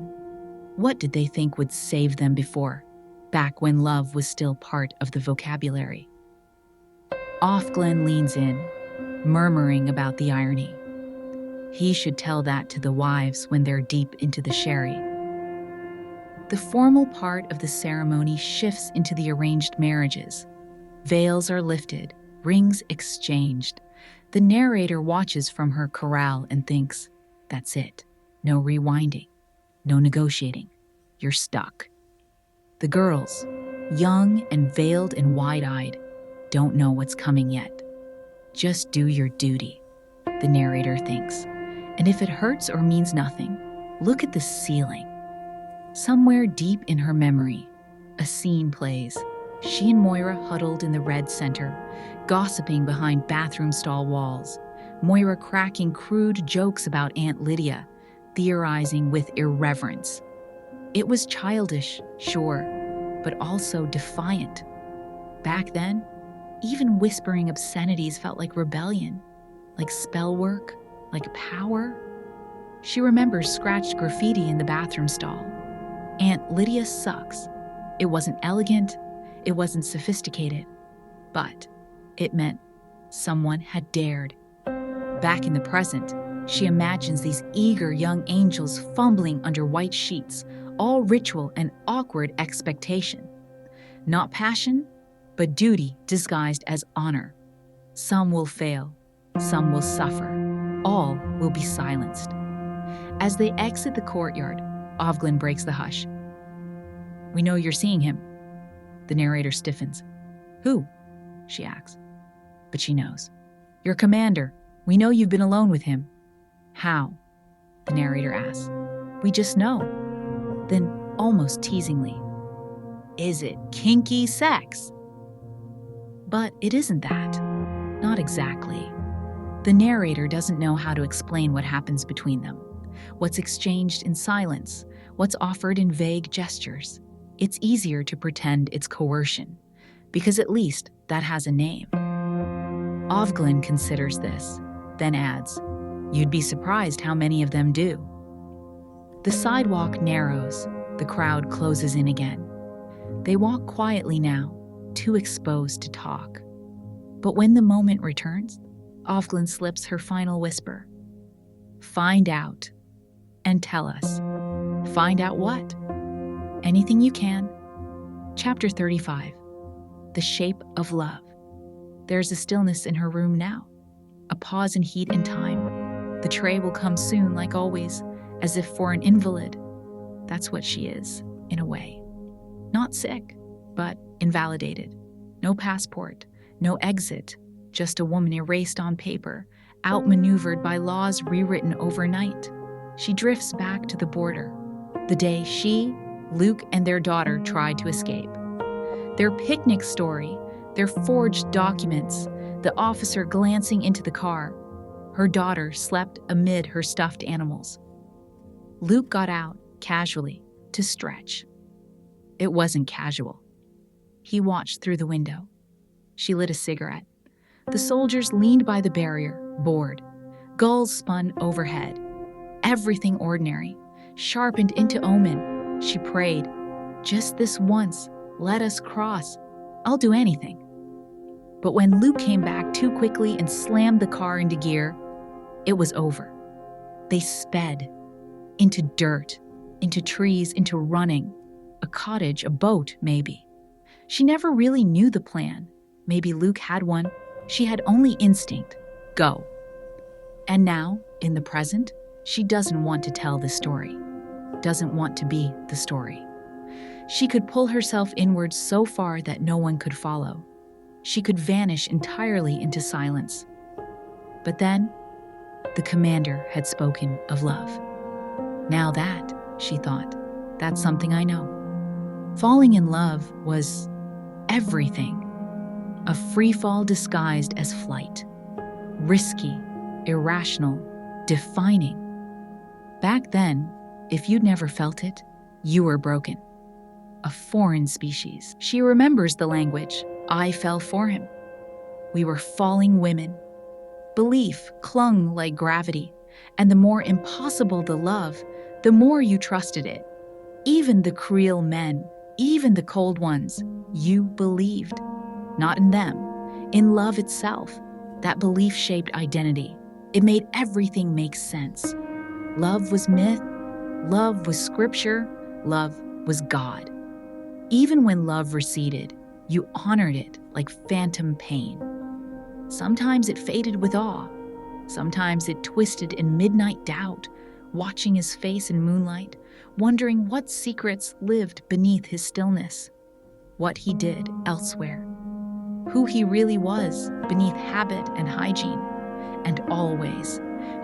Speaker 1: What did they think would save them before, back when love was still part of the vocabulary? Offglen leans in, murmuring about the irony. He should tell that to the wives when they're deep into the sherry. The formal part of the ceremony shifts into the arranged marriages. Veils are lifted, rings exchanged. The narrator watches from her corral and thinks, that's it. No rewinding, no negotiating. You're stuck. The girls, young and veiled and wide-eyed, don't know what's coming yet. Just do your duty, the narrator thinks. And if it hurts or means nothing, look at the ceiling. Somewhere deep in her memory, a scene plays. She and Moira huddled in the red center, gossiping behind bathroom stall walls. Moira cracking crude jokes about Aunt Lydia, theorizing with irreverence. It was childish, sure, but also defiant. Back then, even whispering obscenities felt like rebellion, like spell work, like power. She remembers scratched graffiti in the bathroom stall. Aunt Lydia sucks. It wasn't elegant, it wasn't sophisticated, but it meant someone had dared. Back in the present, she imagines these eager young angels fumbling under white sheets, all ritual and awkward expectation. Not passion, but duty disguised as honor. Some will fail, some will suffer, all will be silenced. As they exit the courtyard, Offglen breaks the hush. We know you're seeing him. The narrator stiffens. Who? She asks. But she knows. Your commander. We know you've been alone with him. How? The narrator asks. We just know. Then, almost teasingly, is it kinky sex? But it isn't that. Not exactly. The narrator doesn't know how to explain what happens between them, what's exchanged in silence, what's offered in vague gestures. It's easier to pretend it's coercion, because at least that has a name. Offglen considers this, then adds, you'd be surprised how many of them do. The sidewalk narrows, the crowd closes in again. They walk quietly now, too exposed to talk. But when the moment returns, Offglen slips her final whisper. Find out, and tell us. Find out what? Anything you can. Chapter 35. The Shape of Love. There's a stillness in her room now, a pause in heat and time. The tray will come soon, like always, as if for an invalid. That's what she is, in a way. Not sick, but invalidated. No passport, no exit, just a woman erased on paper, outmaneuvered by laws rewritten overnight. She drifts back to the border, the day she, Luke, and their daughter tried to escape. Their picnic story, their forged documents, the officer glancing into the car. Her daughter slept amid her stuffed animals. Luke got out, casually, to stretch. It wasn't casual. He watched through the window. She lit a cigarette. The soldiers leaned by the barrier, bored. Gulls spun overhead. Everything ordinary, sharpened into omen. She prayed, just this once, let us cross. I'll do anything. But when Luke came back too quickly and slammed the car into gear, it was over. They sped. Into dirt, into trees, into running. A cottage, a boat, maybe. She never really knew the plan. Maybe Luke had one. She had only instinct. Go. And now, in the present, she doesn't want to tell the story. Doesn't want to be the story. She could pull herself inward so far that no one could follow. She could vanish entirely into silence. But then, the commander had spoken of love. Now that, she thought, that's something I know. Falling in love was everything. A free fall disguised as flight. Risky, irrational, defining. Back then, if you'd never felt it, you were broken. A foreign species. She remembers the language. I fell for him. We were falling women. Belief clung like gravity, and the more impossible the love, the more you trusted it. Even the cruel men, even the cold ones, you believed. Not in them, in love itself. That belief shaped identity. It made everything make sense. Love was myth, love was scripture, love was God. Even when love receded, you honored it like phantom pain. Sometimes it faded with awe. Sometimes it twisted in midnight doubt, watching his face in moonlight, wondering what secrets lived beneath his stillness, what he did elsewhere, who he really was beneath habit and hygiene. And always,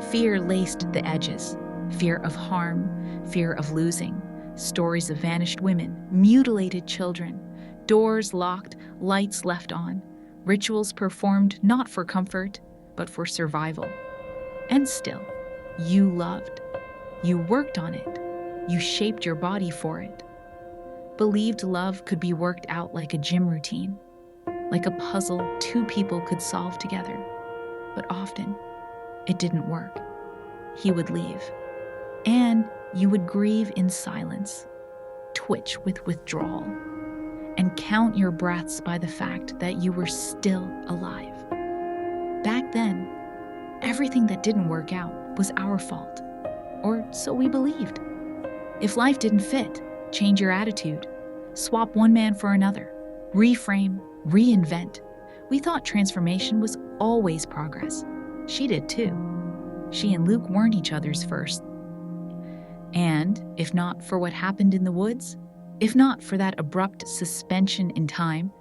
Speaker 1: fear laced the edges, fear of harm, fear of losing, stories of vanished women, mutilated children, doors locked, lights left on, rituals performed not for comfort, but for survival. And still, you loved. You worked on it. You shaped your body for it. Believed love could be worked out like a gym routine, like a puzzle two people could solve together. But often, it didn't work. He would leave. And you would grieve in silence, twitch with withdrawal, and count your breaths by the fact that you were still alive. Back then, everything that didn't work out was our fault, or so we believed. If life didn't fit, change your attitude, swap one man for another, reframe, reinvent. We thought transformation was always progress. She did too. She and Luke weren't each other's first. And if not for what happened in the woods, if not for that abrupt suspension in time,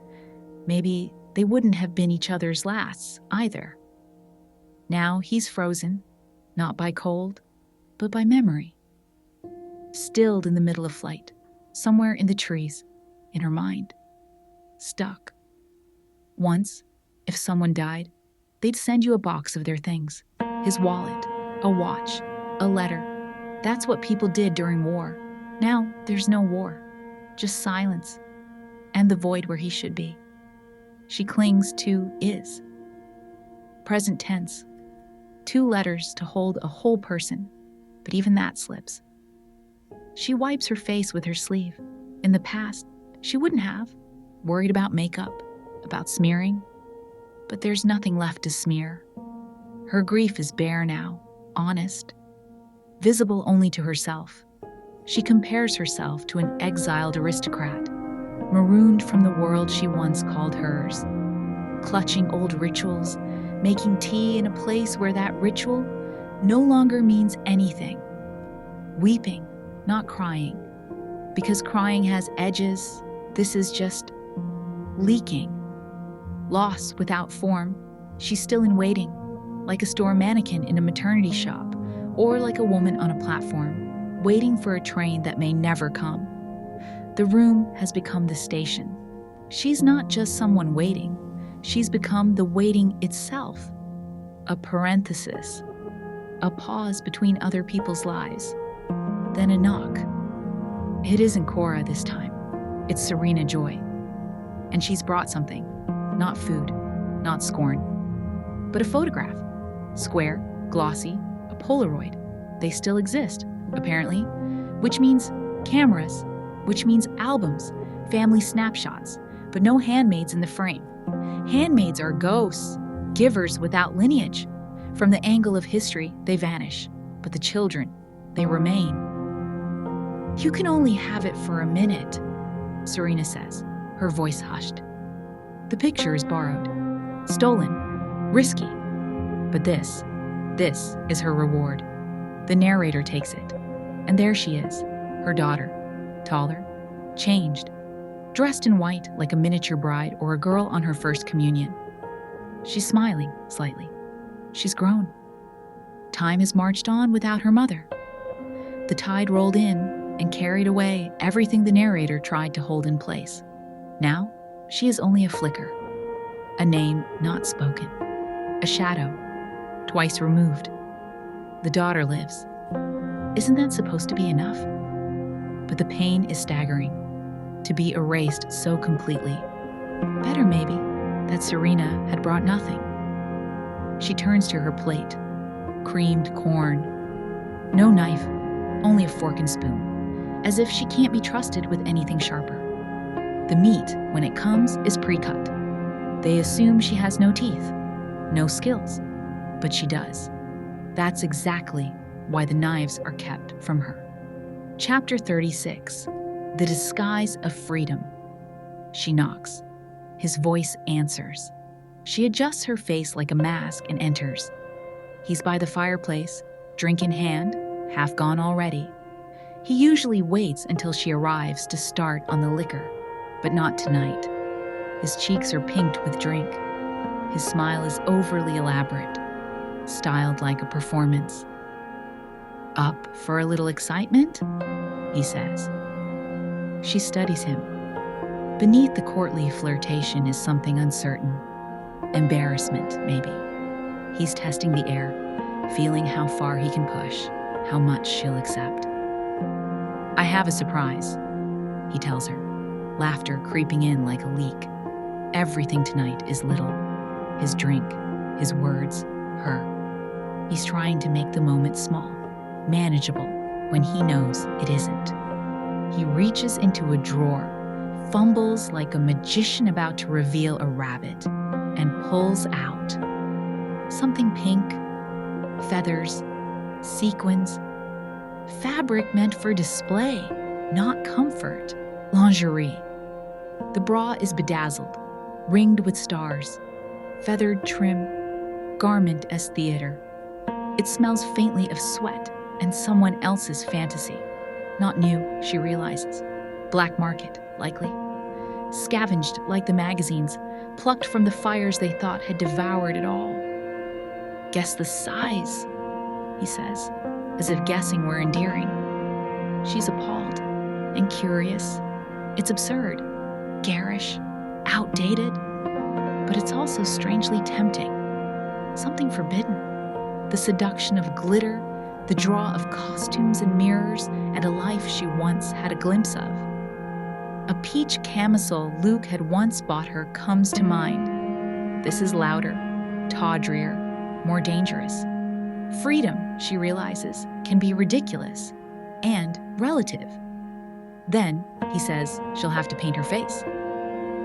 Speaker 1: maybe they wouldn't have been each other's lasts either. Now he's frozen, not by cold, but by memory. Stilled in the middle of flight, somewhere in the trees, in her mind. Stuck. Once, if someone died, they'd send you a box of their things. His wallet, a watch, a letter. That's what people did during war. Now, there's no war. Just silence. And the void where he should be. She clings to is. Present tense. 2 letters to hold a whole person, but even that slips. She wipes her face with her sleeve. In the past, she wouldn't have. Worried about makeup, about smearing. But there's nothing left to smear. Her grief is bare now, honest, visible only to herself. She compares herself to an exiled aristocrat, marooned from the world she once called hers, clutching old rituals, making tea in a place where that ritual no longer means anything. Weeping, not crying, because crying has edges. This is just leaking. Loss without form. She's still in waiting, like a store mannequin in a maternity shop, or like a woman on a platform, waiting for a train that may never come. The room has become the station. She's not just someone waiting. She's become the waiting itself. A parenthesis. A pause between other people's lives. Then a knock. It isn't Cora this time. It's Serena Joy. And she's brought something. Not food, not scorn, but a photograph. Square, glossy, a Polaroid. They still exist, apparently, which means cameras, which means albums, family snapshots, but no handmaids in the frame. Handmaids are ghosts, givers without lineage. From the angle of history, they vanish, but the children, they remain. You can only have it for a minute, Serena says, her voice hushed. The picture is borrowed, stolen, risky. But this is her reward. The narrator takes it, and there she is, her daughter, taller, changed, dressed in white like a miniature bride or a girl on her first communion. She's smiling slightly. She's grown. Time has marched on without her mother. The tide rolled in and carried away everything the narrator tried to hold in place. Now, she is only a flicker, a name not spoken, a shadow, twice removed. The daughter lives. Isn't that supposed to be enough? But the pain is staggering, to be erased so completely. Better maybe that Serena had brought nothing. She turns to her plate. Creamed corn. No knife, only a fork and spoon, as if she can't be trusted with anything sharper. The meat, when it comes, is pre-cut. They assume she has no teeth, no skills, but she does. That's exactly why the knives are kept from her. Chapter 36. The Disguise of Freedom. She knocks. His voice answers. She adjusts her face like a mask and enters. He's by the fireplace, drink in hand, half gone already. He usually waits until she arrives to start on the liquor, but not tonight. His cheeks are pinked with drink. His smile is overly elaborate, styled like a performance. Up for a little excitement? He says. She studies him. Beneath the courtly flirtation is something uncertain. Embarrassment, maybe. He's testing the air, feeling how far he can push, how much she'll accept. I have a surprise, he tells her, laughter creeping in like a leak. Everything tonight is little. His drink, his words, her. He's trying to make the moment small, manageable, when he knows it isn't. He reaches into a drawer, fumbles like a magician about to reveal a rabbit, and pulls out something pink, feathers, sequins, fabric meant for display, not comfort, lingerie. The bra is bedazzled, ringed with stars, feathered trim, garment as theater. It smells faintly of sweat and someone else's fantasy. Not new, she realizes. Black market, likely. Scavenged like the magazines, plucked from the fires they thought had devoured it all. Guess the size, he says, as if guessing were endearing. She's appalled and curious. It's absurd, garish, outdated, but it's also strangely tempting. Something forbidden. The seduction of glitter, the draw of costumes and mirrors, and a life she once had a glimpse of. A peach camisole Luke had once bought her comes to mind. This is louder, tawdrier, more dangerous. Freedom, she realizes, can be ridiculous and relative. Then, he says, she'll have to paint her face.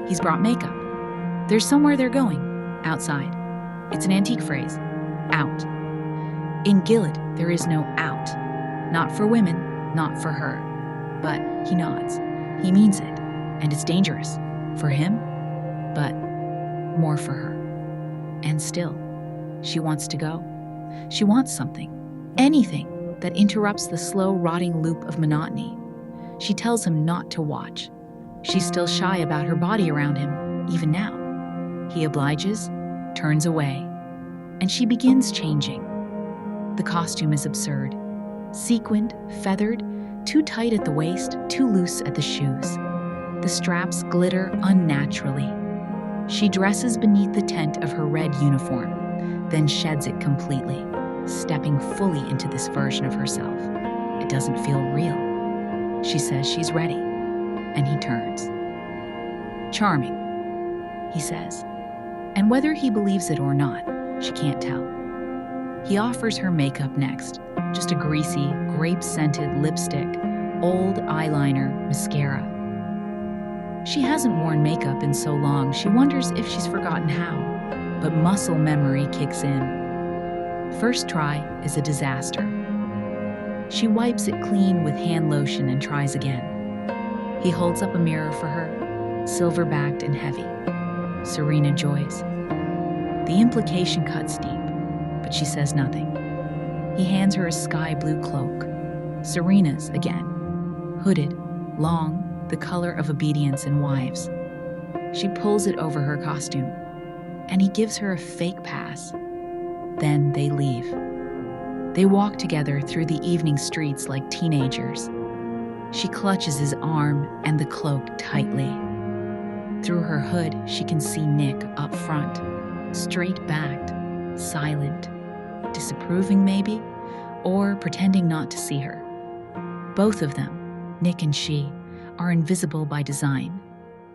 Speaker 1: He's brought makeup. There's somewhere they're going, outside. It's an antique phrase, out. In Gilead, there is no out. Not for women, not for her. But he nods. He means it, and it's dangerous. For him, but more for her. And still, she wants to go. She wants something, anything that interrupts the slow, rotting loop of monotony. She tells him not to watch. She's still shy about her body around him, even now. He obliges, turns away, and she begins changing. The costume is absurd. Sequined, feathered, too tight at the waist, too loose at the shoes. The straps glitter unnaturally. She dresses beneath the tent of her red uniform, then sheds it completely, stepping fully into this version of herself. It doesn't feel real. She says she's ready, and he turns. Charming, he says, and whether he believes it or not, she can't tell. He offers her makeup next, just a greasy, grape-scented lipstick, old eyeliner, mascara. She hasn't worn makeup in so long, she wonders if she's forgotten how, but muscle memory kicks in. First try is a disaster. She wipes it clean with hand lotion and tries again. He holds up a mirror for her, silver-backed and heavy. Serena joys. The implication cuts deep, but she says nothing. He hands her a sky blue cloak. Serena's again. Hooded, long, the color of obedience in wives. She pulls it over her costume, and he gives her a fake pass. Then they leave. They walk together through the evening streets like teenagers. She clutches his arm and the cloak tightly. Through her hood, she can see Nick up front, straight-backed, silent, disapproving maybe, or pretending not to see her. Both of them, Nick and she, are invisible by design,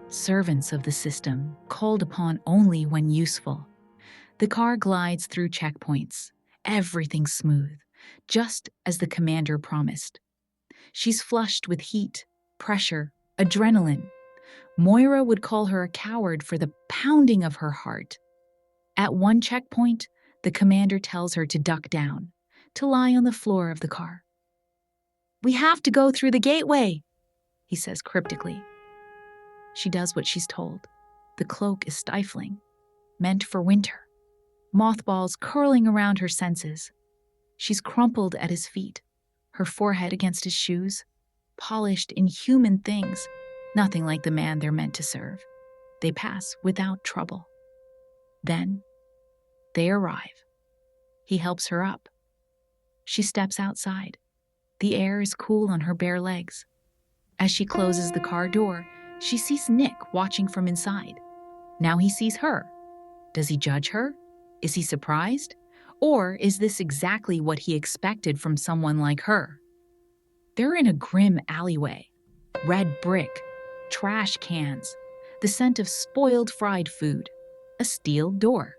Speaker 1: servants of the system, called upon only when useful. The car glides through checkpoints, everything smooth, just as the commander promised. She's flushed with heat, pressure, adrenaline. Moira would call her a coward for the pounding of her heart. At one checkpoint, the commander tells her to duck down, to lie on the floor of the car. "We have to go through the gateway," he says cryptically. She does what she's told. The cloak is stifling, meant for winter. Mothballs curling around her senses. She's crumpled at his feet, her forehead against his shoes, polished inhuman things, nothing like the man they're meant to serve. They pass without trouble. Then, they arrive. He helps her up. She steps outside. The air is cool on her bare legs. As she closes the car door, she sees Nick watching from inside. Now he sees her. Does he judge her? Is he surprised? Or is this exactly what he expected from someone like her? They're in a grim alleyway. Red brick, trash cans, the scent of spoiled fried food, a steel door.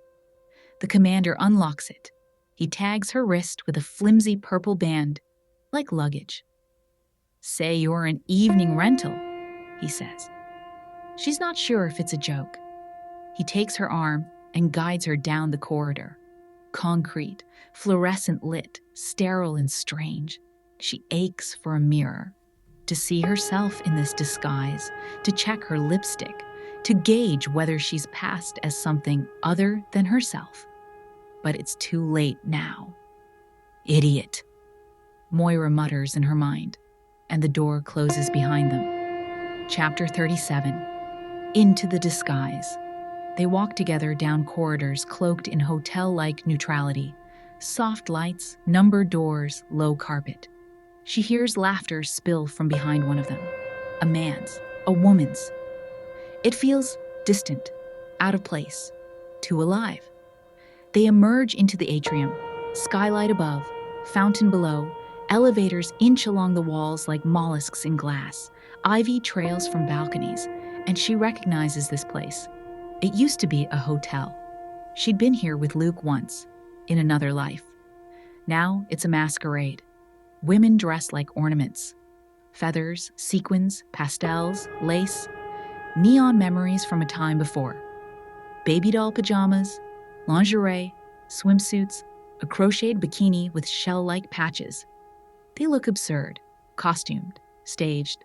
Speaker 1: The commander unlocks it. He tags her wrist with a flimsy purple band, like luggage. "Say you're an evening rental," he says. She's not sure if it's a joke. He takes her arm and guides her down the corridor. Concrete, fluorescent lit, sterile and strange. She aches for a mirror, to see herself in this disguise, to check her lipstick, to gauge whether she's passed as something other than herself. But it's too late now. "Idiot," Moira mutters in her mind, and the door closes behind them. Chapter 37. Into the disguise. They walk together down corridors cloaked in hotel-like neutrality. Soft lights, numbered doors, low carpet. She hears laughter spill from behind one of them. A man's, a woman's. It feels distant, out of place, too alive. They emerge into the atrium, skylight above, fountain below, elevators inch along the walls like mollusks in glass, ivy trails from balconies, and she recognizes this place. It used to be a hotel. She'd been here with Luke once, in another life. Now it's a masquerade. Women dressed like ornaments. Feathers, sequins, pastels, lace, neon memories from a time before. Baby doll pajamas, lingerie, swimsuits, a crocheted bikini with shell-like patches. They look absurd, costumed, staged,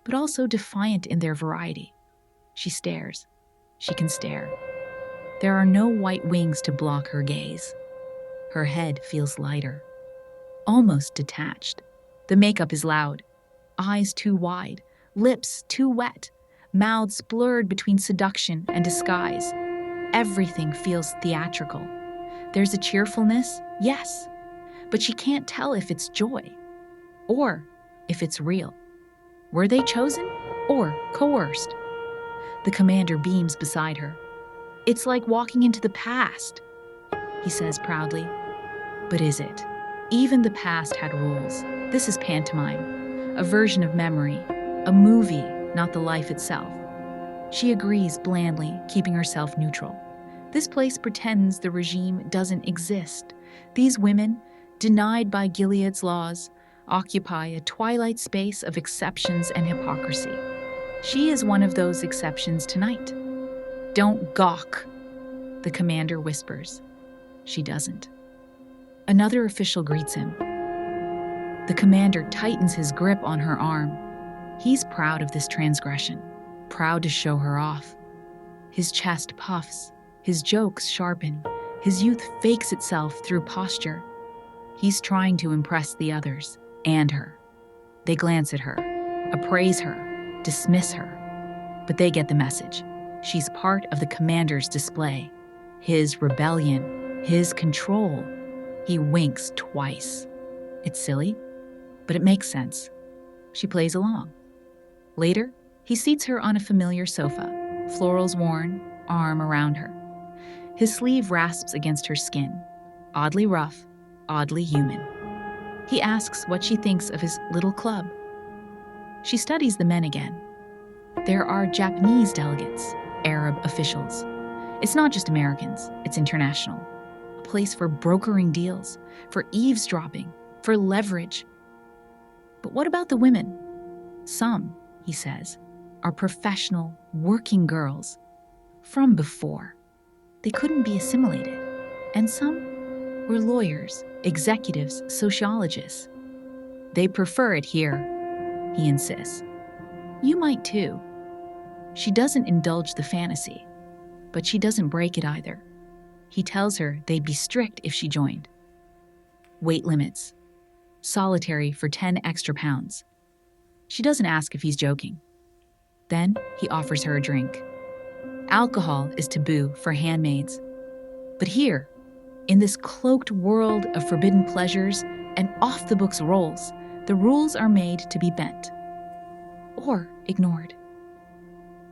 Speaker 1: but also defiant in their variety. She stares. She can stare. There are no white wings to block her gaze. Her head feels lighter, almost detached. The makeup is loud, eyes too wide, lips too wet, mouths blurred between seduction and disguise. Everything feels theatrical. There's a cheerfulness, yes, but she can't tell if it's joy or if it's real. Were they chosen or coerced? The commander beams beside her. "It's like walking into the past," he says proudly. But is it? Even the past had rules. This is pantomime, a version of memory, a movie, not the life itself. She agrees blandly, keeping herself neutral. This place pretends the regime doesn't exist. These women, denied by Gilead's laws, occupy a twilight space of exceptions and hypocrisy. She is one of those exceptions tonight. "Don't gawk," the commander whispers. She doesn't. Another official greets him. The commander tightens his grip on her arm. He's proud of this transgression, proud to show her off. His chest puffs, his jokes sharpen, his youth fakes itself through posture. He's trying to impress the others, and her. They glance at her, appraise her, dismiss her. But they get the message. She's part of the commander's display. His rebellion, his control. He winks twice. It's silly, but it makes sense. She plays along. Later, he seats her on a familiar sofa, florals worn, arm around her. His sleeve rasps against her skin, oddly rough, oddly human. He asks what she thinks of his little club. She studies the men again. There are Japanese delegates, Arab officials. It's not just Americans, it's international. A place for brokering deals, for eavesdropping, for leverage. But what about the women? Some, he says, are professional, working girls from before. They couldn't be assimilated. And some were lawyers, executives, sociologists. They prefer it here, he insists. You might too. She doesn't indulge the fantasy, but she doesn't break it either. He tells her they'd be strict if she joined. Weight limits. Solitary for 10 extra pounds. She doesn't ask if he's joking. Then he offers her a drink. Alcohol is taboo for handmaids. But here, in this cloaked world of forbidden pleasures and off-the-books roles, the rules are made to be bent. Or ignored.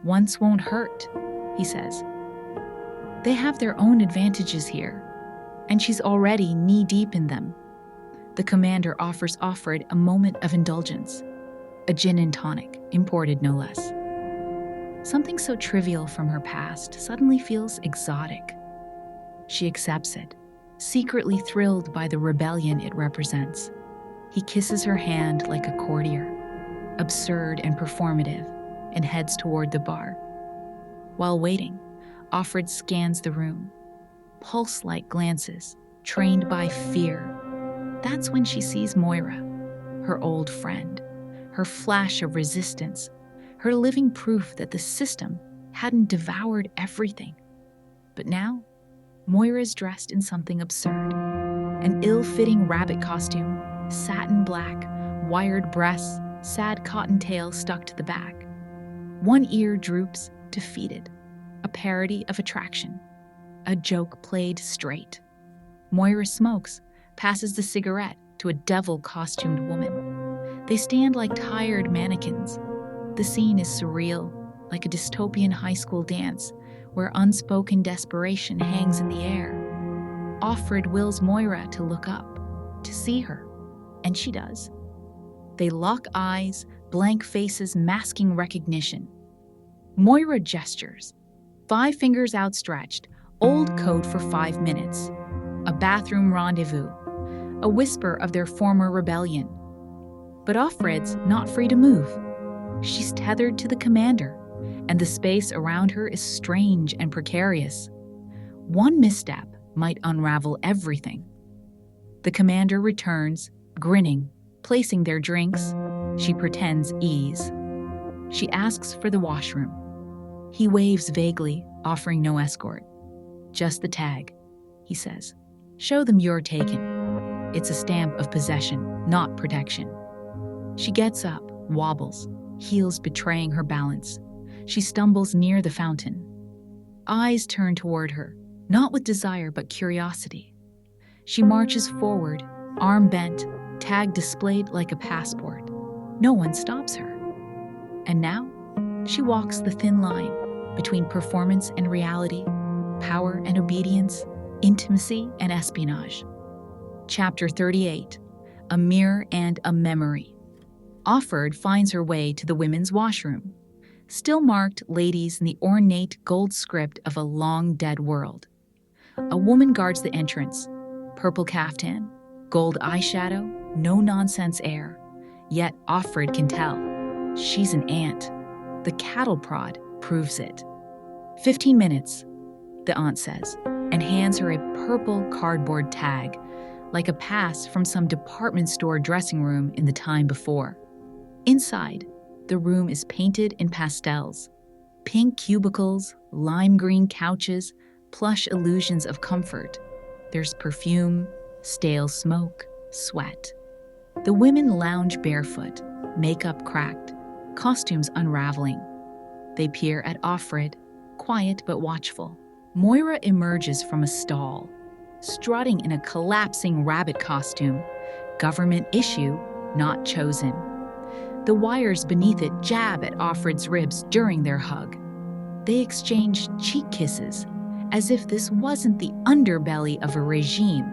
Speaker 1: Once won't hurt, he says. They have their own advantages here, and she's already knee-deep in them. The commander offers Offred a moment of indulgence, a gin and tonic, imported no less. Something so trivial from her past suddenly feels exotic. She accepts it, secretly thrilled by the rebellion it represents. He kisses her hand like a courtier, absurd and performative, and heads toward the bar. While waiting, Offred scans the room, pulse-like glances, trained by fear. That's when she sees Moira, her old friend, her flash of resistance, her living proof that the system hadn't devoured everything. But now, Moira's dressed in something absurd. An ill-fitting rabbit costume, satin black, wired breasts, sad cotton tail stuck to the back. One ear droops, defeated. A parody of attraction. A joke played straight. Moira smokes, passes the cigarette to a devil-costumed woman. They stand like tired mannequins. The scene is surreal, like a dystopian high school dance where unspoken desperation hangs in the air. Offred wills Moira to look up, to see her, and she does. They lock eyes, blank faces masking recognition. Moira gestures, 5 fingers outstretched, old code for 5 minutes. A bathroom rendezvous, a whisper of their former rebellion. But Offred's not free to move. She's tethered to the commander, and the space around her is strange and precarious. One misstep might unravel everything. The commander returns, grinning, placing their drinks. She pretends ease. She asks for the washroom. He waves vaguely, offering no escort. Just the tag, he says. Show them you're taken. It's a stamp of possession, not protection. She gets up, wobbles, heels betraying her balance. She stumbles near the fountain. Eyes turn toward her, not with desire but curiosity. She marches forward, arm bent, tag displayed like a passport. No one stops her. And now, she walks the thin line between performance and reality, power and obedience, intimacy and espionage. Chapter 38, A Mirror and a Memory. Offred finds her way to the women's washroom, still marked ladies in the ornate gold script of a long-dead world. A woman guards the entrance, purple caftan, gold eyeshadow, no-nonsense air. Yet Offred can tell. She's an aunt. The cattle prod proves it. 15 minutes, the aunt says, and hands her a purple cardboard tag, like a pass from some department store dressing room in the time before. Inside, the room is painted in pastels. Pink cubicles, lime green couches, plush illusions of comfort. There's perfume, stale smoke, sweat. The women lounge barefoot, makeup cracked, costumes unraveling. They peer at Offred, quiet but watchful. Moira emerges from a stall, strutting in a collapsing rabbit costume. Government issue, not chosen. The wires beneath it jab at Offred's ribs during their hug. They exchange cheek kisses, as if this wasn't the underbelly of a regime.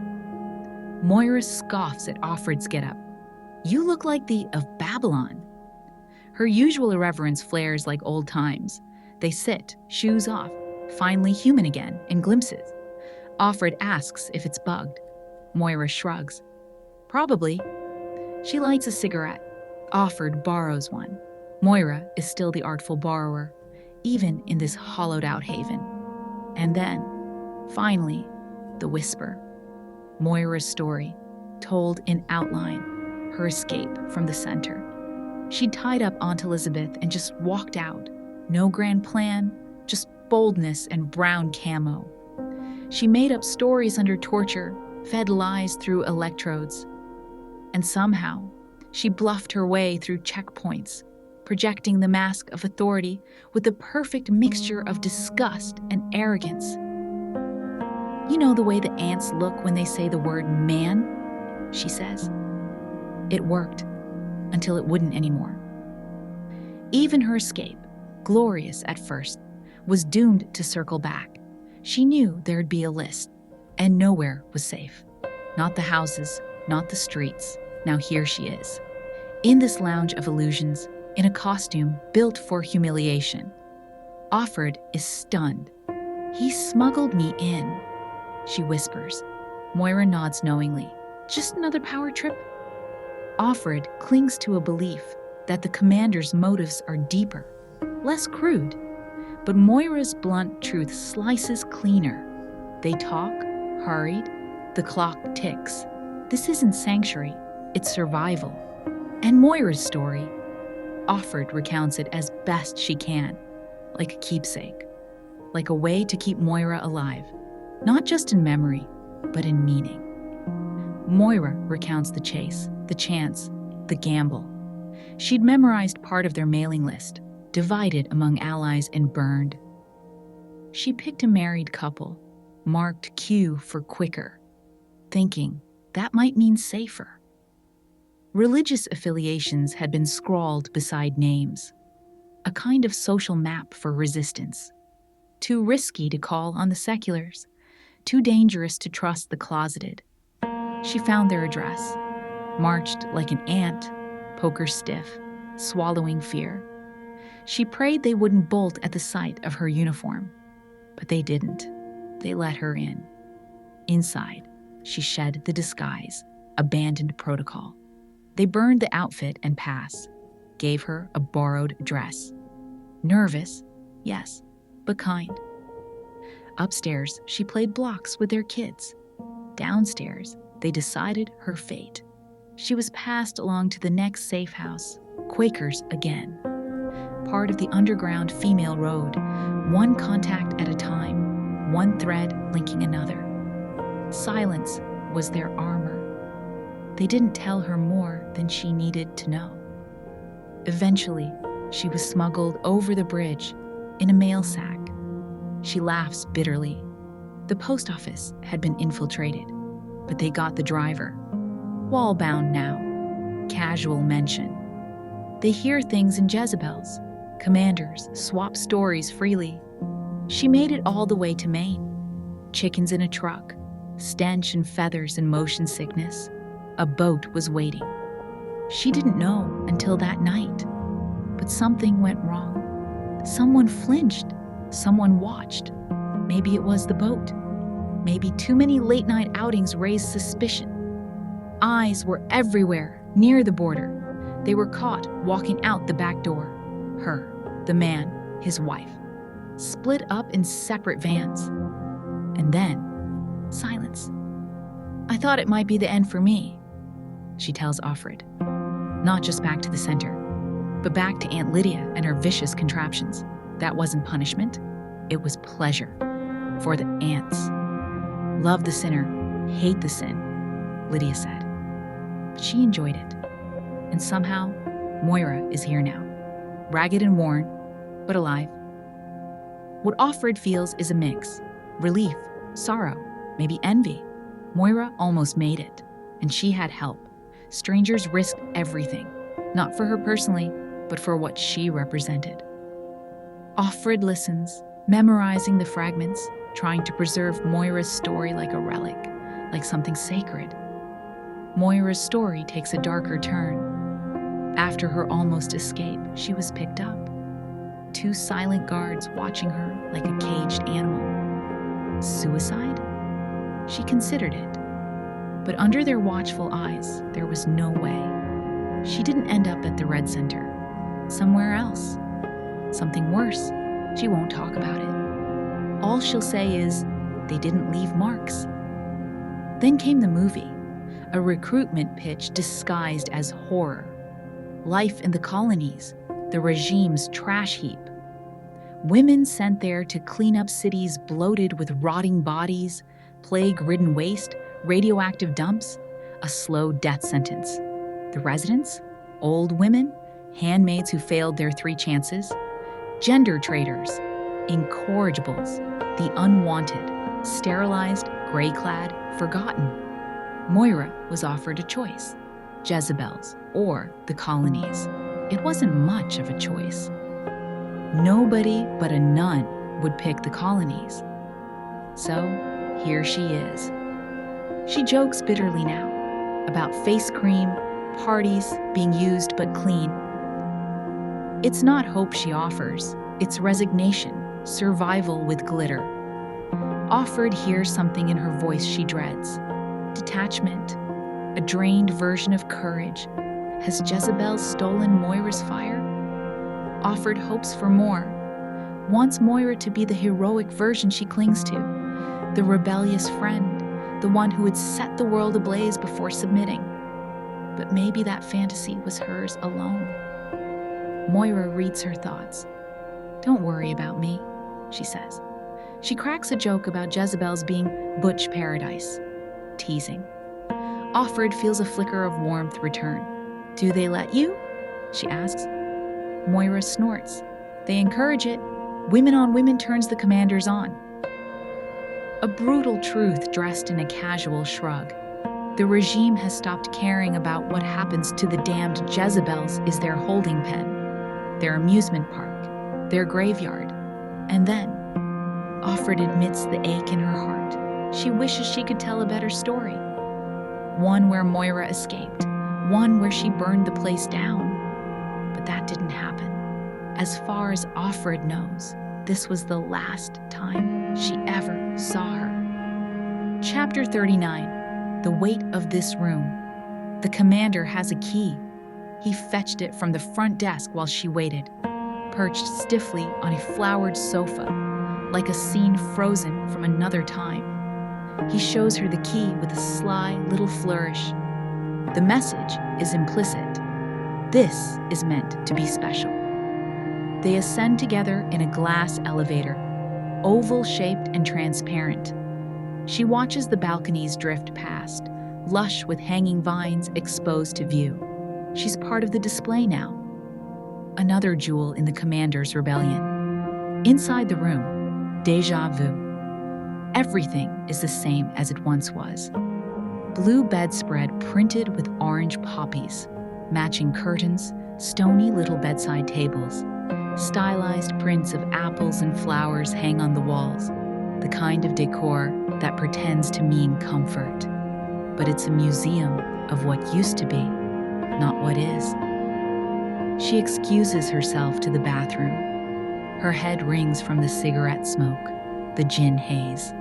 Speaker 1: Moira scoffs at Offred's getup. You look like the of Babylon. Her usual irreverence flares like old times. They sit, shoes off, finally human again in glimpses. Offred asks if it's bugged. Moira shrugs. Probably. She lights a cigarette. Offred borrows one. Moira is still the artful borrower, even in this hollowed-out haven. And then, finally, the whisper. Moira's story, told in outline, her escape from the center. She'd tied up Aunt Elizabeth and just walked out. No grand plan, just boldness and brown camo. She made up stories under torture, fed lies through electrodes. And somehow, she bluffed her way through checkpoints, projecting the mask of authority with the perfect mixture of disgust and arrogance. You know the way the ants look when they say the word man? She says. It worked, until it wouldn't anymore. Even her escape, glorious at first, was doomed to circle back. She knew there'd be a list, and nowhere was safe. Not the houses, not the streets. Now here she is, in this lounge of illusions, in a costume built for humiliation. Offred is stunned. He smuggled me in, she whispers. Moira nods knowingly. Just another power trip? Offred clings to a belief that the commander's motives are deeper, less crude. But Moira's blunt truth slices cleaner. They talk, hurried, the clock ticks. This isn't sanctuary, it's survival. And Moira's story, Offred recounts it as best she can, like a keepsake, like a way to keep Moira alive, not just in memory, but in meaning. Moira recounts the chase, the chance, the gamble. She'd memorized part of their mailing list, divided among allies and burned. She picked a married couple, marked Q for quicker, thinking that might mean safer. Religious affiliations had been scrawled beside names, a kind of social map for resistance. Too risky to call on the seculars, too dangerous to trust the closeted. She found their address, marched like an ant, poker stiff, swallowing fear. She prayed they wouldn't bolt at the sight of her uniform, but they didn't. They let her in. Inside, she shed the disguise, abandoned protocol. They burned the outfit and pass, gave her a borrowed dress. Nervous, yes, but kind. Upstairs, she played blocks with their kids. Downstairs, they decided her fate. She was passed along to the next safe house, Quakers again. Part of the underground female road, one contact at a time, one thread linking another. Silence was their armor. They didn't tell her more than she needed to know. Eventually, she was smuggled over the bridge in a mail sack. She laughs bitterly. The post office had been infiltrated, but they got the driver. Wall-bound now. Casual mention. They hear things in Jezebel's. Commanders swap stories freely. She made it all the way to Maine. Chickens in a truck, stench and feathers and motion sickness. A boat was waiting. She didn't know until that night. But something went wrong. Someone flinched. Someone watched. Maybe it was the boat. Maybe too many late-night outings raised suspicion. Eyes were everywhere, near the border. They were caught walking out the back door. Her, the man, his wife. Split up in separate vans. And then, silence. I thought it might be the end for me, she tells Offred. Not just back to the center, but back to Aunt Lydia and her vicious contraptions. That wasn't punishment. It was pleasure. For the ants. Love the sinner, hate the sin, Lydia said. But she enjoyed it. And somehow, Moira is here now. Ragged and worn, but alive. What Offred feels is a mix. Relief, sorrow, maybe envy. Moira almost made it, and she had help. Strangers risked everything, not for her personally, but for what she represented. Offred listens, memorizing the fragments, trying to preserve Moira's story like a relic, like something sacred. Moira's story takes a darker turn. After her almost escape, she was picked up. 2 silent guards watching her like a caged animal. Suicide? She considered it. But under their watchful eyes, there was no way. She didn't end up at the Red Center. Somewhere else. Something worse. She won't talk about it. All she'll say is, they didn't leave marks. Then came the movie, a recruitment pitch disguised as horror. Life in the colonies, the regime's trash heap. Women sent there to clean up cities bloated with rotting bodies, plague-ridden waste, radioactive dumps, a slow death sentence. The residents? Old women? Handmaids who failed their 3 chances? Gender traitors? Incorrigibles? The unwanted? Sterilized, gray-clad, forgotten? Moira was offered a choice. Jezebel's or the colonies. It wasn't much of a choice. Nobody but a nun would pick the colonies. So, here she is. She jokes bitterly now about face cream, parties, being used but clean. It's not hope she offers, it's resignation, survival with glitter. Offred hears something in her voice she dreads. Detachment, a drained version of courage. Has Jezebel stolen Moira's fire? Offred hopes for more, wants Moira to be the heroic version she clings to, the rebellious friend, the one who would set the world ablaze before submitting. But maybe that fantasy was hers alone. Moira reads her thoughts. Don't worry about me, she says. She cracks a joke about Jezebel's being butch paradise. Teasing. Offred feels a flicker of warmth return. Do they let you? She asks. Moira snorts. They encourage it. Women on women turns the commanders on. A brutal truth dressed in a casual shrug. The regime has stopped caring about what happens to the damned Jezebels is their holding pen, their amusement park, their graveyard. And then, Offred admits the ache in her heart. She wishes she could tell a better story. One where Moira escaped, one where she burned the place down. But that didn't happen. As far as Offred knows, this was the last time she ever saw her. Chapter 39. The weight of this room. The commander has a key. He fetched it from the front desk while she waited, perched stiffly on a flowered sofa, like a scene frozen from another time. He shows her the key with a sly little flourish. The message is implicit. This is meant to be special. They ascend together in a glass elevator, oval-shaped and transparent. She watches the balconies drift past, lush with hanging vines exposed to view. She's part of the display now. Another jewel in the commander's rebellion. Inside the room, déjà vu. Everything is the same as it once was. Blue bedspread printed with orange poppies, matching curtains, stony little bedside tables. Stylized prints of apples and flowers hang on the walls, the kind of decor that pretends to mean comfort. But it's a museum of what used to be, not what is. She excuses herself to the bathroom. Her head rings from the cigarette smoke, the gin haze.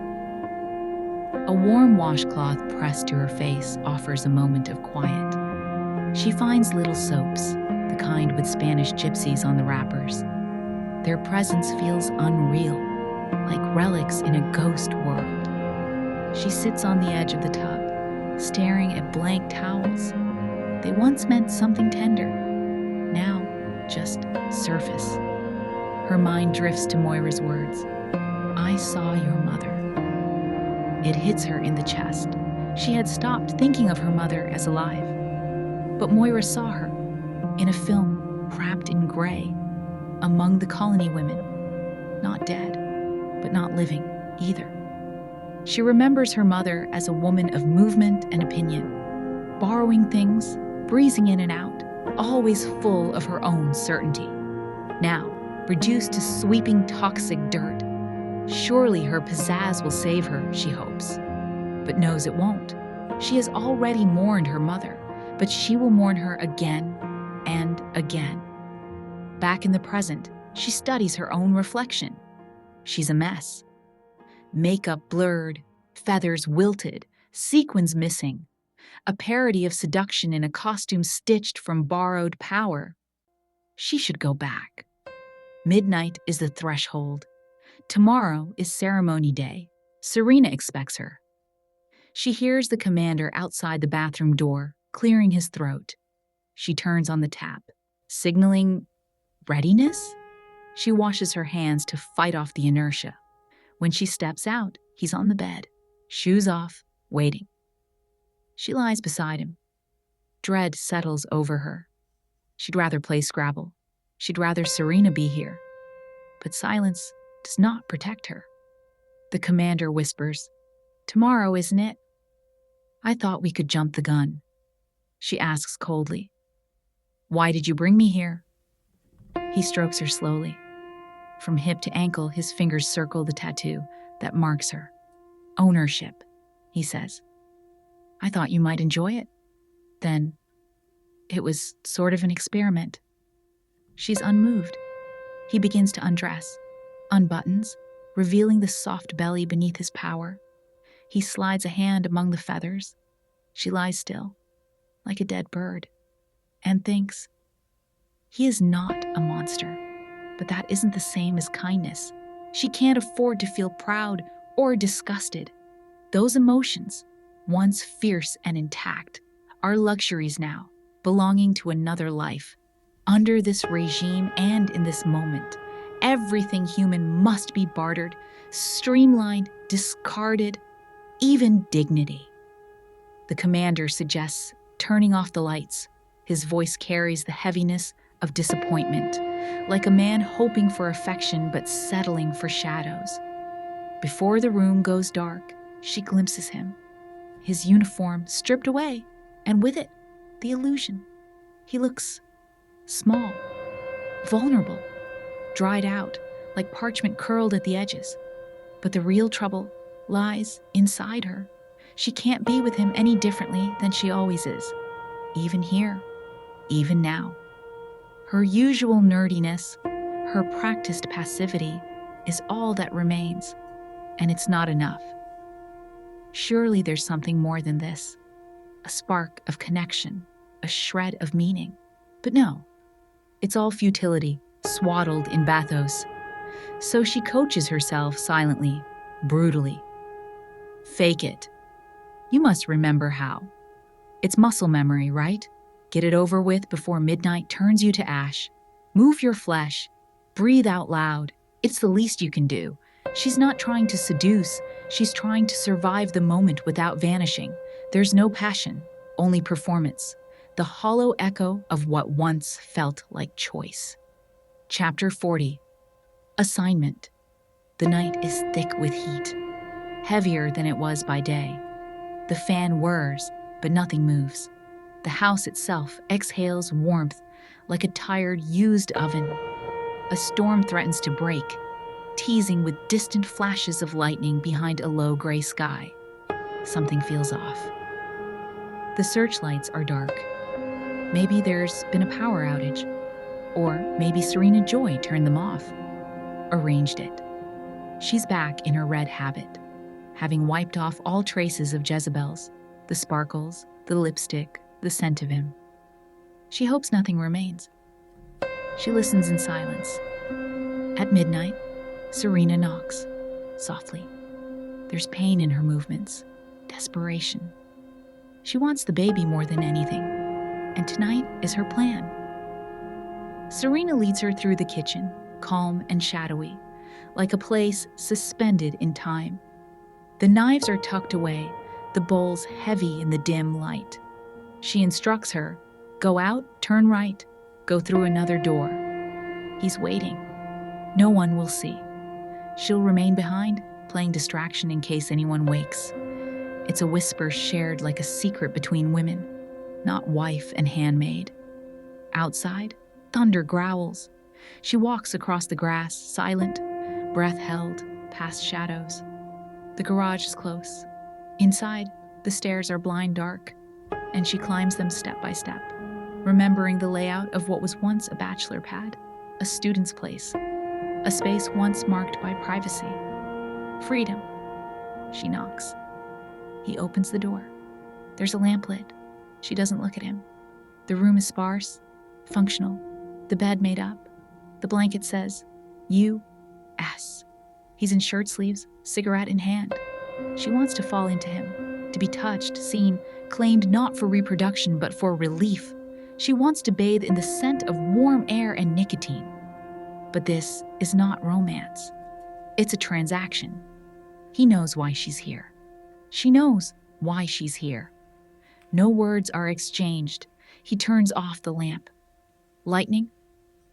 Speaker 1: A warm washcloth pressed to her face offers a moment of quiet. She finds little soaps, the kind with Spanish gypsies on the wrappers. Their presence feels unreal, like relics in a ghost world. She sits on the edge of the tub, staring at blank towels. They once meant something tender, now just surface. Her mind drifts to Moira's words. I saw your mother. It hits her in the chest. She had stopped thinking of her mother as alive. But Moira saw her, in a film wrapped in gray, among the colony women. Not dead, but not living either. She remembers her mother as a woman of movement and opinion, borrowing things, breezing in and out, always full of her own certainty. Now, reduced to sweeping toxic dirt, surely her pizzazz will save her, she hopes. But knows it won't. She has already mourned her mother, but she will mourn her again and again. Back in the present, She studies her own reflection. She's a mess. Makeup blurred, feathers wilted, sequins missing. A parody of seduction in a costume stitched from borrowed power. She should go back. Midnight is the threshold. Tomorrow is ceremony day. Serena expects her. She hears the commander outside the bathroom door, clearing his throat. She turns on the tap, signaling readiness. She washes her hands to fight off the inertia. When she steps out, he's on the bed, shoes off, waiting. She lies beside him. Dread settles over her. She'd rather play Scrabble. She'd rather Serena be here. But silence does not protect her. The commander whispers, "Tomorrow, isn't it?" "I thought we could jump the gun." She asks coldly, "Why did you bring me here?" He strokes her slowly. From hip to ankle, his fingers circle the tattoo that marks her. "Ownership," he says. "I thought you might enjoy it. Then, it was sort of an experiment." She's unmoved. He begins to undress, unbuttons, revealing the soft belly beneath his power. He slides a hand among the feathers. She lies still, like a dead bird, and thinks, he is not a monster, but that isn't the same as kindness. She can't afford to feel proud or disgusted. Those emotions, once fierce and intact, are luxuries now, belonging to another life. Under this regime and in this moment, everything human must be bartered, streamlined, discarded, even dignity. The commander suggests turning off the lights. His voice carries the heaviness of disappointment, like a man hoping for affection but settling for shadows. Before the room goes dark, she glimpses him. His uniform stripped away, and with it, the illusion. He looks small, vulnerable, dried out, like parchment curled at the edges. But the real trouble lies inside her. She can't be with him any differently than she always is, even here, even now. Her usual nerdiness, her practiced passivity, is all that remains, and it's not enough. Surely there's something more than this, a spark of connection, a shred of meaning. But no, it's all futility, swaddled in bathos. So she coaches herself silently, brutally. Fake it. You must remember how. It's muscle memory, right? Get it over with before midnight turns you to ash. Move your flesh. Breathe out loud. It's the least you can do. She's not trying to seduce. She's trying to survive the moment without vanishing. There's no passion, only performance. The hollow echo of what once felt like choice. Chapter 40. Assignment. The night is thick with heat, heavier than it was by day. The fan whirs, but nothing moves. The house itself exhales warmth like a tired, used oven. A storm threatens to break, teasing with distant flashes of lightning behind a low gray sky. Something feels off. The searchlights are dark. Maybe there's been a power outage, or maybe Serena Joy turned them off, arranged it. She's back in her red habit, having wiped off all traces of Jezebel's, the sparkles, the lipstick, the scent of him. She hopes nothing remains. She listens in silence. At midnight, Serena knocks, softly. There's pain in her movements, desperation. She wants the baby more than anything, and tonight is her plan. Serena leads her through the kitchen, calm and shadowy, like a place suspended in time. The knives are tucked away, the bowls heavy in the dim light. She instructs her, go out, turn right, go through another door. He's waiting. No one will see. She'll remain behind, playing distraction in case anyone wakes. It's a whisper shared like a secret between women, not wife and handmaid. Outside, thunder growls. She walks across the grass, silent, breath held, past shadows. The garage is close. Inside, the stairs are blind dark, and she climbs them step by step, remembering the layout of what was once a bachelor pad. a student's place, a space once marked by privacy. Freedom. She knocks. He opens the door. There's a lamp lit. She doesn't look at him. The room is sparse, functional, the bed made up. The blanket says, U.S. He's in shirt sleeves, cigarette in hand. She wants to fall into him, to be touched, seen, claimed not for reproduction but for relief. She wants to bathe in the scent of warm air and nicotine. But this is not romance. It's a transaction. He knows why she's here. She knows why she's here. No words are exchanged. He turns off the lamp. Lightning,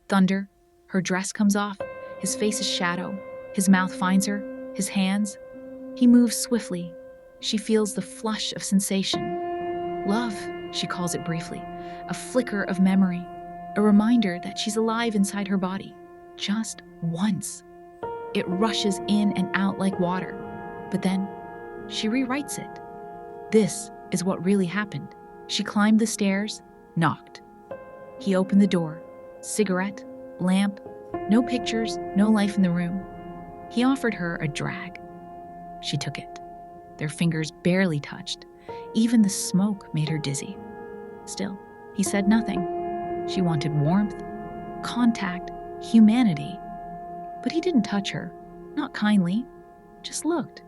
Speaker 1: thunder, her dress comes off, his face is shadow, his mouth finds her, his hands. He moves swiftly. She feels the flush of sensation. Love, she calls it briefly, a flicker of memory, a reminder that she's alive inside her body, just once. It rushes in and out like water, but then she rewrites it. This is what really happened. She climbed the stairs, knocked. He opened the door. Cigarette, lamp, no pictures, no life in the room. He offered her a drag. She took it. Their fingers barely touched. Even the smoke made her dizzy. Still, he said nothing. She wanted warmth, contact, humanity. But he didn't touch her, not kindly, just looked.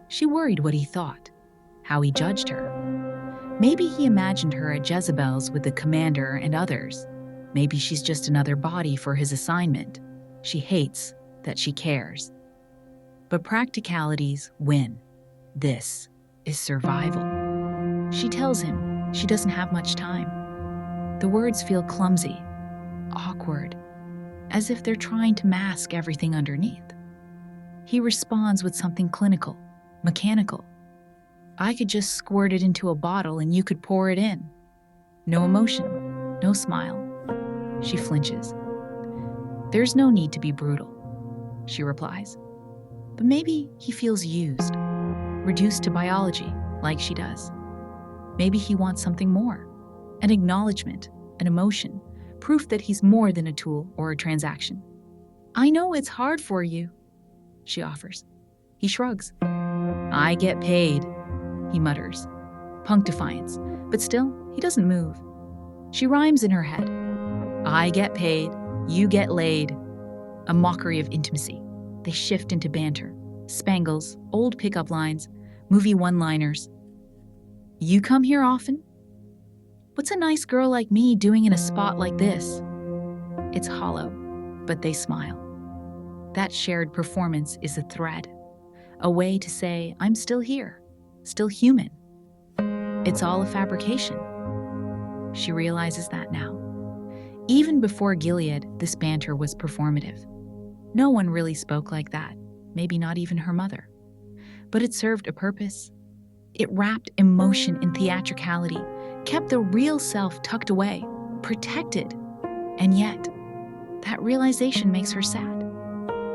Speaker 1: She worried what he thought, how he judged her. Maybe he imagined her at Jezebel's with the commander and others. Maybe she's just another body for his assignment. She hates that she cares. But practicalities win. This is survival. She tells him she doesn't have much time. The words feel clumsy, awkward, as if they're trying to mask everything underneath. He responds with something clinical, mechanical. I could just squirt it into a bottle and you could pour it in. No emotion, no smile. She flinches. There's no need to be brutal, she replies. But maybe he feels used, reduced to biology, like she does. Maybe he wants something more, an acknowledgement, an emotion, proof that he's more than a tool or a transaction. I know it's hard for you, she offers. He shrugs. I get paid, he mutters. Punk defiance, but still, he doesn't move. She rhymes in her head. I get paid, you get laid. A mockery of intimacy. They shift into banter, spangles, old pickup lines, movie one-liners. You come here often? What's a nice girl like me doing in a spot like this? It's hollow, but they smile. That shared performance is a thread, a way to say, I'm still here, still human. It's all a fabrication. She realizes that now. Even before Gilead, this banter was performative. No one really spoke like that, maybe not even her mother. But it served a purpose. It wrapped emotion in theatricality, kept the real self tucked away, protected. And yet, that realization makes her sad.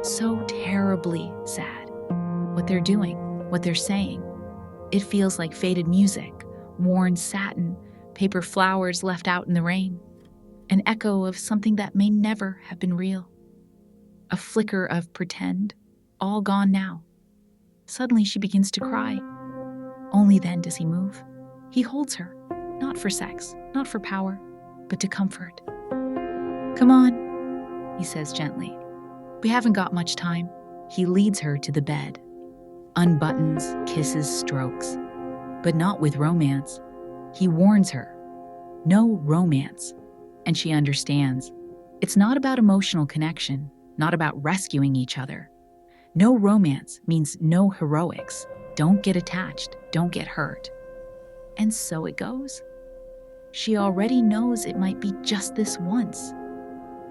Speaker 1: So terribly sad. What they're doing, what they're saying. It feels like faded music, worn satin, paper flowers left out in the rain. An echo of something that may never have been real. A flicker of pretend, all gone now. Suddenly she begins to cry. Only then does he move. He holds her, not for sex, not for power, but to comfort. Come on, he says gently. We haven't got much time. He leads her to the bed. Unbuttons, kisses, strokes. But not with romance. He warns her. No romance. And she understands. It's not about emotional connection, not about rescuing each other. No romance means no heroics. Don't get attached, don't get hurt. And so it goes. She already knows it might be just this once.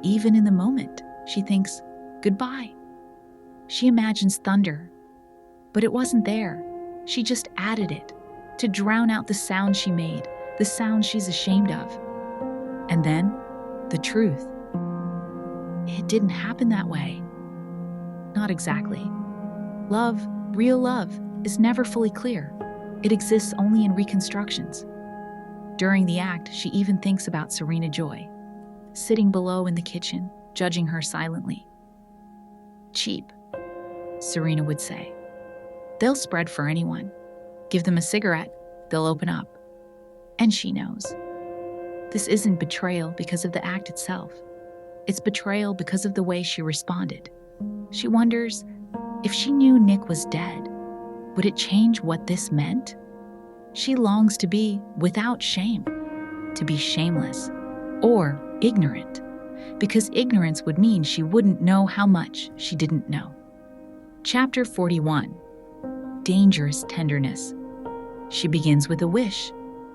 Speaker 1: Even in the moment, she thinks, goodbye. She imagines thunder, but it wasn't there. She just added it to drown out the sound she made, the sound she's ashamed of. And then, the truth. It didn't happen that way. Not exactly. Love, real love, is never fully clear. It exists only in reconstructions. During the act, she even thinks about Serena Joy, sitting below in the kitchen, judging her silently. Cheap, Serena would say. They'll spread for anyone. Give them a cigarette, they'll open up. And she knows. This isn't betrayal because of the act itself. It's betrayal because of the way she responded. She wonders, if she knew Nick was dead, would it change what this meant? She longs to be without shame, to be shameless or ignorant, because ignorance would mean she wouldn't know how much she didn't know. Chapter 41. Dangerous Tenderness. She begins with a wish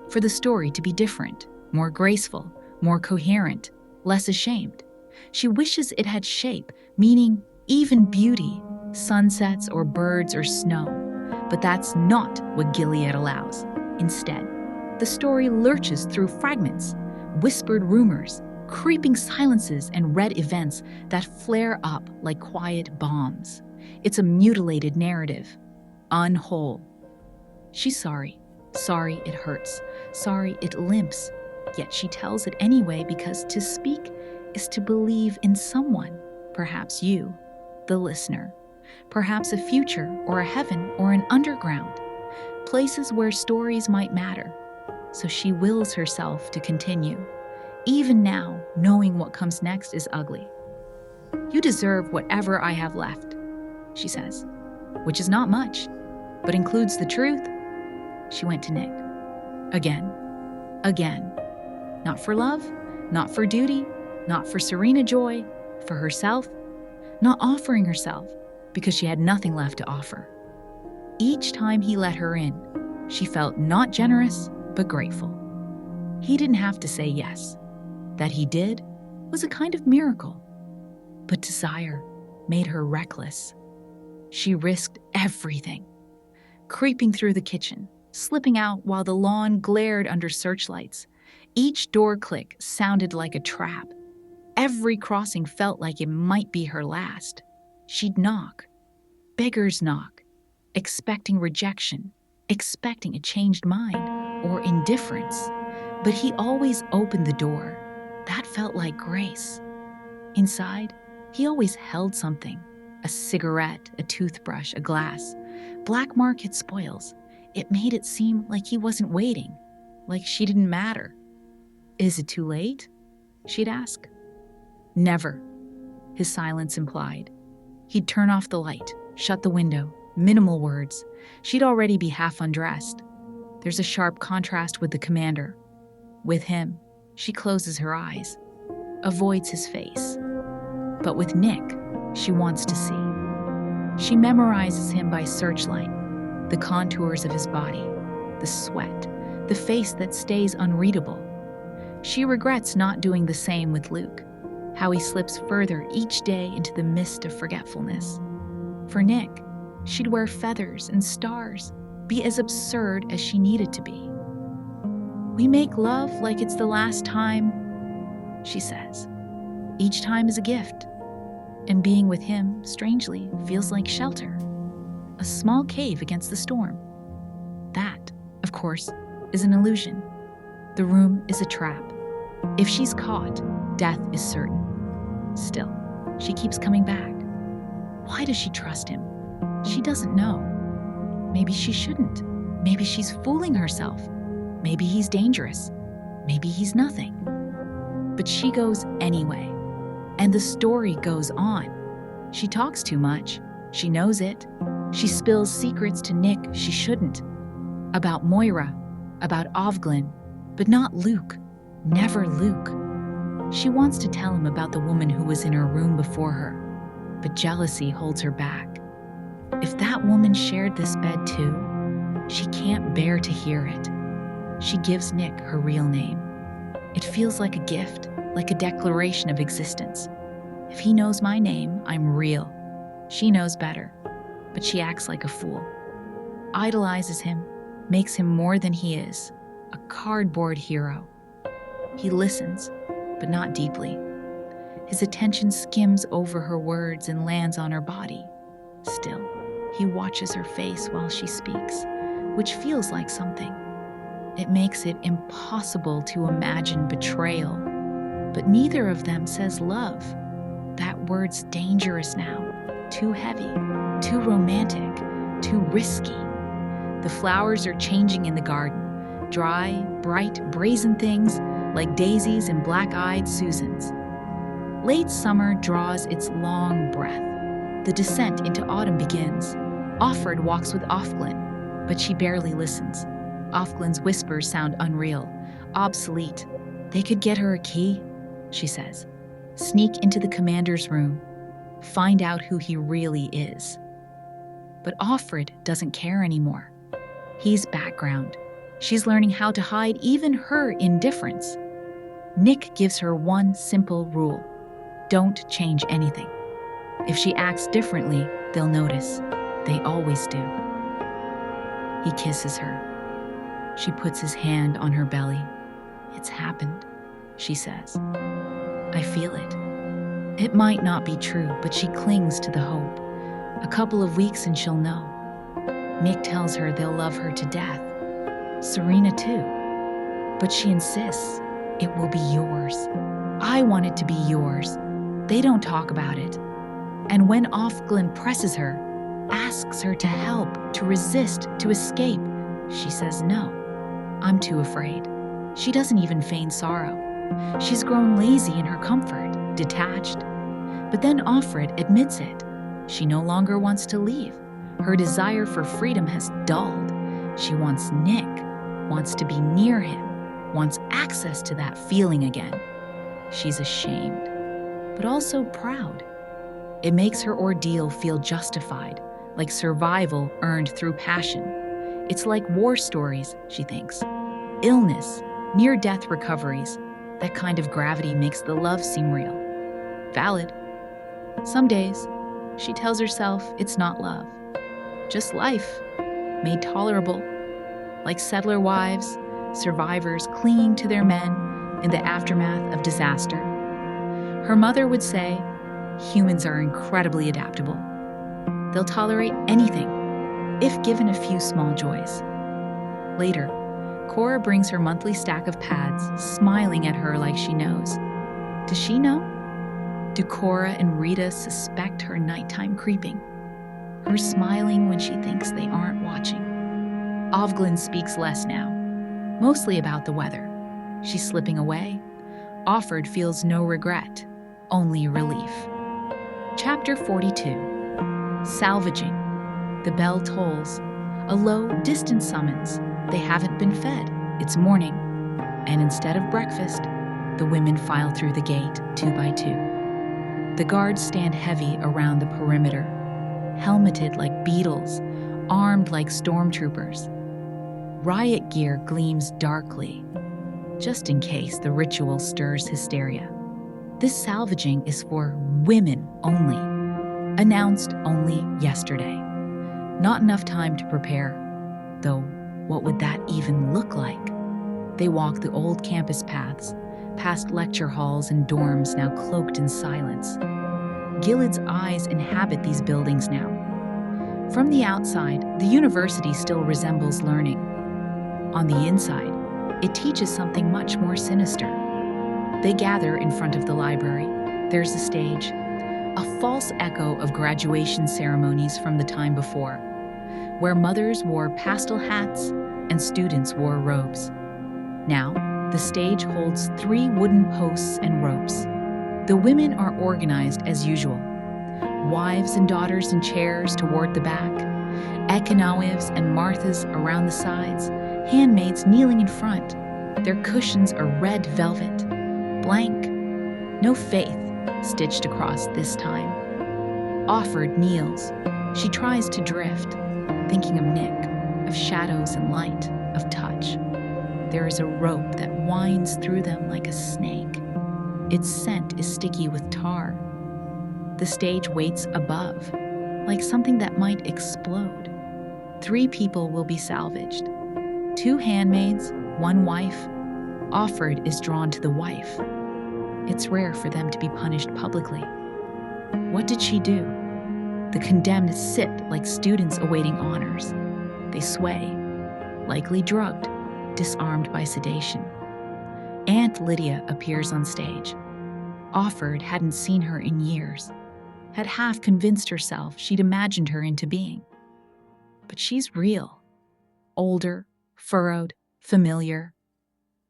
Speaker 1: for the story to be different, more graceful, more coherent, less ashamed. She wishes it had shape, meaning even beauty, sunsets or birds or snow. But that's not what Gilead allows. Instead, the story lurches through fragments, whispered rumors, creeping silences, and red events that flare up like quiet bombs. It's a mutilated narrative, unwhole. She's sorry. Sorry it hurts. Sorry it limps. Yet she tells it anyway because to speak is to believe in someone, perhaps you, the listener, perhaps a future or a heaven or an underground, places where stories might matter. So she wills herself to continue, even now knowing what comes next is ugly. You deserve whatever I have left, she says, which is not much, but includes the truth. She went to Nick. Again. Not for love, not for duty, not for Serena joy, for herself, not offering herself because she had nothing left to offer. Each time he let her in, she felt not generous, but grateful. He didn't have to say yes. That he did was a kind of miracle. But desire made her reckless. She risked everything. Creeping through the kitchen, slipping out while the lawn glared under searchlights. Each door click sounded like a trap. Every crossing felt like it might be her last. She'd knock. Beggar's knock. Expecting rejection. Expecting a changed mind or indifference. But he always opened the door. That felt like grace. Inside, he always held something. A cigarette, a toothbrush, a glass. Black market spoils. It made it seem like he wasn't waiting, like she didn't matter. Is it too late? She'd ask. Never, his silence implied. He'd turn off the light, shut the window, minimal words. She'd already be half undressed. There's a sharp contrast with the commander. With him, she closes her eyes, avoids his face. But with Nick, she wants to see. She memorizes him by searchlight, the contours of his body, the sweat, the face that stays unreadable. She regrets not doing the same with Luke, how he slips further each day into the mist of forgetfulness. For Nick, she'd wear feathers and stars, be as absurd as she needed to be. We make love like it's the last time, she says. Each time is a gift. And being with him, strangely, feels like shelter. A small cave against the storm. That, of course, is an illusion. The room is a trap. If she's caught, death is certain. Still, she keeps coming back. Why does she trust him? She doesn't know. Maybe she shouldn't. Maybe she's fooling herself. Maybe he's dangerous. Maybe he's nothing. But she goes anyway. And the story goes on. She talks too much. She knows it. She spills secrets to Nick she shouldn't. About Moira, about Ovglin, but not Luke. Never Luke. She wants to tell him about the woman who was in her room before her, but jealousy holds her back. If that woman shared this bed too, she can't bear to hear it. She gives Nick her real name. It feels like a gift, like a declaration of existence. If he knows my name, I'm real. She knows better, but she acts like a fool. Idolizes him, makes him more than he is, a cardboard hero. He listens, but not deeply. His attention skims over her words and lands on her body. Still, he watches her face while she speaks, which feels like something. It makes it impossible to imagine betrayal, but neither of them says love. that word's dangerous now. Too heavy, too romantic, too risky. The flowers are changing in the garden. Dry, bright, brazen things like daisies and black-eyed Susans. Late summer draws its long breath. The descent into autumn begins. Offred walks with Offglin, but she barely listens. Offglin's whispers sound unreal, obsolete. They could get her a key, she says. Sneak into the commander's room. Find out who he really is. But Offred doesn't care anymore. He's background. She's learning how to hide even her indifference. Nick gives her one simple rule. Don't change anything. If she acts differently, they'll notice. They always do. He kisses her. She puts his hand on her belly. It's happened, she says. I feel it. It might not be true, but she clings to the hope. A couple of weeks and she'll know. Nick tells her they'll love her to death. Serena too. But she insists, it will be yours. I want it to be yours. They don't talk about it. And when Offglin presses her, asks her to help, to resist, to escape, she says no. I'm too afraid. She doesn't even feign sorrow. She's grown lazy in her comfort, detached. But then Offred admits it. She no longer wants to leave. Her desire for freedom has dulled. She wants Nick, wants to be near him, wants access to that feeling again. She's ashamed, but also proud. It makes her ordeal feel justified, like survival earned through passion. It's like war stories, she thinks. Illness, near-death recoveries. That kind of gravity makes the love seem real. Valid. Some days, she tells herself it's not love. Just life, made tolerable. Like settler wives, survivors clinging to their men in the aftermath of disaster. Her mother would say, humans are incredibly adaptable. They'll tolerate anything, if given a few small joys. Later, Cora brings her monthly stack of pads, smiling at her like she knows. Does she know? Do Cora and Rita suspect her nighttime creeping? Her smiling when she thinks they aren't watching. Offglin speaks less now, mostly about the weather. She's slipping away. Offred feels no regret, only relief. Chapter 42. Salvaging. The bell tolls. A low, distant summons. They haven't been fed. It's morning. And instead of breakfast, the women file through the gate, 2 by 2. The guards stand heavy around the perimeter, helmeted like beetles, armed like stormtroopers. Riot gear gleams darkly, just in case the ritual stirs hysteria. This salvaging is for women only. Announced only yesterday. Not enough time to prepare, though what would that even look like? They walk the old campus paths, past lecture halls and dorms now cloaked in silence. Gilead's eyes inhabit these buildings now. From the outside, the university still resembles learning. On the inside, it teaches something much more sinister. They gather in front of the library. There's a stage, a false echo of graduation ceremonies from the time before, where mothers wore pastel hats and students wore robes. Now, the stage holds 3 wooden posts and ropes. The women are organized as usual. Wives and daughters in chairs toward the back, Econowives and Marthas around the sides, handmaids kneeling in front. Their cushions are red velvet, blank, no faith stitched across this time. Offred kneels. She tries to drift, thinking of Nick, of shadows and light, of touch. There is a rope that winds through them like a snake. Its scent is sticky with tar. The stage waits above, like something that might explode. 3 people will be salvaged. 2 handmaids, 1 wife. Offred is drawn to the wife. It's rare for them to be punished publicly. What did she do? The condemned sit like students awaiting honors. They sway, likely drugged, disarmed by sedation. Aunt Lydia appears on stage. Offred hadn't seen her in years, had half convinced herself she'd imagined her into being. But she's real. Older, furrowed, familiar.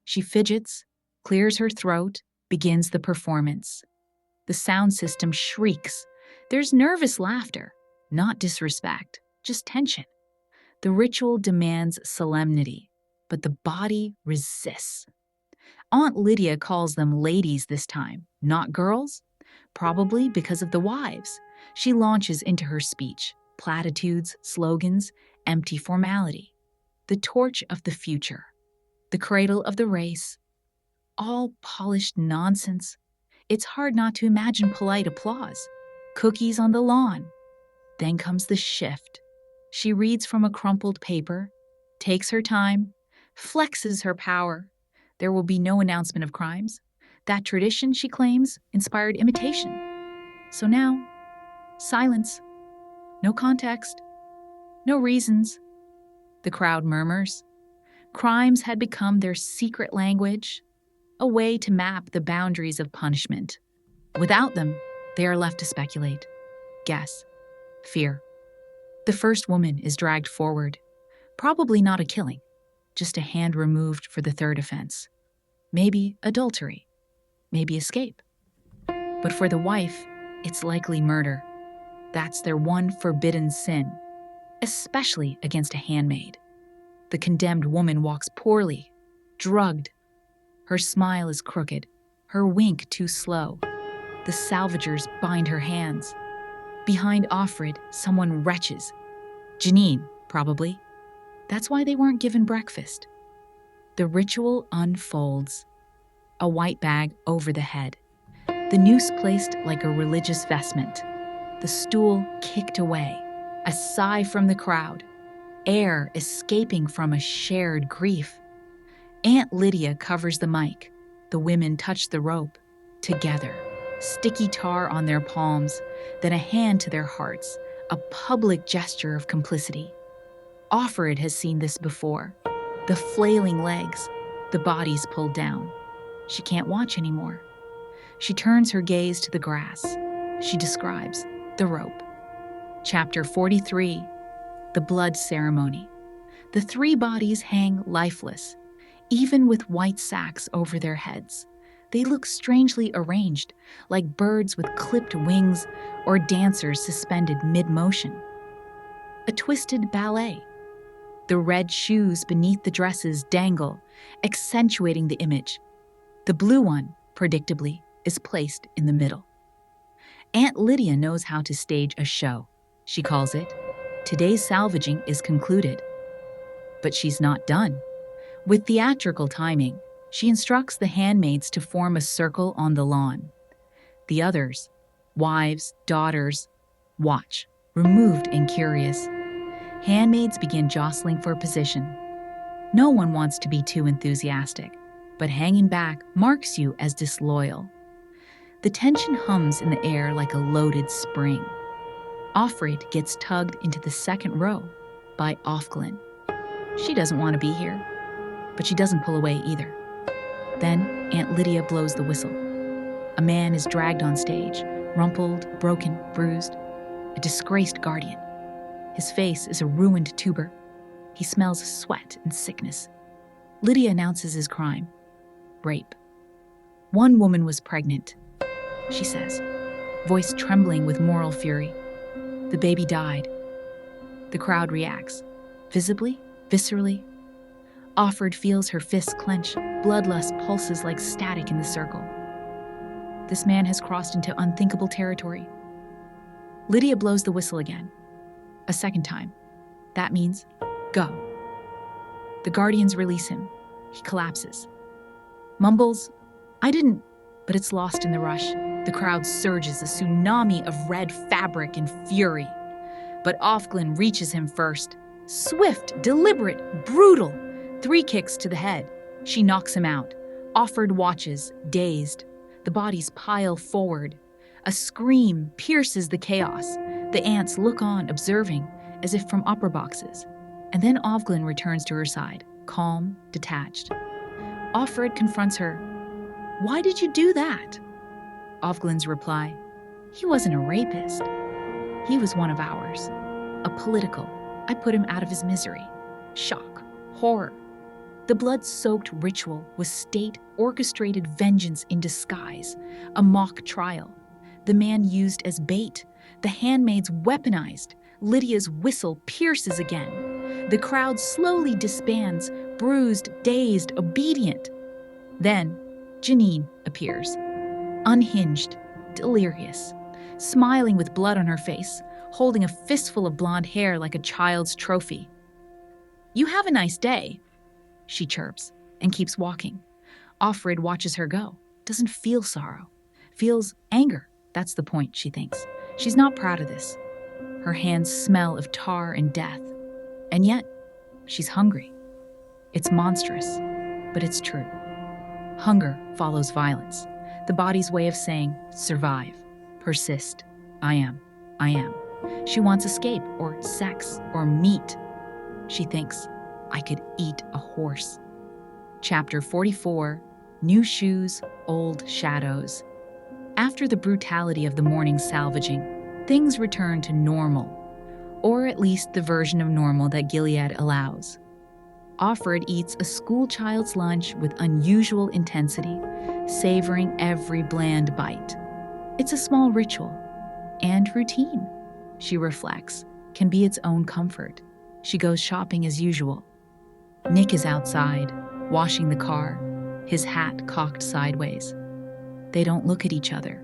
Speaker 1: She fidgets, clears her throat, begins the performance. The sound system shrieks. There's nervous laughter, not disrespect, just tension. The ritual demands solemnity, but the body resists. Aunt Lydia calls them ladies this time, not girls, probably because of the wives. She launches into her speech, platitudes, slogans, empty formality. The torch of the future, the cradle of the race, all polished nonsense. It's hard not to imagine polite applause, cookies on the lawn. Then comes the shift. She reads from a crumpled paper, takes her time, flexes her power. There will be no announcement of crimes. That tradition, she claims, inspired imitation. So now, silence. No context. No reasons. The crowd murmurs. Crimes had become their secret language, a way to map the boundaries of punishment. Without them, they are left to speculate, guess, fear. The first woman is dragged forward. Probably not a killing, just a hand removed for the third offense. Maybe adultery, maybe escape. But for the wife, it's likely murder. That's their one forbidden sin, especially against a handmaid. The condemned woman walks poorly, drugged. Her smile is crooked, her wink too slow. The salvagers bind her hands. Behind Offred, someone retches. Janine, probably. That's why they weren't given breakfast. The ritual unfolds. A white bag over the head. The noose placed like a religious vestment. The stool kicked away. A sigh from the crowd. Air escaping from a shared grief. Aunt Lydia covers the mic. The women touch the rope. Together. Sticky tar on their palms, then a hand to their hearts. A public gesture of complicity. Offred has seen this before. The flailing legs, the bodies pulled down. She can't watch anymore. She turns her gaze to the grass. She describes the rope. Chapter 43, The Blood Ceremony. The three bodies hang lifeless, even with white sacks over their heads. They look strangely arranged, like birds with clipped wings or dancers suspended mid-motion. A twisted ballet. The red shoes beneath the dresses dangle, accentuating the image. The blue one, predictably, is placed in the middle. Aunt Lydia knows how to stage a show. She calls it, "Today's salvaging is concluded." But she's not done. With theatrical timing, she instructs the handmaids to form a circle on the lawn. The others, wives, daughters, watch, removed and curious. Handmaids begin jostling for position. No one wants to be too enthusiastic, but hanging back marks you as disloyal. The tension hums in the air like a loaded spring. Offred gets tugged into the second row by Offglin. She doesn't want to be here, but she doesn't pull away either. Then Aunt Lydia blows the whistle. A man is dragged on stage, rumpled, broken, bruised, a disgraced guardian. His face is a ruined tuber. He smells sweat and sickness. Lydia announces his crime: rape. One woman was pregnant, she says, voice trembling with moral fury. The baby died. The crowd reacts, visibly, viscerally. Offred feels her fists clench, bloodlust pulses like static in the circle. This man has crossed into unthinkable territory. Lydia blows the whistle again. A second time. That means, go. The guardians release him. He collapses. Mumbles, "I didn't," but it's lost in the rush. The crowd surges, a tsunami of red fabric and fury. But Offglin reaches him first. Swift, deliberate, brutal. 3 kicks to the head. She knocks him out. Offred watches, dazed. The bodies pile forward. A scream pierces the chaos. The aunts look on, observing, as if from opera boxes. And then Offglin returns to her side, calm, detached. Offred confronts her. "Why did you do that?" Offglen's reply. He wasn't a rapist. He was one of ours. A political. I put him out of his misery. Shock. Horror. The blood-soaked ritual was state-orchestrated vengeance in disguise, a mock trial. The man used as bait, the handmaids weaponized. Lydia's whistle pierces again. The crowd slowly disbands, bruised, dazed, obedient. Then, Janine appears, unhinged, delirious, smiling with blood on her face, holding a fistful of blonde hair like a child's trophy. "You have a nice day," she chirps and keeps walking. Offred watches her go, doesn't feel sorrow, feels anger. That's the point, she thinks. She's not proud of this. Her hands smell of tar and death. And yet, she's hungry. It's monstrous, but it's true. Hunger follows violence, the body's way of saying, survive, persist, I am. She wants escape, or sex, or meat. She thinks, I could eat a horse. Chapter 44, New Shoes, Old Shadows. After the brutality of the morning salvaging, things return to normal, or at least the version of normal that Gilead allows. Offred eats a schoolchild's lunch with unusual intensity, savoring every bland bite. It's a small ritual, and routine, she reflects, can be its own comfort. She goes shopping as usual. Nick is outside, washing the car, his hat cocked sideways. They don't look at each other.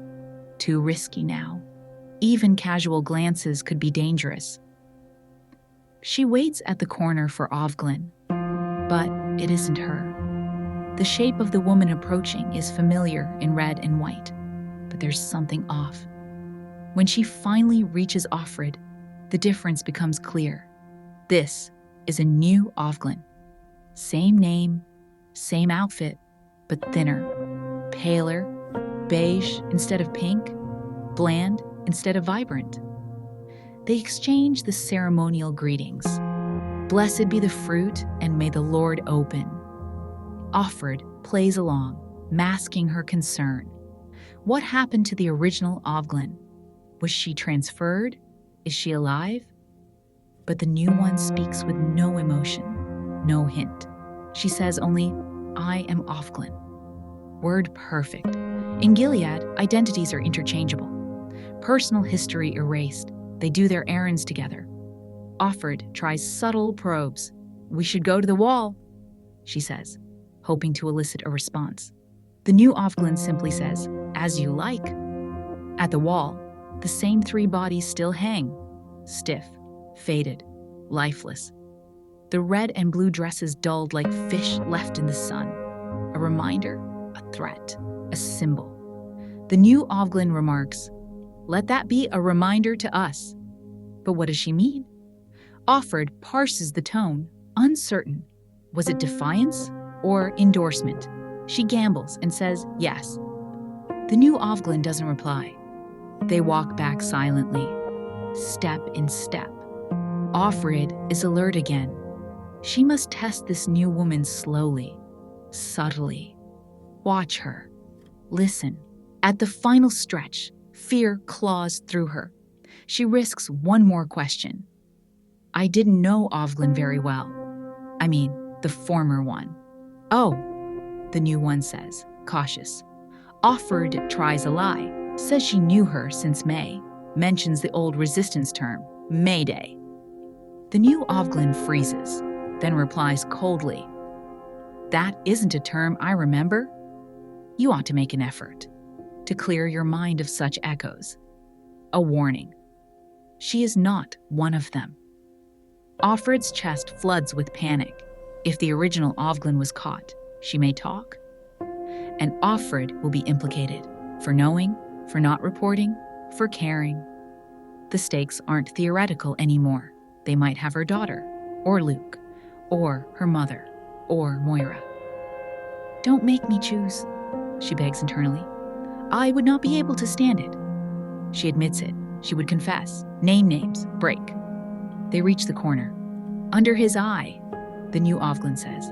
Speaker 1: Too risky now. Even casual glances could be dangerous. She waits at the corner for Offglen, but it isn't her. The shape of the woman approaching is familiar in red and white, but there's something off. When she finally reaches Offred, the difference becomes clear. This is a new Offglen. Same name, same outfit, but thinner, paler, beige instead of pink, bland instead of vibrant. They exchange the ceremonial greetings. Blessed be the fruit, and may the Lord open. Offred plays along, masking her concern. What happened to the original Offglen? Was she transferred? Is she alive? But the new one speaks with no emotion, no hint. She says only, I am Offglen. Word perfect. In Gilead, identities are interchangeable. Personal history erased. They do their errands together. Offred tries subtle probes. We should go to the wall, she says, hoping to elicit a response. The new Offglen simply says, as you like. At the wall, the same three bodies still hang, stiff, faded, lifeless. The red and blue dresses dulled like fish left in the sun. A reminder, a threat, a symbol. The new Offglen remarks, let that be a reminder to us. But what does she mean? Offred parses the tone, uncertain. Was it defiance or endorsement? She gambles and says yes. The new Offglen doesn't reply. They walk back silently, step in step. Offred is alert again. She must test this new woman slowly, subtly. Watch her. Listen. At the final stretch, fear claws through her. She risks one more question. I didn't know Offglen very well. I mean, the former one. Oh, the new one says, cautious. Offred tries a lie, says she knew her since May, mentions the old resistance term, Mayday. The new Offglen freezes, then replies coldly, that isn't a term I remember. You ought to make an effort to clear your mind of such echoes. A warning. She is not one of them. Offred's chest floods with panic. If the original Offglen was caught, she may talk. And Offred will be implicated for knowing, for not reporting, for caring. The stakes aren't theoretical anymore. They might have her daughter, or Luke, or her mother, or Moira. Don't make me choose, she begs internally. I would not be able to stand it. She admits it. She would confess. Name names. Break. They reach the corner. Under his eye, the new Offglen says.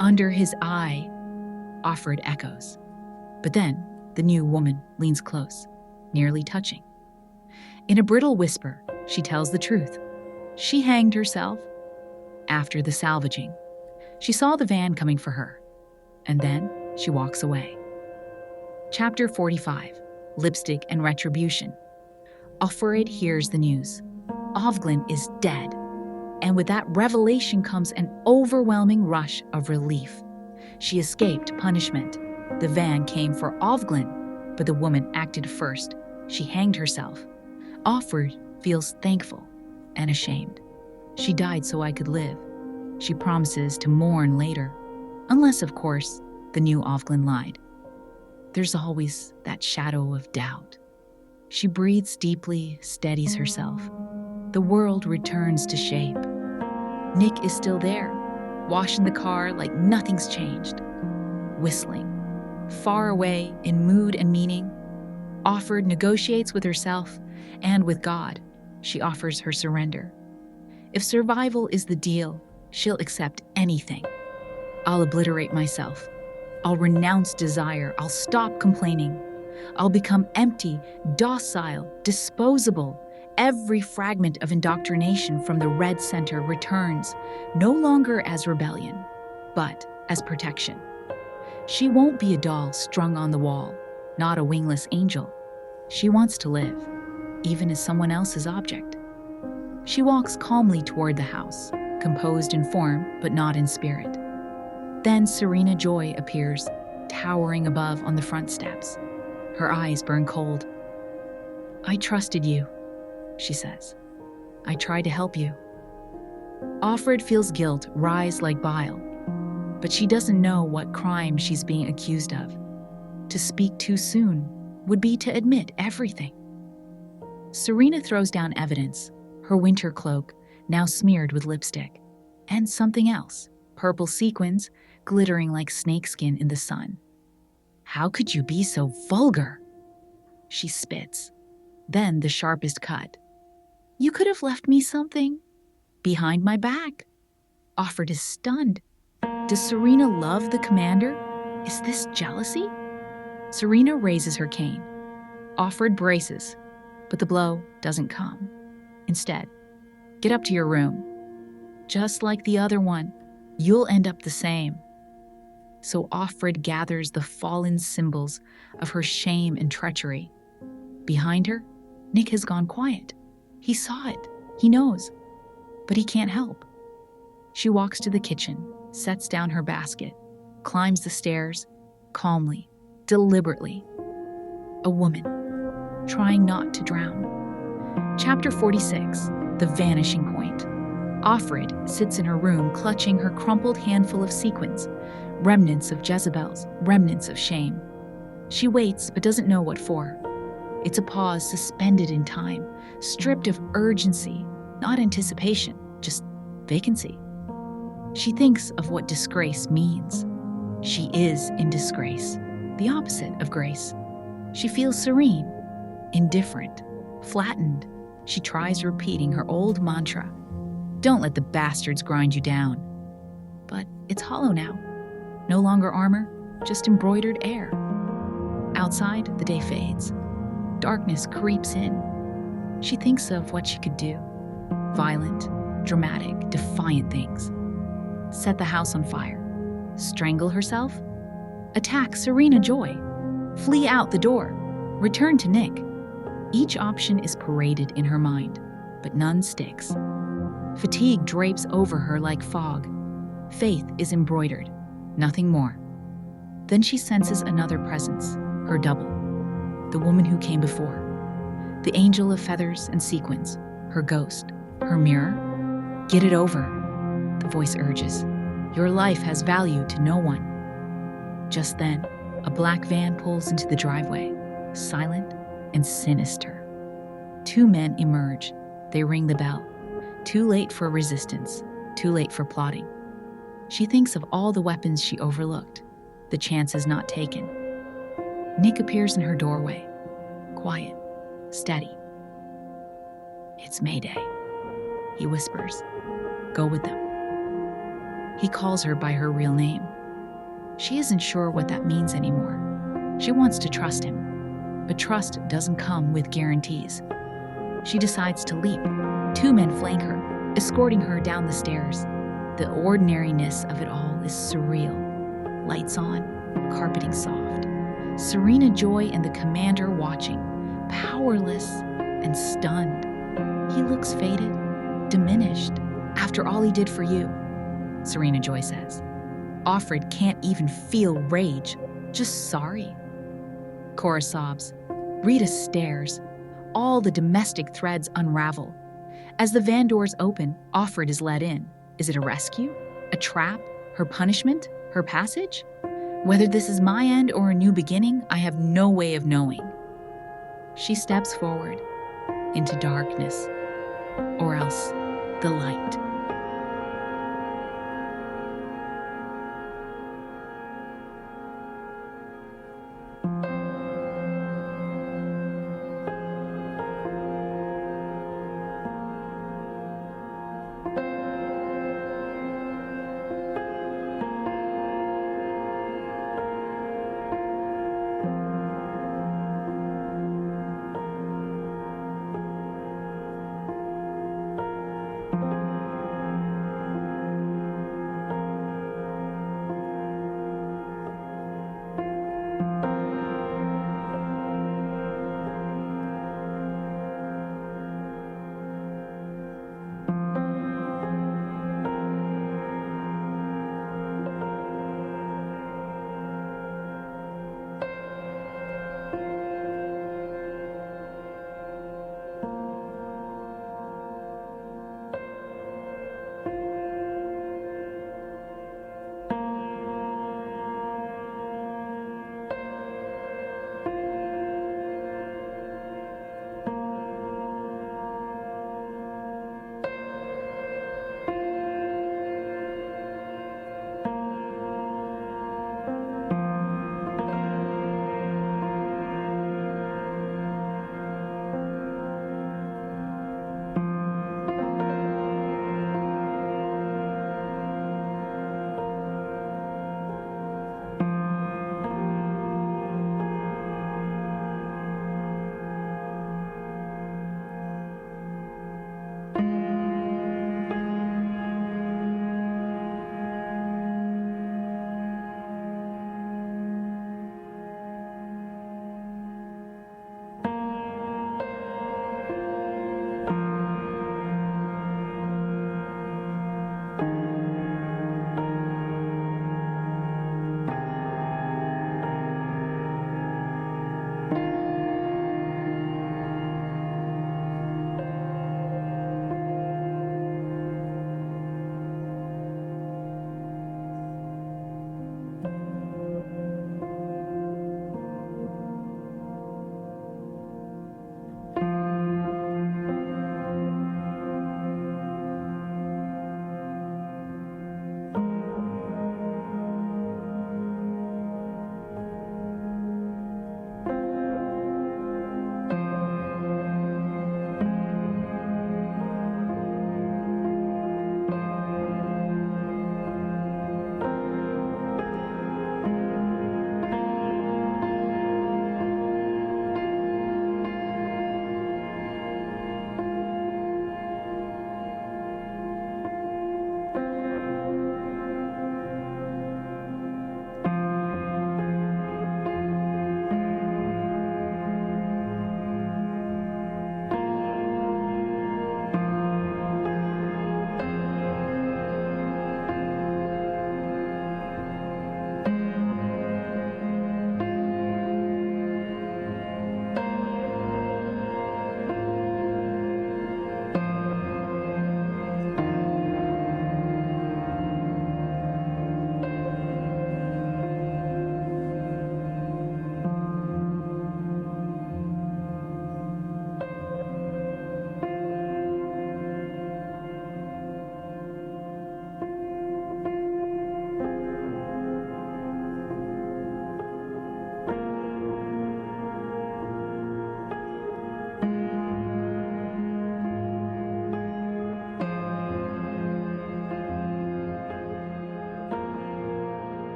Speaker 1: Under his eye, Offred echoes. But then, The new woman leans close, nearly touching. In a brittle whisper, she tells the truth. She hanged herself after the salvaging. She saw the van coming for her, and then she walks away. Chapter 45, Lipstick and Retribution. Offred hears the news. Offglin is dead, and with that revelation comes an overwhelming rush of relief. She escaped punishment. The van came for Offglin, but the woman acted first. She hanged herself. Offred feels thankful and ashamed. She died so I could live. She promises to mourn later, unless, of course, the new Offglin lied. There's always that shadow of doubt. She breathes deeply, steadies herself. The world returns to shape. Nick is still there, washing the car like nothing's changed. Whistling. Far away in mood and meaning, Offred negotiates with herself and with God. She offers her surrender. If survival is the deal, she'll accept anything. I'll obliterate myself. I'll renounce desire. I'll stop complaining. I'll become empty, docile, disposable. Every fragment of indoctrination from the Red Center returns, no longer as rebellion, but as protection. She won't be a doll strung on the wall, not a wingless angel. She wants to live, even as someone else's object. She walks calmly toward the house, composed in form, but not in spirit. Then Serena Joy appears, towering above on the front steps. Her eyes burn cold. "I trusted you," she says. "I tried to help you." Offred feels guilt rise like bile, but she doesn't know what crime she's being accused of. To speak too soon would be to admit everything. Serena throws down evidence, her winter cloak now smeared with lipstick, and something else, purple sequins glittering like snakeskin in the sun. "How could you be so vulgar?" She spits. Then the sharpest cut. "You could have left me something behind my back." Offred is stunned. Does Serena love the commander? Is this jealousy? Serena raises her cane. Offred braces, but the blow doesn't come. Instead, "Get up to your room. Just like the other one, you'll end up the same." So Offred gathers the fallen symbols of her shame and treachery. Behind her, Nick has gone quiet. He saw it. He knows. But he can't help. She walks to the kitchen, sets down her basket, climbs the stairs, calmly, deliberately. A woman, trying not to drown. Chapter 46, The Vanishing Point. Offred sits in her room clutching her crumpled handful of sequins, remnants of Jezebel's, remnants of shame. She waits but doesn't know what for. It's a pause suspended in time, stripped of urgency, not anticipation, just vacancy. She thinks of what disgrace means. She is in disgrace, the opposite of grace. She feels serene, indifferent, flattened. She tries repeating her old mantra, "Don't let the bastards grind you down." But it's hollow now. No longer armor, just embroidered air. Outside, the day fades. Darkness creeps in. She thinks of what she could do. Violent, dramatic, defiant things. Set the house on fire. Strangle herself? Attack Serena Joy. Flee out the door. Return to Nick. Each option is paraded in her mind, but none sticks. Fatigue drapes over her like fog. Faith is embroidered, nothing more. Then she senses another presence, her double. The woman who came before. The angel of feathers and sequins, her ghost, her mirror. "Get it over," the voice urges. "Your life has value to no one." Just then, a black van pulls into the driveway, silent and sinister. Two men emerge. They ring the bell. Too late for resistance, too late for plotting. She thinks of all the weapons she overlooked, the chances not taken. Nick appears in her doorway, quiet, steady. "It's Mayday," he whispers. "Go with them." He calls her by her real name. She isn't sure what that means anymore. She wants to trust him, but trust doesn't come with guarantees. She decides to leap. 2 men flank her, escorting her down the stairs. The ordinariness of it all is surreal. Lights on, carpeting soft. Serena Joy and the commander watching, powerless and stunned. He looks faded, diminished, after all he did for you, Serena Joy says. Offred can't even feel rage, just sorry. Cora sobs. Rita stares. All the domestic threads unravel. As the van doors open, Offred is let in. Is it a rescue? A trap? Her punishment? Her passage? Whether this is my end or a new beginning, I have no way of knowing. She steps forward into darkness, or else the light.